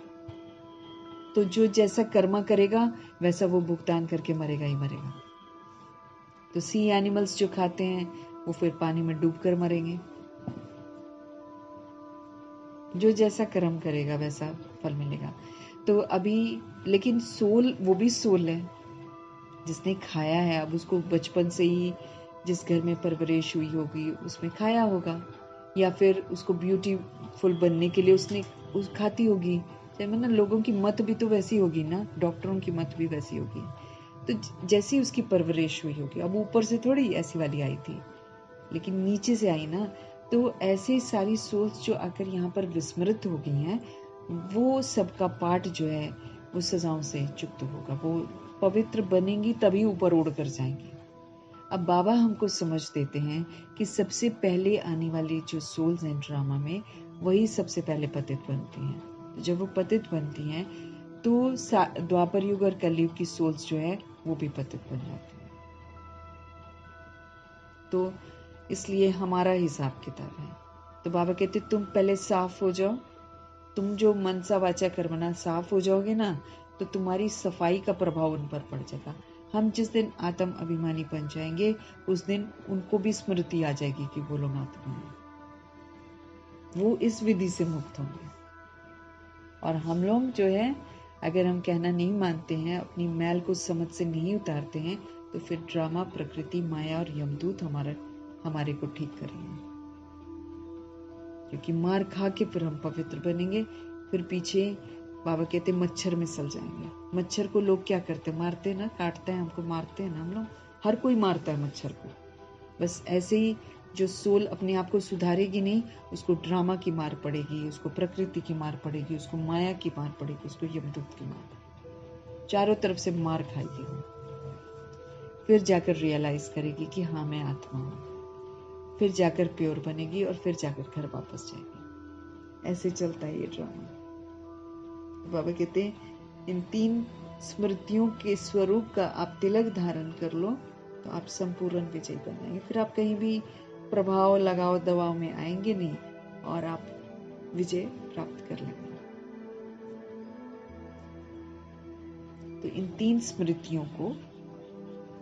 Speaker 1: तो जो जैसा कर्मा करेगा वैसा वो भुगतान करके मरेगा ही मरेगा। तो सी एनिमल्स जो खाते हैं वो फिर पानी में डूबकर मरेंगे। जो जैसा कर्म करेगा वैसा फल मिलेगा। तो अभी लेकिन सोल, वो भी सोल है जिसने खाया है। अब उसको बचपन से ही जिस घर में परवरिश हुई होगी उसमें खाया होगा, या फिर उसको ब्यूटीफुल बनने के लिए उसने उस खाती होगी। ना लोगों की मत भी तो वैसी होगी ना, डॉक्टरों की मत भी वैसी होगी। तो जैसी उसकी परवरिश हुई होगी, अब ऊपर से थोड़ी ऐसी वाली आई थी, लेकिन नीचे से आई ना। तो ऐसे सारी सोल्स जो आकर यहाँ पर विस्मृत हो गई हैं, वो सबका पाठ जो है वो सजाओं से चुक्त होगा। वो पवित्र बनेंगी तभी ऊपर उड़ कर जाएंगी। अब बाबा हमको समझ देते हैं कि सबसे पहले आने वाली जो सोल्स हैं ड्रामा में, वही सबसे पहले पतित बनती हैं। तो जब वो पतित बनती हैं तो द्वापर युग और कलयुग की सोल्स जो है वो भी पतित बन जाती हैं। तो इसलिए हमारा हिसाब किताब है। तो बाबा कहते तुम पहले साफ हो जाओ। तुम जो मनसा वाचा कर्मणा साफ हो जाओगे ना, तो तुम्हारी सफाई का प्रभाव उन पर पड़ जाएगा। हम जिस दिन आत्म अभिमानी बन जाएंगे उस दिन उनको भी स्मृति आ जाएगी कि वो लोग आत्मा है। वो इस विधि से मुक्त होंगे। और हम लोग जो है, अगर हम कहना नहीं मानते हैं, अपनी मैल को समझ से नहीं उतारते हैं, तो फिर ड्रामा, प्रकृति, माया और यमदूत हमारे को ठीक करेंगे। क्योंकि मार खा के फिर हम पवित्र बनेंगे। फिर पीछे बाबा कहते मच्छर में सल जाएंगे। मच्छर को लोग क्या करते, मारते ना, काटते हैं, हमको मारते हैं ना। हम लोग, हर कोई मारता है मच्छर को। बस ऐसे ही जो सोल अपने आप को सुधारेगी नहीं, उसको ड्रामा की मार पड़ेगी, उसको प्रकृति की मार पड़ेगी, उसको माया की मार पड़ेगी, उसको यमदूत की मार, चारों तरफ से मार खाएगी वो। फिर जाकर रियलाइज करेगी कि हाँ मैं आत्मा हूँ। फिर जाकर प्योर बनेगी और फिर जाकर घर वापस जाएगी। ऐसे चलता है ये ड्रामा। बाबा कहते हैं इन 3 स्मृतियों के स्वरूप का आप तिलक धारण कर लो तो आप संपूर्ण विजयी बन जाएंगे। फिर आप कहीं भी प्रभाव लगाओ दबाव में आएंगे नहीं और आप विजय प्राप्त कर लेंगे। तो इन 3 स्मृतियों को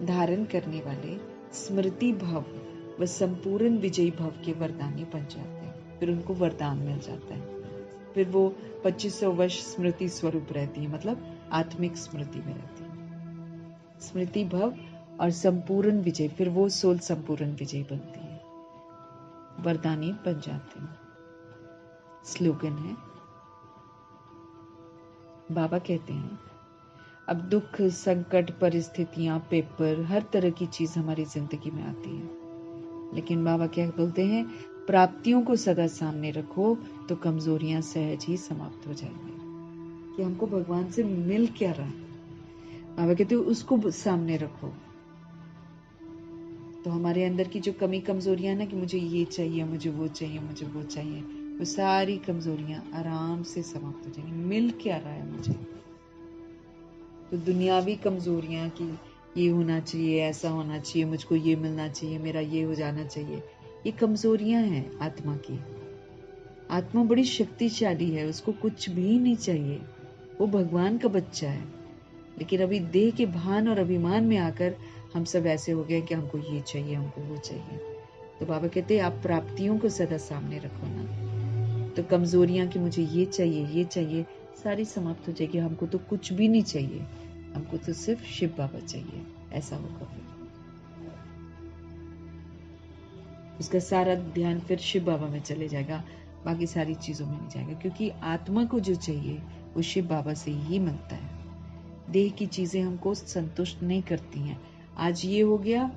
Speaker 1: धारण करने वाले स्मृति भव व संपूर्ण विजयी भव के वरदानी बन जाते हैं। फिर उनको वरदान मिल जाता है। फिर वो 2500 वर्ष स्मृति स्वरूप रहती है, मतलब आत्मिक स्मृति में रहती है। स्मृति भव और संपूर्ण विजय, फिर वो सोल संपूर्ण विजय बनती है, वरदानी बन जाते हैं। स्लोगन है, बाबा कहते हैं अब दुख, संकट, परिस्थितियां, पेपर, हर तरह की चीज हमारी जिंदगी में आती है, लेकिन बाबा क्या बोलते हैं, प्राप्तियों को सदा सामने रखो तो कमजोरियां सहज ही समाप्त हो जाएंगी। कि हमको भगवान से मिल क्या रहा है, बाबा कहते हैं उसको सामने रखो। तो हमारे अंदर की जो कमी कमजोरियां ना, कि मुझे ये चाहिए, मुझे वो चाहिए, मुझे वो चाहिए, वो सारी कमजोरियां आराम से समाप्त हो जाएंगी। मिल क्या रहा है मुझे, तो दुनियावी कमजोरियां की ये होना चाहिए, ऐसा होना चाहिए, मुझको ये मिलना चाहिए, मेरा ये हो जाना चाहिए, ये कमजोरियां हैं आत्मा की। आत्मा बड़ी शक्तिशाली है, उसको कुछ भी नहीं चाहिए, वो भगवान का बच्चा है। लेकिन अभी देह के भान और अभिमान में आकर हम सब ऐसे हो गए कि हमको ये चाहिए, हमको वो चाहिए। तो बाबा कहते हैं आप प्राप्तियों को सदा सामने रखो ना, तो कमजोरियां कि मुझे ये चाहिए, ये चाहिए, सारी समाप्त हो जाएगी। हमको तो कुछ भी नहीं चाहिए, हमको तो सिर्फ शिव बाबा चाहिए, ऐसा होगा फिर। उसका सारा ध्यान फिर शिव बाबा में चले जाएगा, बाकी सारी चीजों में नहीं जाएगा, क्योंकि आत्मा को जो चाहिए वो शिव बाबा से ही मिलता है। देह की चीजें हमको संतुष्ट नहीं करती हैं। आज ये हो गया,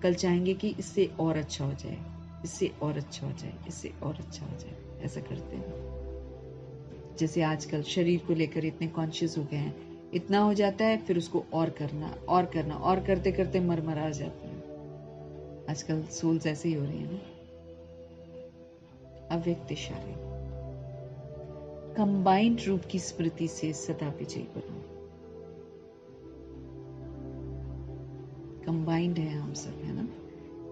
Speaker 1: कल चाहेंगे कि इससे और अच्छा हो जाए, इससे और अच्छा हो जाए, इससे और अच्छा हो जाए, ऐसा करते हैं। जैसे आजकल शरीर को लेकर इतने कॉन्शियस हो गए हैं, इतना हो जाता है फिर उसको और करना और करना, और करते करते मरमरा जाते हैं। आजकल सोल्स ऐसे ही हो रही है ना। अव्यक्त इशारे, कंबाइंड रूप की स्मृति से सदा विजयी बनो। कंबाइंड है हम सब, है ना।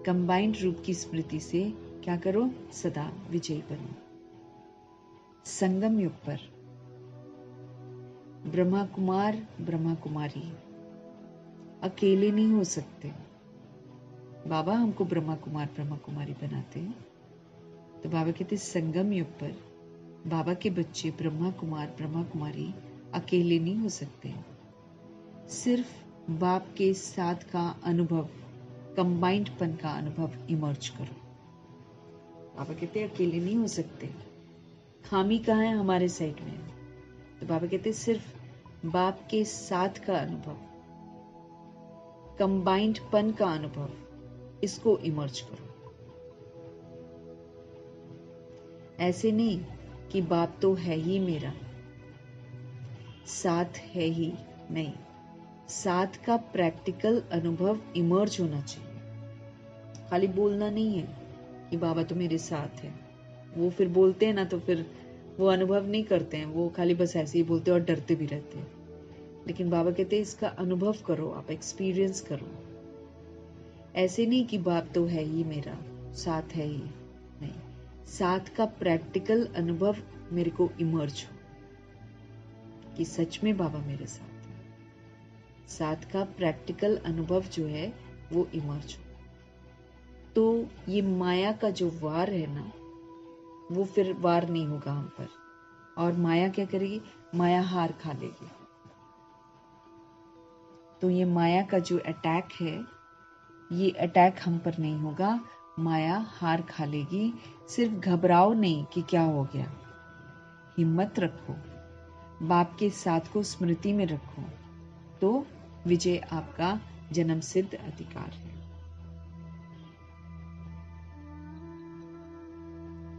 Speaker 1: कंबाइंड रूप की स्मृति से क्या करो, सदा विजयी बनो। संगम युग पर ब्रह्मा कुमार ब्रह्मा कुमारी अकेले नहीं हो सकते। बाबा हमको ब्रह्मा कुमार ब्रह्मा कुमारी बनाते हैं, तो बाबा कहते संगम युग पर बाबा के बच्चे ब्रह्मा कुमार ब्रह्मा कुमारी अकेले नहीं हो सकते। सिर्फ बाप के साथ का अनुभव, कंबाइंडपन का अनुभव इमर्ज करो। बाबा कहते अकेले नहीं हो सकते। खामी कहाँ है, हमारे साइड में। तो बाबा कहते सिर्फ बाप के साथ का अनुभव, कंबाइंडपन का अनुभव, इसको इमर्ज करो। ऐसे नहीं कि बाप तो है ही मेरा, साथ है ही नहीं। साथ का प्रैक्टिकल अनुभव इमर्ज होना चाहिए। खाली बोलना नहीं है कि बाबा तो मेरे साथ है। वो फिर बोलते हैं ना, तो फिर वो अनुभव नहीं करते हैं, वो खाली बस ऐसे ही बोलते हैं और डरते भी रहते हैं। लेकिन बाबा कहते हैं इसका अनुभव करो, आप एक्सपीरियंस करो। ऐसे नहीं कि बाप तो है ही मेरा, साथ है ही नहीं। साथ का प्रैक्टिकल अनुभव मेरे को इमर्ज हो कि सच में बाबा मेरे साथ है। साथ का प्रैक्टिकल अनुभव जो है वो इमर्ज हो, तो ये माया का जो वार है ना, वो फिर वार नहीं होगा हम पर। और माया क्या करेगी, माया हार खा लेगी। तो ये माया का जो अटैक है, ये अटैक हम पर नहीं होगा। माया हार खा लेगी। सिर्फ घबराओ नहीं कि क्या हो गया, हिम्मत रखो, बाप के साथ को स्मृति में रखो, तो विजय आपका जन्म सिद्ध अधिकार है।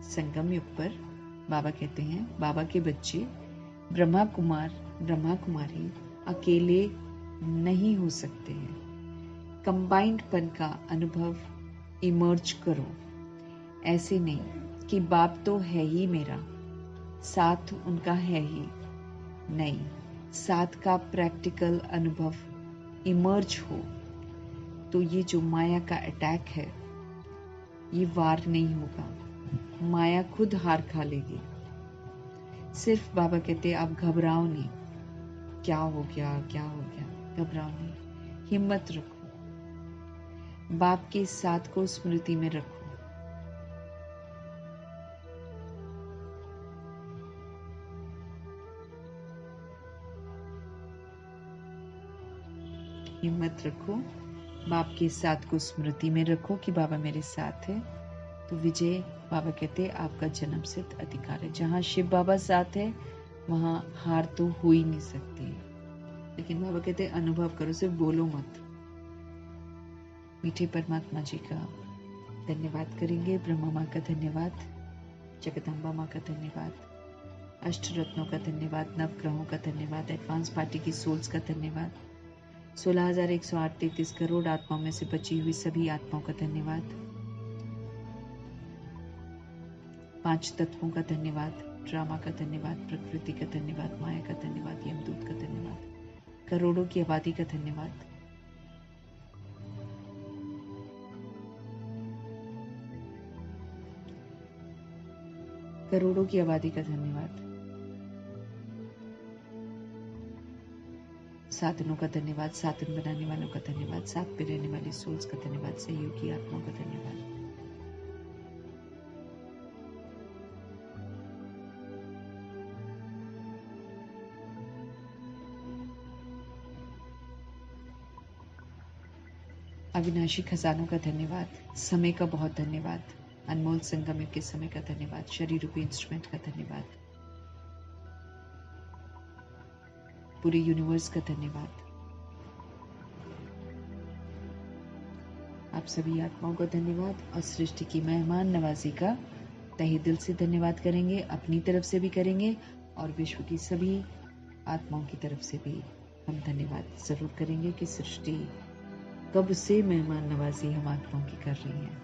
Speaker 1: संगम युग पर बाबा कहते हैं बाबा के बच्चे ब्रह्मा कुमार ब्रह्मा कुमारी अकेले नहीं हो सकते हैं। कंबाइंडपन का अनुभव इमर्ज करो। ऐसे नहीं कि बाप तो है ही मेरा, साथ उनका है ही नहीं। साथ का प्रैक्टिकल अनुभव इमर्ज हो, तो ये जो माया का अटैक है ये वार नहीं होगा। माया खुद हार खा लेगी। सिर्फ बाबा कहते आप घबराओ नहीं, क्या हो गया क्या हो गया, घबराओ नहीं, हिम्मत रखो, बाप के साथ को स्मृति में रखो। हिम्मत रखो, बाप के साथ को स्मृति में रखो कि बाबा मेरे साथ है, तो विजय बाबा कहते आपका जन्म सिद्ध अधिकार है। जहां शिव बाबा साथ है वहां हार तो हो ही नहीं सकती। लेकिन बाबा कहते अनुभव करो, सिर्फ बोलो मत। मीठे परमात्मा जी का धन्यवाद करेंगे, ब्रह्मा माँ का धन्यवाद, जगदम्बा माँ का धन्यवाद, अष्ट रत्नों का धन्यवाद, नव ग्रहों का धन्यवाद, एडवांस पार्टी की सोल्स का धन्यवाद, 16,138 करोड़ आत्माओं में से बची हुई सभी आत्माओं का धन्यवाद, 5 तत्वों का धन्यवाद, ड्रामा का धन्यवाद, प्रकृति का धन्यवाद, माया का धन्यवाद, यमदूत का धन्यवाद, करोड़ों की आबादी का धन्यवाद। करोड़ों की आबादी का धन्यवाद, साधनों का धन्यवाद, साधन बनाने वालों का धन्यवाद, साथ पे रहने वाली सोल्स का धन्यवाद, सहयोगी आत्माओं का धन्यवाद। अविनाशी खजानों का धन्यवाद, समय का बहुत धन्यवाद, अनमोल संगम के समय का धन्यवाद, शरीर रूपी इंस्ट्रूमेंट का धन्यवाद, पूरे यूनिवर्स का धन्यवाद। आप सभी आत्माओं का धन्यवाद और सृष्टि की मेहमान नवाजी का तहे दिल से धन्यवाद करेंगे, अपनी तरफ से भी करेंगे और विश्व की सभी आत्माओं की तरफ से भी हम धन्यवाद जरूर करेंगे कि सृष्टि कब से मेहमान नवाजी हम आत्माओं की कर रही है।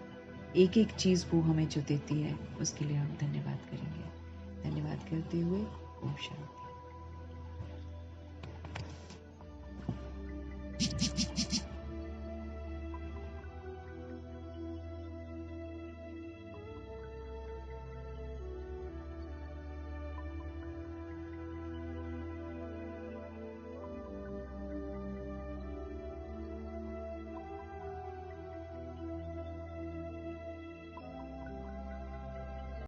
Speaker 1: एक एक चीज वो हमें जो देती है उसके लिए हम धन्यवाद करेंगे। धन्यवाद करते हुए ओम शांति।